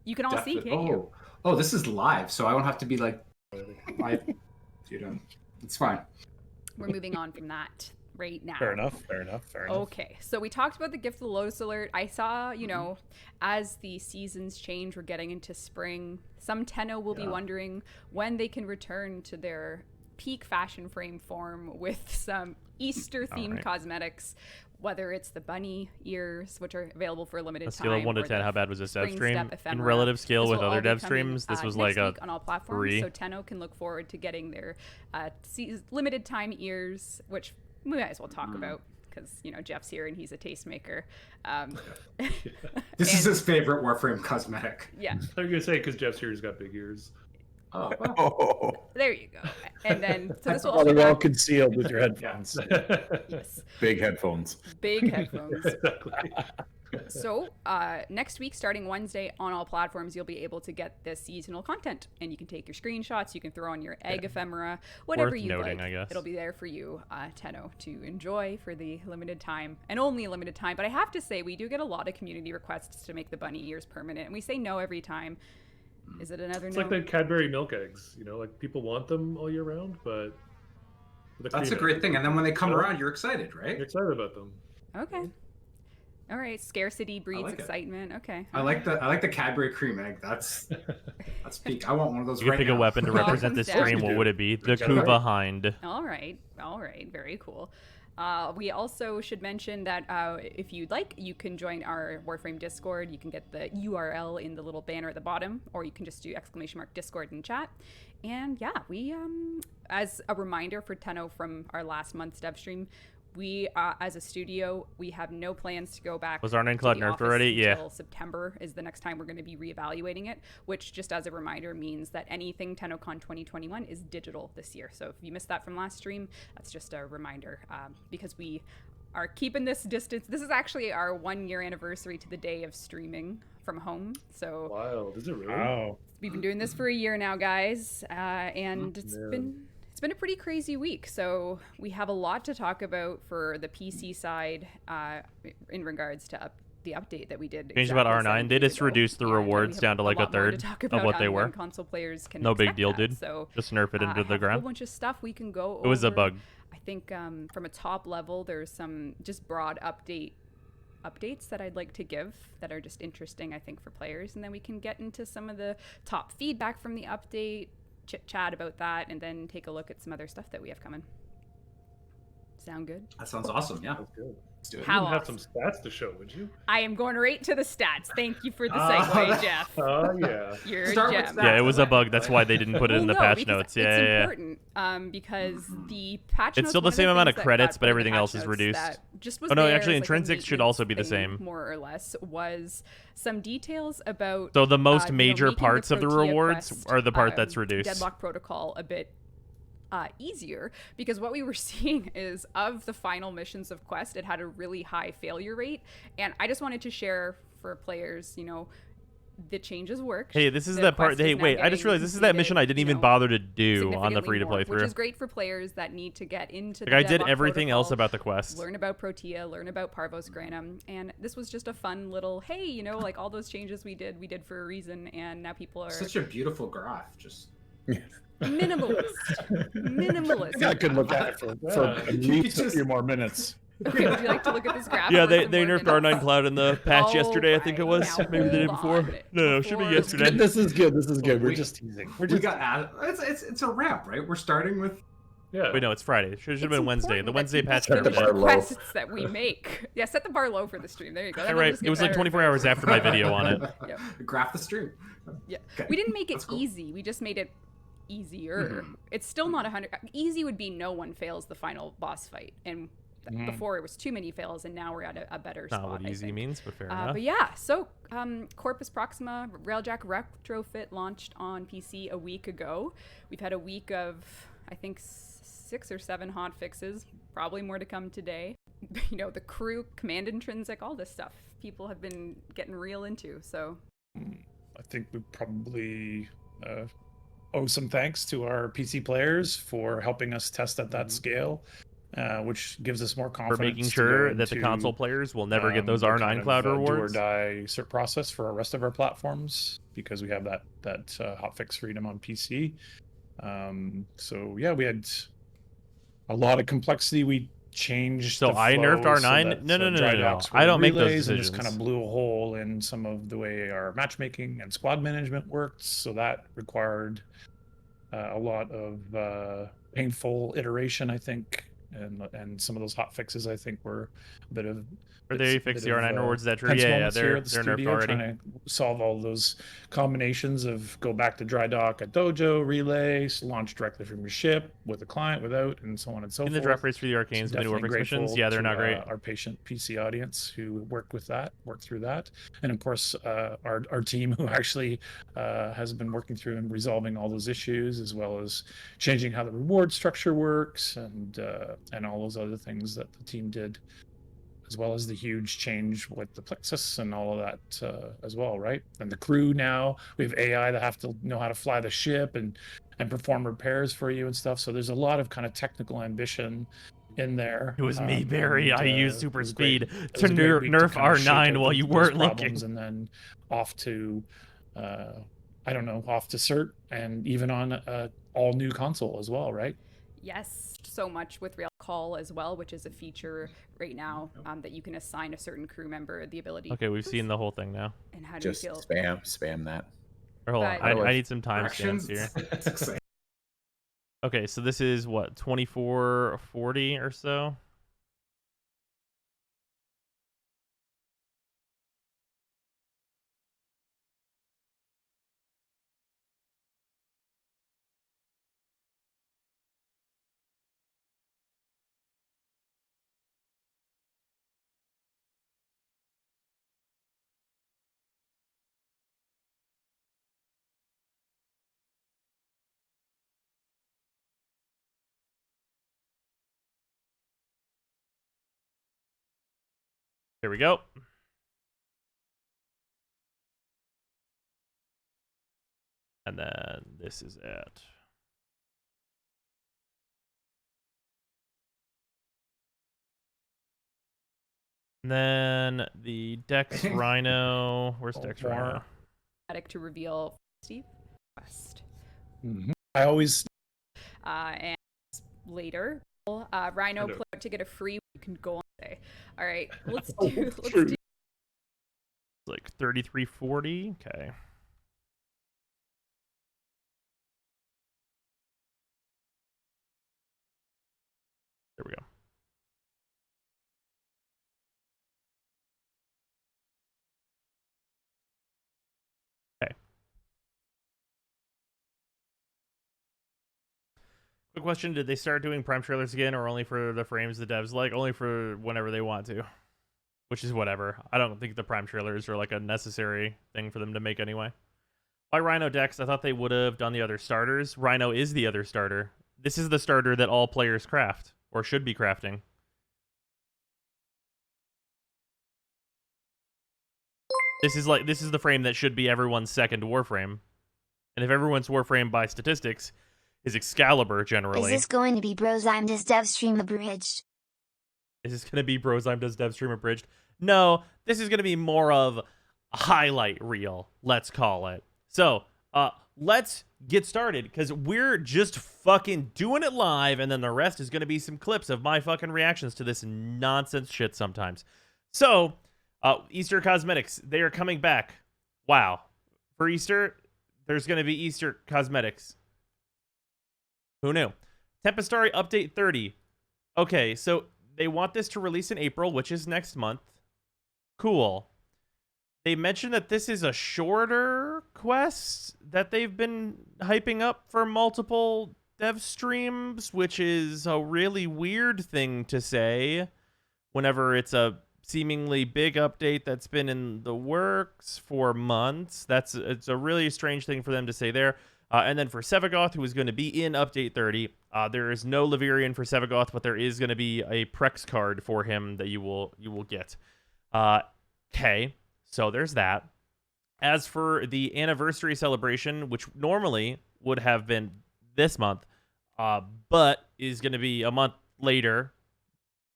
[SPEAKER 3] You can all see, can't you?
[SPEAKER 6] Oh, this is live, so I don't have to be like live. You don't. It's fine.
[SPEAKER 3] We're moving on from that. right now.
[SPEAKER 2] Fair enough. Fair enough. Fair enough.
[SPEAKER 3] Okay, so we talked about the Gift of the Lotus alert. I saw, you know, as the seasons change, we're getting into spring. Some Tenno will be wondering when they can return to their peak fashion frame form with some Easter-themed cosmetics, whether it's the bunny ears, which are available for a limited
[SPEAKER 1] A
[SPEAKER 3] time.
[SPEAKER 1] scale of 1 to
[SPEAKER 3] or
[SPEAKER 1] 10,
[SPEAKER 3] the
[SPEAKER 1] how bad was this
[SPEAKER 3] Spring
[SPEAKER 1] Devstream?
[SPEAKER 3] Step
[SPEAKER 1] In
[SPEAKER 3] ephemera.
[SPEAKER 1] relative scale
[SPEAKER 3] This
[SPEAKER 1] with
[SPEAKER 3] will
[SPEAKER 1] other
[SPEAKER 3] all be
[SPEAKER 1] dev
[SPEAKER 3] coming,
[SPEAKER 1] streams, this was
[SPEAKER 3] next
[SPEAKER 1] like a
[SPEAKER 3] week on all platforms.
[SPEAKER 1] 3.
[SPEAKER 3] So Tenno can look forward to getting their limited time ears, which we might as well talk about because, you know, Jeff's here and he's a tastemaker.
[SPEAKER 6] This is his favorite Warframe cosmetic.
[SPEAKER 3] Yeah.
[SPEAKER 5] I was gonna say because Jeff's here, he's got big ears.
[SPEAKER 6] Oh, wow.
[SPEAKER 2] Oh,
[SPEAKER 3] There you go. And then, so this will
[SPEAKER 2] well,
[SPEAKER 3] all be
[SPEAKER 2] they're all
[SPEAKER 3] back.
[SPEAKER 2] concealed with your headphones.
[SPEAKER 3] Yes.
[SPEAKER 4] Big headphones.
[SPEAKER 3] Big headphones.
[SPEAKER 5] Exactly.
[SPEAKER 3] So next week, starting Wednesday, on all platforms, you'll be able to get this seasonal content, and you can take your screenshots. You can throw on your egg ephemera, whatever
[SPEAKER 1] Worth
[SPEAKER 3] you
[SPEAKER 1] noting,
[SPEAKER 3] like.
[SPEAKER 1] I guess.
[SPEAKER 3] It'll be there for you, Tenno, to enjoy for the limited time, and only a limited time. But I have to say, we do get a lot of community requests to make the bunny ears permanent, and we say no every time. Is it another
[SPEAKER 5] It's
[SPEAKER 3] no?
[SPEAKER 5] like the Cadbury milk eggs. You know, like people want them all year round, but the
[SPEAKER 6] That's a
[SPEAKER 5] cream
[SPEAKER 6] great
[SPEAKER 5] egg,
[SPEAKER 6] thing. And then when they come
[SPEAKER 5] Yeah.
[SPEAKER 6] around, you're excited,
[SPEAKER 5] you're
[SPEAKER 6] right?
[SPEAKER 5] excited about them.
[SPEAKER 3] Okay. All right. Scarcity breeds
[SPEAKER 6] like it.
[SPEAKER 3] excitement. Okay.
[SPEAKER 6] I like the Cadbury cream egg. That's peak. I want one of those
[SPEAKER 1] You could
[SPEAKER 6] right
[SPEAKER 1] pick
[SPEAKER 6] now.
[SPEAKER 1] a weapon to
[SPEAKER 3] Well,
[SPEAKER 1] represent
[SPEAKER 3] comes
[SPEAKER 1] this
[SPEAKER 3] down-
[SPEAKER 1] stream. What would it be? The
[SPEAKER 5] Gotta go.
[SPEAKER 1] Kuva Hind.
[SPEAKER 3] All right. Very cool. We also should mention that if you'd like, you can join our Warframe Discord. You can get the URL in the little banner at the bottom, or you can just do !Discord in chat. And yeah, we, as a reminder for Tenno from our last month's dev stream, we, as a studio, we have no plans to go back.
[SPEAKER 1] Was our name
[SPEAKER 3] to
[SPEAKER 1] Cloud
[SPEAKER 3] the
[SPEAKER 1] nerfed
[SPEAKER 3] office
[SPEAKER 1] already? Yeah.
[SPEAKER 3] Until September is the next time we're going to be reevaluating it, which, just as a reminder, means that anything TennoCon 2021 is digital this year. So if you missed that from last stream, that's just a reminder, because we are keeping this distance. This is actually our 1-year anniversary to the day of streaming from home. So
[SPEAKER 5] Wild, is it really?
[SPEAKER 2] Wow.
[SPEAKER 3] we've been doing this for a year now, guys, and it's been a pretty crazy week. So we have a lot to talk about for the PC side in regards to the update that we did.
[SPEAKER 1] Changed about
[SPEAKER 3] exactly
[SPEAKER 1] R9.
[SPEAKER 3] 7
[SPEAKER 1] They
[SPEAKER 3] days
[SPEAKER 1] just
[SPEAKER 3] ago.
[SPEAKER 1] reduced the
[SPEAKER 3] And we
[SPEAKER 1] rewards
[SPEAKER 3] have
[SPEAKER 1] down to like a
[SPEAKER 3] lot more
[SPEAKER 1] third
[SPEAKER 3] talk
[SPEAKER 1] of
[SPEAKER 3] about
[SPEAKER 1] what they
[SPEAKER 3] on when
[SPEAKER 1] were.
[SPEAKER 3] console players can
[SPEAKER 1] No big
[SPEAKER 3] expect
[SPEAKER 1] deal,
[SPEAKER 3] that.
[SPEAKER 1] dude.
[SPEAKER 3] So
[SPEAKER 1] Just nerf it into
[SPEAKER 3] have
[SPEAKER 1] the
[SPEAKER 3] a whole
[SPEAKER 1] ground.
[SPEAKER 3] bunch of stuff we can go
[SPEAKER 1] It was a
[SPEAKER 3] over.
[SPEAKER 1] bug.
[SPEAKER 3] I think from a top level, there's some just broad updates that I'd like to give that are just interesting, I think, for players, and then we can get into some of the top feedback from the update, chit chat about that, and then take a look at some other stuff that we have coming. Sound good?
[SPEAKER 6] That sounds awesome. Yeah.
[SPEAKER 5] That's good.
[SPEAKER 6] Let's do it.
[SPEAKER 3] How
[SPEAKER 5] You have
[SPEAKER 3] awesome.
[SPEAKER 5] some stats to show, would you?
[SPEAKER 3] I am going right to the stats. Thank you for the segue, Jeff.
[SPEAKER 5] Oh yeah.
[SPEAKER 3] You're a
[SPEAKER 6] Start with
[SPEAKER 3] gem.
[SPEAKER 6] stats.
[SPEAKER 1] Yeah, it was a
[SPEAKER 6] Okay.
[SPEAKER 1] bug. That's why they didn't put it
[SPEAKER 3] Well,
[SPEAKER 1] in the
[SPEAKER 3] no,
[SPEAKER 1] patch
[SPEAKER 3] because
[SPEAKER 1] notes.
[SPEAKER 3] It's
[SPEAKER 1] Yeah.
[SPEAKER 3] important because the patch
[SPEAKER 1] It's
[SPEAKER 3] notes,
[SPEAKER 1] still the
[SPEAKER 3] one of
[SPEAKER 1] same amount of
[SPEAKER 3] things that
[SPEAKER 1] credits,
[SPEAKER 3] got
[SPEAKER 1] but
[SPEAKER 3] put in the
[SPEAKER 1] everything
[SPEAKER 3] patch
[SPEAKER 1] else is
[SPEAKER 3] notes
[SPEAKER 1] reduced.
[SPEAKER 3] that just was
[SPEAKER 1] Oh, no,
[SPEAKER 3] there
[SPEAKER 1] actually,
[SPEAKER 3] as, like, a
[SPEAKER 1] intrinsics should also be the
[SPEAKER 3] maintenance thing,
[SPEAKER 1] same.
[SPEAKER 3] more or less, was some details about
[SPEAKER 1] So the most
[SPEAKER 3] making
[SPEAKER 1] major parts of the
[SPEAKER 3] Protea
[SPEAKER 1] rewards
[SPEAKER 3] quest,
[SPEAKER 1] are the part that's reduced.
[SPEAKER 3] Deadlock Protocol a bit easier, because what we were seeing is, of the final missions of Quest, it had a really high failure rate, and I just wanted to share for players, you know, the changes worked.
[SPEAKER 1] Hey, this is
[SPEAKER 3] The
[SPEAKER 1] that part.
[SPEAKER 3] quest
[SPEAKER 1] Hey,
[SPEAKER 3] is now
[SPEAKER 1] wait, I just
[SPEAKER 3] getting
[SPEAKER 1] realized this is that
[SPEAKER 3] completed,
[SPEAKER 1] mission I didn't
[SPEAKER 3] you
[SPEAKER 1] even
[SPEAKER 3] know,
[SPEAKER 1] bother to do on the
[SPEAKER 3] significantly
[SPEAKER 1] free to play
[SPEAKER 3] more, which
[SPEAKER 1] through.
[SPEAKER 3] is great for players that need to get into the
[SPEAKER 1] Like, I did
[SPEAKER 3] Deadlock
[SPEAKER 1] everything else
[SPEAKER 3] Protocol,
[SPEAKER 1] about the quest.
[SPEAKER 3] learn about Protea, learn about Parvos Granum, and this was just a fun little, hey, you know, like all those changes we did for a reason, and now people are
[SPEAKER 6] Such a beautiful graph. Just
[SPEAKER 3] minimalist.
[SPEAKER 2] I could look at it for at least a few more minutes.
[SPEAKER 3] Okay, would you like to look at this graph?
[SPEAKER 1] Yeah,
[SPEAKER 3] for
[SPEAKER 1] they
[SPEAKER 3] some
[SPEAKER 1] nerfed
[SPEAKER 3] more minutes?
[SPEAKER 1] R9 Cloud in the patch yesterday, I think it
[SPEAKER 3] Alright,
[SPEAKER 1] was.
[SPEAKER 3] now
[SPEAKER 1] Maybe the day
[SPEAKER 3] hold
[SPEAKER 1] before.
[SPEAKER 3] on.
[SPEAKER 1] No, it should be
[SPEAKER 3] Before-
[SPEAKER 1] yesterday.
[SPEAKER 2] This is good. This is good. We're
[SPEAKER 6] We-
[SPEAKER 2] just teasing.
[SPEAKER 6] we got it's a ramp, right? We're starting with
[SPEAKER 5] Yeah.
[SPEAKER 1] Wait, no, it's Friday. It should have been Wednesday. The
[SPEAKER 3] important
[SPEAKER 1] Wednesday
[SPEAKER 3] that
[SPEAKER 1] patch
[SPEAKER 3] people
[SPEAKER 1] note.
[SPEAKER 4] Set the bar
[SPEAKER 3] finish
[SPEAKER 4] low.
[SPEAKER 3] quests that we make. Yeah, set the bar low for the stream. There you go.
[SPEAKER 1] All
[SPEAKER 3] That'll
[SPEAKER 1] right,
[SPEAKER 3] just
[SPEAKER 1] it
[SPEAKER 3] get
[SPEAKER 1] was like
[SPEAKER 3] better.
[SPEAKER 1] 24 hours after my video on it.
[SPEAKER 3] Yep.
[SPEAKER 6] graph the stream.
[SPEAKER 3] Yeah.
[SPEAKER 6] Okay,
[SPEAKER 3] We didn't make it
[SPEAKER 6] that's cool.
[SPEAKER 3] easy. We just made it easier. It's still not 100. Easy would be no one fails the final boss fight, and before it was too many fails, and now we're at a better spot.
[SPEAKER 1] Not what
[SPEAKER 3] I
[SPEAKER 1] easy
[SPEAKER 3] think.
[SPEAKER 1] means, but fair enough.
[SPEAKER 3] But yeah, so Corpus Proxima Railjack Retrofit launched on PC a week ago. We've had a week of, I think, 6 or 7 hot fixes, probably more to come today. You know, the crew, command intrinsic, all this stuff people have been getting real into. So
[SPEAKER 2] I think we probably owe some thanks to our PC players for helping us test at that scale, which gives us more
[SPEAKER 1] For
[SPEAKER 2] confidence.
[SPEAKER 1] making
[SPEAKER 2] to
[SPEAKER 1] sure
[SPEAKER 2] go
[SPEAKER 1] that the
[SPEAKER 2] into,
[SPEAKER 1] console players will never get those
[SPEAKER 2] the
[SPEAKER 1] R9
[SPEAKER 2] kind of,
[SPEAKER 1] Cloud
[SPEAKER 2] do or
[SPEAKER 1] rewards.
[SPEAKER 2] die cert process for our rest of our platforms, because we have that hotfix freedom on PC. So yeah, we had a lot of complexity we changed
[SPEAKER 1] So
[SPEAKER 2] the
[SPEAKER 1] I nerfed
[SPEAKER 2] flow
[SPEAKER 1] R9?
[SPEAKER 2] so that
[SPEAKER 1] No.
[SPEAKER 2] dry docks were
[SPEAKER 1] I
[SPEAKER 2] in
[SPEAKER 1] don't make those
[SPEAKER 2] relays, and this kind of
[SPEAKER 1] decisions.
[SPEAKER 2] blew a hole in some of the way our matchmaking and squad management worked. So that required a lot of painful iteration, I think, and some of those hot fixes, I think, were a bit of
[SPEAKER 1] Or they fixed the R9 rewards. That true.
[SPEAKER 2] tense
[SPEAKER 1] Yeah,
[SPEAKER 2] moments here
[SPEAKER 1] they're
[SPEAKER 2] at the
[SPEAKER 1] nerfed
[SPEAKER 2] studio,
[SPEAKER 1] already.
[SPEAKER 2] trying to solve all those combinations of go back to dry dock at dojo, relay, launch directly from your ship with a client, without, and so on and so
[SPEAKER 1] In
[SPEAKER 2] forth.
[SPEAKER 1] the drop rates for the arcanes and the new
[SPEAKER 2] Definitely
[SPEAKER 1] Warfix missions,
[SPEAKER 2] grateful
[SPEAKER 1] yeah, they're
[SPEAKER 2] to,
[SPEAKER 1] not great.
[SPEAKER 2] Our patient PC audience who worked through that, and of course our team who actually has been working through and resolving all those issues, as well as changing how the reward structure works, and all those other things that the team did, as well as the huge change with the plexus and all of that as well, right? And the crew now, we have AI that have to know how to fly the ship and perform repairs for you and stuff. So there's a lot of kind of technical ambition in there.
[SPEAKER 1] It was me, Barry. I used super speed to nerf R9 while you weren't looking.
[SPEAKER 2] And then off to, I don't know, off to cert, and even on a all new console as well, right?
[SPEAKER 3] Yes, so much with Rail Call as well, which is a feature right now that you can assign a certain crew member the ability.
[SPEAKER 1] Okay, we've seen the whole thing now.
[SPEAKER 3] And how do
[SPEAKER 4] Just
[SPEAKER 3] you feel?
[SPEAKER 4] spam that.
[SPEAKER 1] Or hold on,
[SPEAKER 3] But-
[SPEAKER 1] I need some timestamps here.
[SPEAKER 6] It's exciting.
[SPEAKER 1] Okay, so this is what, 2440 or so? Here we go. And then this is it. And then the Dex Rhino. Where's Dex Rhino?
[SPEAKER 3] To reveal Steve West.
[SPEAKER 2] I always
[SPEAKER 3] And later, Rhino put to get a free. You can go on today. All right, let's do.
[SPEAKER 1] It's like 3340. Okay. There we go. Okay. Quick question, did they start doing Prime trailers again, or only for the frames the devs like? Only for whenever they want to. Which is whatever. I don't think the Prime trailers are like a necessary thing for them to make anyway. Why Rhino Dex? I thought they would have done the other starters. Rhino is the other starter. This is the starter that all players craft, or should be crafting. This is the frame that should be everyone's second Warframe. And if everyone's Warframe by statistics is Excalibur generally.
[SPEAKER 8] Is this going to be Brozyme Does Devstream Abridged?
[SPEAKER 1] Is this going to be Brozyme Does Devstream Abridged? No, this is going to be more of a highlight reel, let's call it. So, let's get started, because we're just fucking doing it live, and then the rest is going to be some clips of my fucking reactions to this nonsense shit sometimes. So, Easter Cosmetics, they are coming back. Wow. For Easter, there's going to be Easter Cosmetics. Who knew? Tempestari Update 30. Okay, so they want this to release in April, which is next month. Cool. They mentioned that this is a shorter quest that they've been hyping up for multiple dev streams, which is a really weird thing to say whenever it's a seemingly big update that's been in the works for months. It's a really strange thing for them to say there. And then for Sevagoth, who is going to be in Update 30, there is no Lavirian for Sevagoth, but there is going to be a Prex card for him that you will get. Okay, so there's that. As for the anniversary celebration, which normally would have been this month, but is going to be a month later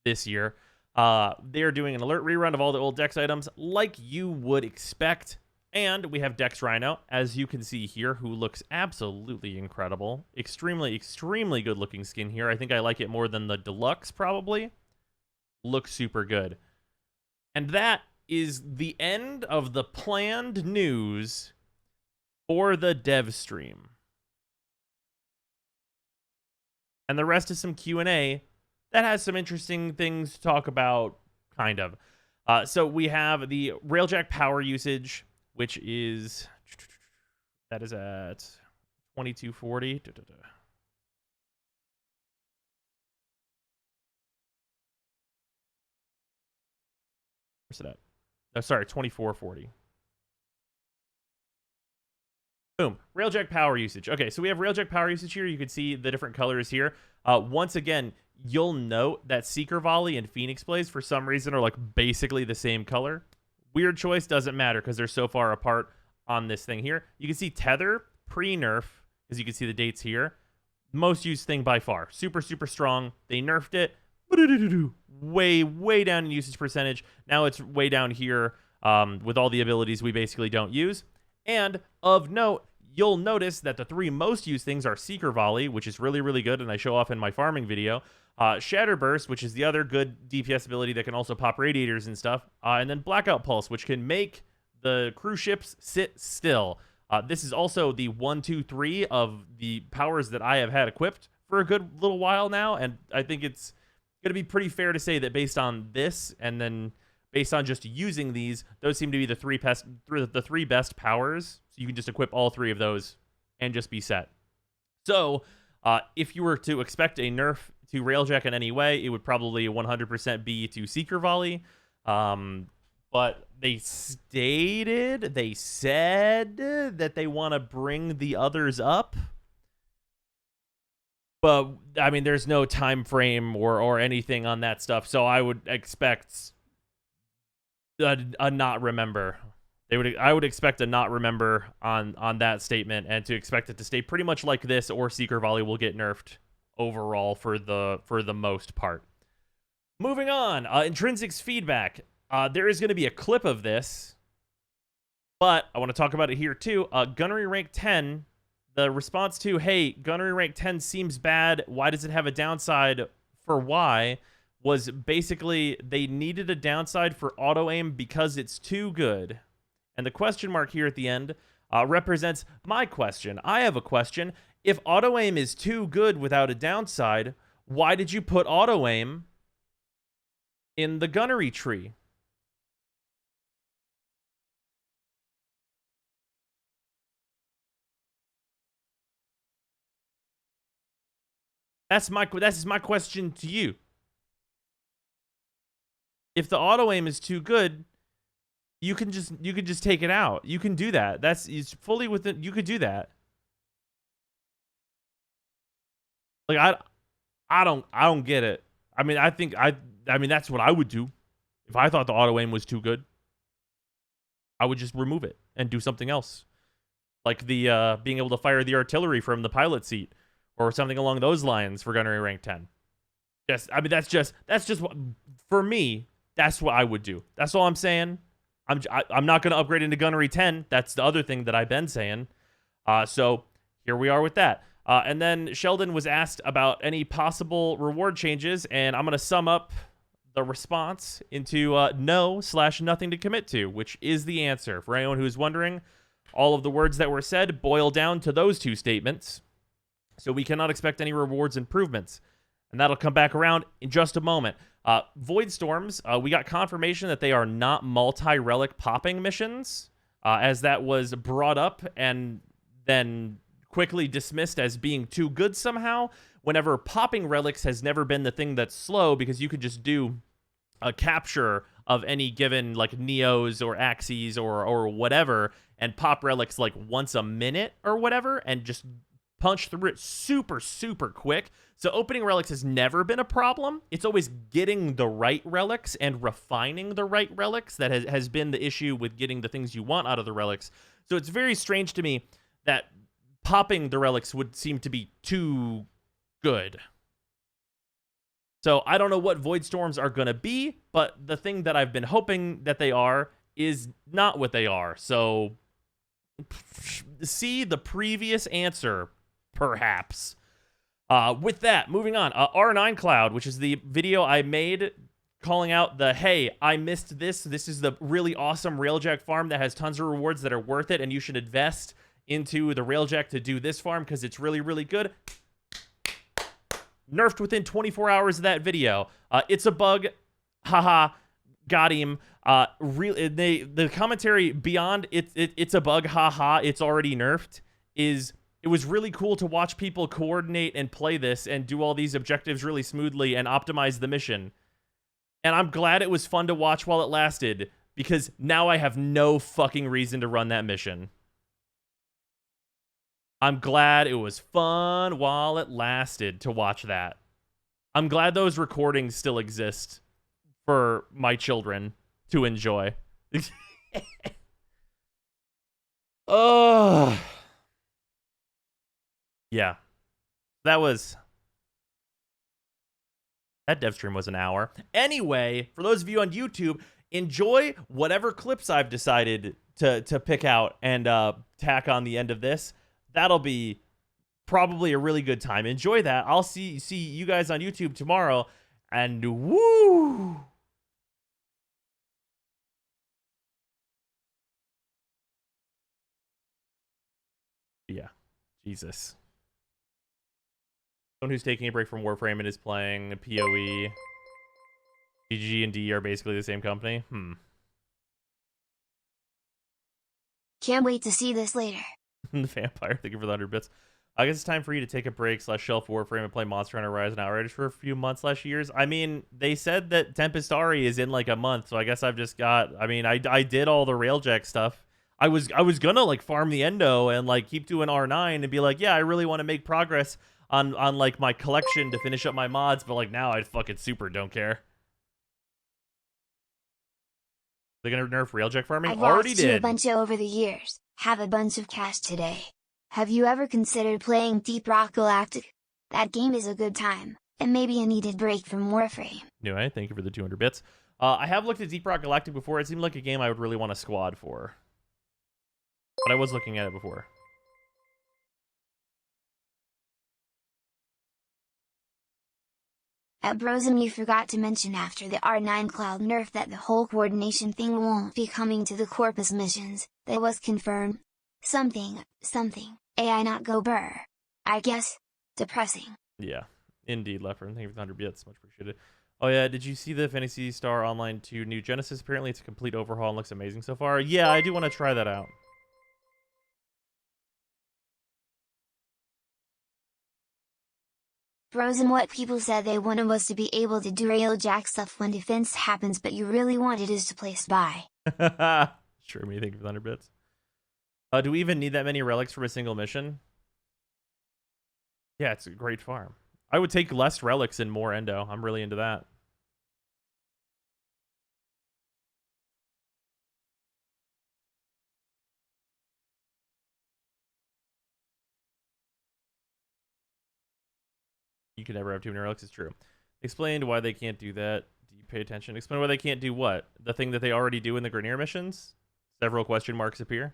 [SPEAKER 1] this year, they're doing an alert rerun of all the old Dex items like you would expect. And we have Dex Rhino, as you can see here, who looks absolutely incredible. Extremely, extremely good looking skin here. I think I like it more than the Deluxe, probably. look super good. And that is the end of the planned news for the dev stream. And the rest is some Q&A that has some interesting things to talk about, kind of. So we have the Railjack power usage, which is... That is at 2240. Where's it at? Oh, sorry, 2440. Boom. Railjack power usage. Okay, so we have Railjack power usage here. You can see the different colors here. Once again, you'll note that Seeker Volley and Phoenix Blaze, for some reason, are like basically the same color. Weird choice, doesn't matter because they're so far apart on this thing here. You can see Tether, pre-nerf, as you can see the dates here. Most used thing by far. Super, super strong. They nerfed it. Way, way down in usage percentage. Now it's way down here with all the abilities we basically don't use. And of note, you'll notice that the three most used things are Seeker Volley, which is really, really good, and I show off in my farming video. Shatter Burst, which is the other good DPS ability that can also pop radiators and stuff. And then Blackout Pulse, which can make the cruise ships sit still. This is also the 1, 2, 3 of the powers that I have had equipped for a good little while now, and I think it's going to be pretty fair to say that based on this, and then based on just using these, those seem to be the three best powers. So you can just equip all three of those and just be set. So if you were to expect a nerf to Railjack in any way, it would probably 100% be to Seeker Volley. But they said that they want to bring the others up. But, I mean, there's no time frame or anything on that stuff. So I would expect a not remember. I would expect a not remember on that statement, and to expect it to stay pretty much like this, or Seeker Volley will get nerfed overall for the most part. Moving on, Intrinsic's feedback. There is going to be a clip of this, but I want to talk about it here too. Gunnery rank 10, the response to, hey, Gunnery rank 10 seems bad. Why does it have a downside for why? Was basically they needed a downside for auto aim because it's too good. And the question mark here at the end represents my question. I have a question. If auto aim is too good without a downside, why did you put auto aim in the gunnery tree? That's my question to you. If the auto aim is too good, you can just take it out. You can do that. It's fully within. You could do that. Like I don't get it. I mean, I mean that's what I would do if I thought the auto aim was too good. I would just remove it and do something else, like the being able to fire the artillery from the pilot seat or something along those lines for gunnery rank 10. Yes, I mean that's just what, for me. That's what I would do. That's all I'm saying. I'm not going to upgrade into gunnery 10. That's the other thing that I've been saying. So here we are with that. And then Sheldon was asked about any possible reward changes, and I'm going to sum up the response into no/nothing to commit to, which is the answer. For anyone who's wondering, all of the words that were said boil down to those two statements. So we cannot expect any rewards improvements. And that'll come back around in just a moment. Void Storms, we got confirmation that they are not multi-relic popping missions, as that was brought up and then quickly dismissed as being too good somehow, whenever popping relics has never been the thing that's slow, because you could just do a capture of any given, like, Neos or Axes or whatever, and pop relics, like, once a minute or whatever, and just punch through it super, super quick. So opening relics has never been a problem. It's always getting the right relics and refining the right relics that has been the issue with getting the things you want out of the relics. So it's very strange to me that popping the relics would seem to be too good. So I don't know what Void Storms are going to be, but the thing that I've been hoping that they are is not what they are. So see the previous answer, perhaps. With that, moving on. R9 Cloud, which is the video I made calling out the, hey, I missed this. This is the really awesome Railjack farm that has tons of rewards that are worth it, and you should invest into the Railjack to do this farm because it's really, really good. Nerfed within 24 hours of that video. It's a bug. Haha. Got him. The commentary beyond it's a bug. Haha. It's already nerfed. It was really cool to watch people coordinate and play this and do all these objectives really smoothly and optimize the mission. And I'm glad it was fun to watch while it lasted, because now I have no fucking reason to run that mission. I'm glad it was fun while it lasted to watch that. I'm glad those recordings still exist for my children to enjoy. Oh. Yeah. That Devstream was an hour. Anyway, for those of you on YouTube, enjoy whatever clips I've decided to pick out and tack on the end of this. That'll be probably a really good time. Enjoy that. I'll see you guys on YouTube tomorrow, and woo! Yeah. Jesus. Someone who's taking a break from Warframe and is playing PoE. GG and D are basically the same company.
[SPEAKER 8] Can't wait to see this later.
[SPEAKER 1] The Vampire, thank you for the 100 bits. I guess it's time for you to take a break / shelf Warframe and play Monster Hunter Rise and Outriders for a few months / years. I mean, they said that Tempestari is in like a month, so I guess I've just got. I mean, I did all the Railjack stuff. I was gonna like farm the Endo and like keep doing R9 and be like, yeah, I really want to make progress on like my collection to finish up my mods, but like now I fucking super don't care. They're gonna nerf Railjack farming?
[SPEAKER 8] I've
[SPEAKER 1] Already
[SPEAKER 8] watched you a
[SPEAKER 1] did.
[SPEAKER 8] bunch over the years. Have a bunch of cash today. Have you ever considered playing Deep Rock Galactic? That game is a good time, and maybe a needed break from Warframe.
[SPEAKER 1] Anyway, thank you for the 200 bits. I have looked at Deep Rock Galactic before. It seemed like a game I would really want a squad for. But I was looking at it before.
[SPEAKER 8] At Brosum, you forgot to mention after the R9 Cloud nerf that the whole coordination thing won't be coming to the Corpus missions. That was confirmed. Something, AI not go burr. I guess. Depressing.
[SPEAKER 1] Yeah, indeed, Leffern. Thank you for the 100 bits. Much appreciated. Oh yeah, did you see the Fantasy Star Online 2 New Genesis? Apparently it's a complete overhaul and looks amazing so far. Yeah, I do want to try that out.
[SPEAKER 8] Brosum, what people said they wanted was to be able to do Railjack stuff when defense happens, but you really wanted is to play spy.
[SPEAKER 1] Sure, me. Thank you for the 100 bits. Do we even need that many relics for a single mission? Yeah, it's a great farm. I would take less relics and more Endo. I'm really into that. You can never have too many relics. It's true. Explain why they can't do that. Do you pay attention? Explain why they can't do what? The thing that they already do in the Grenier missions? Several question marks appear.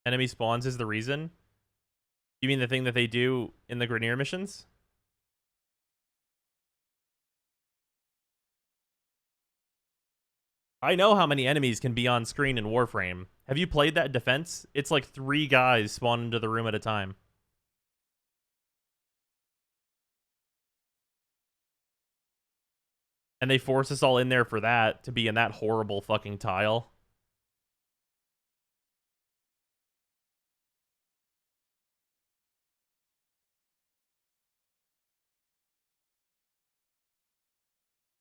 [SPEAKER 1] Enemy spawns is the reason? You mean the thing that they do in the Grenier missions? I know how many enemies can be on screen in Warframe. Have you played that defense? It's like 3 guys spawn into the room at a time. And they force us all in there for that, to be in that horrible fucking tile.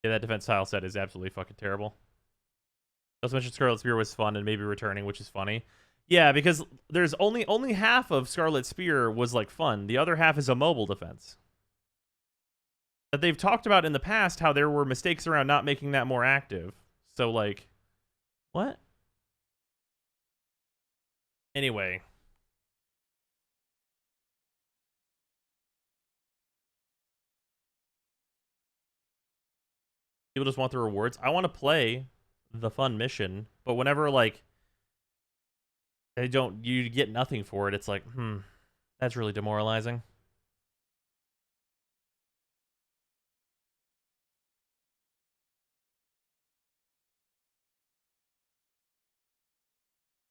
[SPEAKER 1] Yeah, that defense tile set is absolutely fucking terrible. Also mentioned Scarlet Spear was fun and maybe returning, which is funny. Yeah, because there's only half of Scarlet Spear was like fun. The other half is a mobile defense. That they've talked about in the past how there were mistakes around not making that more active. So like, what? Anyway. People just want the rewards. I want to play the fun mission, but whenever like you get nothing for it, it's like, that's really demoralizing.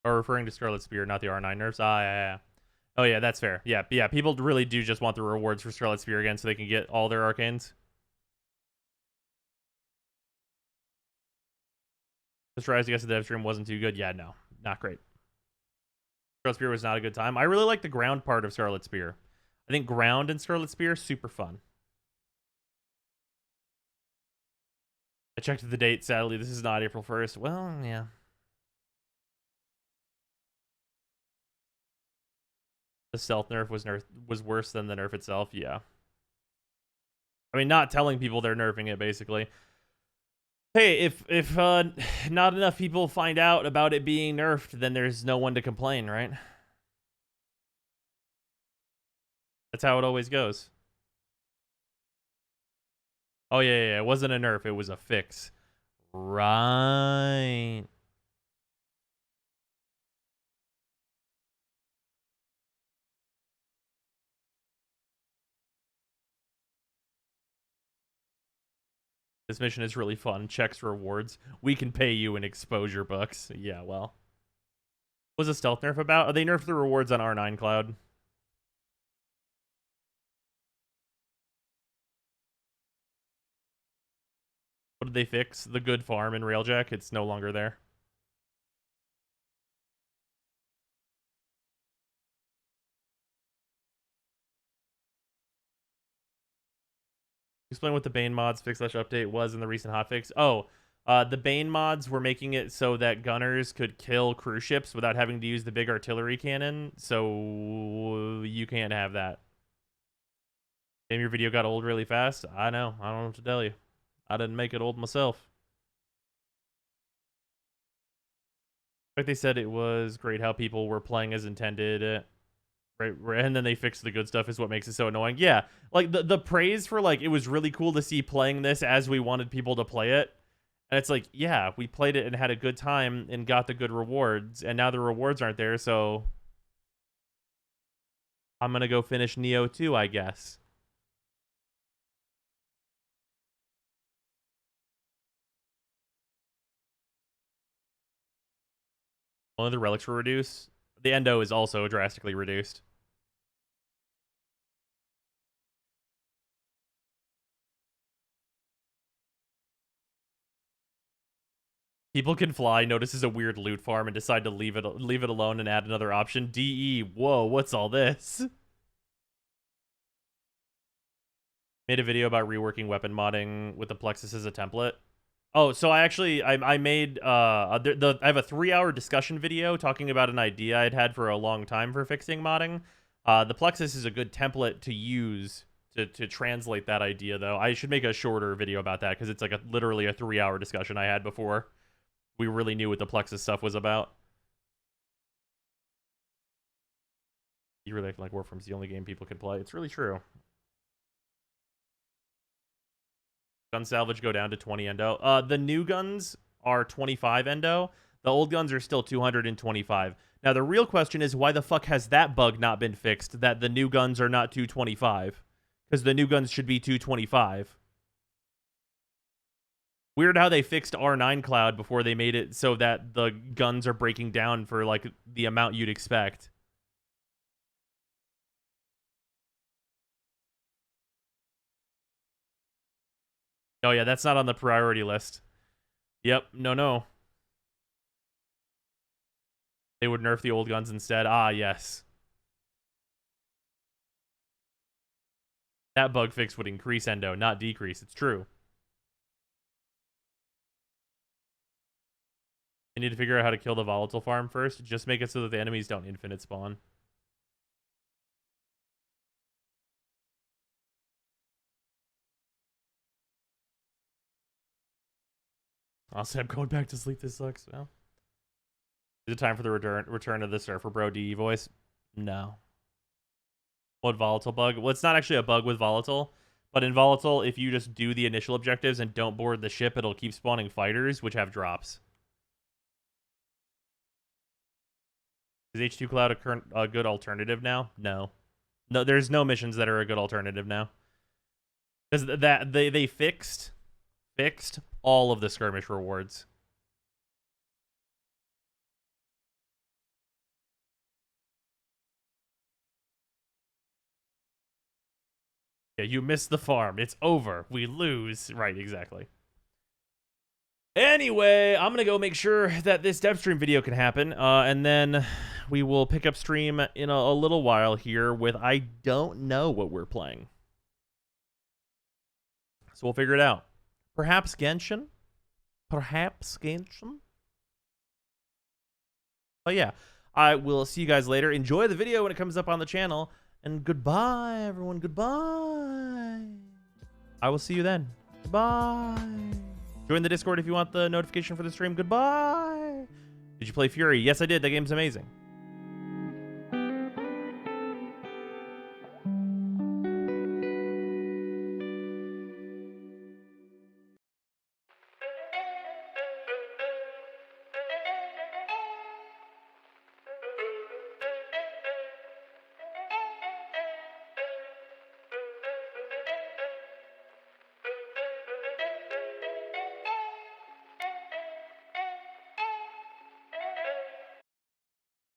[SPEAKER 1] Or referring to Scarlet Spear, not the R9 nerfs. Ah, yeah. Oh yeah, that's fair. Yeah, people really do just want the rewards for Scarlet Spear again so they can get all their arcanes. Just Rise against the Devstream wasn't too good. Yeah, no, not great. Scarlet Spear was not a good time. I really like the ground part of Scarlet Spear. I think ground and Scarlet Spear super fun. I checked the date. Sadly, this is not April 1st. Well, yeah. The stealth nerf was worse than the nerf itself. Yeah. I mean, not telling people they're nerfing it, basically. Hey, if not enough people find out about it being nerfed, then there's no one to complain, right? That's how it always goes. Oh, yeah. It wasn't a nerf. It was a fix. Right. This mission is really fun. Checks rewards. We can pay you in exposure bucks. Yeah, well. What was a stealth nerf about? Oh, they nerfed the rewards on R9 Cloud. What did they fix? The good farm in Railjack. It's no longer there. Explain what the Bane mods fix/update was in the recent hotfix. Oh, the Bane mods were making it so that gunners could kill cruise ships without having to use the big artillery cannon. So you can't have that. Damn, your video got old really fast. I know. I don't know what to tell you. I didn't make it old myself. Like they said, it was great how people were playing as intended. Right, and then they fixed the good stuff is what makes it so annoying. Yeah, like the praise for like it was really cool to see playing this as we wanted people to play it. And it's like, yeah, we played it and had a good time and got the good rewards, and now the rewards aren't there, so I'm gonna go finish Neo 2, I guess. Only the relics were reduced. The endo is also drastically reduced. People can fly, notices a weird loot farm, and decide to leave it alone and add another option. DE, whoa, what's all this? Made a video about reworking weapon modding with the Plexus as a template. Oh, so I made I have a 3-hour discussion video talking about an idea I'd had for a long time for fixing modding. The Plexus is a good template to use to translate that idea, though. I should make a shorter video about that because it's like literally a 3-hour discussion I had before we really knew what the Plexus stuff was about. You really act like Warframe's the only game people can play. It's really true. Gun salvage go down to 20 endo. The new guns are 25 endo. The old guns are still 225. Now, the real question is, why the fuck has that bug not been fixed, that the new guns are not 225? Because the new guns should be 225. Weird how they fixed R9 Cloud before they made it so that the guns are breaking down for, like, the amount you'd expect. Oh, yeah, that's not on the priority list. Yep, no. They would nerf the old guns instead. Ah, yes. That bug fix would increase endo, not decrease. It's true. I need to figure out how to kill the volatile farm first. Just make it so that the enemies don't infinite spawn. Honestly, I'm going back to sleep. This sucks. Well, is it time for the return of the Surfer Bro DE voice? No. What volatile bug? Well, it's not actually a bug with volatile, But in Volatile, if you just do the initial objectives and don't board the ship, it'll keep spawning fighters, which have drops. Is H2 Cloud a good alternative now? No. No, there's no missions that are a good alternative now. Because they fixed all of the skirmish rewards. Yeah, you missed the farm. It's over. We lose. Right, exactly. Anyway, I'm going to go make sure that this Devstream video can happen. And then we will pick up stream in a little while here with I don't know what we're playing. So we'll figure it out. Perhaps Genshin? Perhaps Genshin? But yeah, I will see you guys later. Enjoy the video when it comes up on the channel. And goodbye, everyone. Goodbye. I will see you then. Goodbye. Join the Discord if you want the notification for the stream. Goodbye. Did you play Fury? Yes, I did. That game's amazing.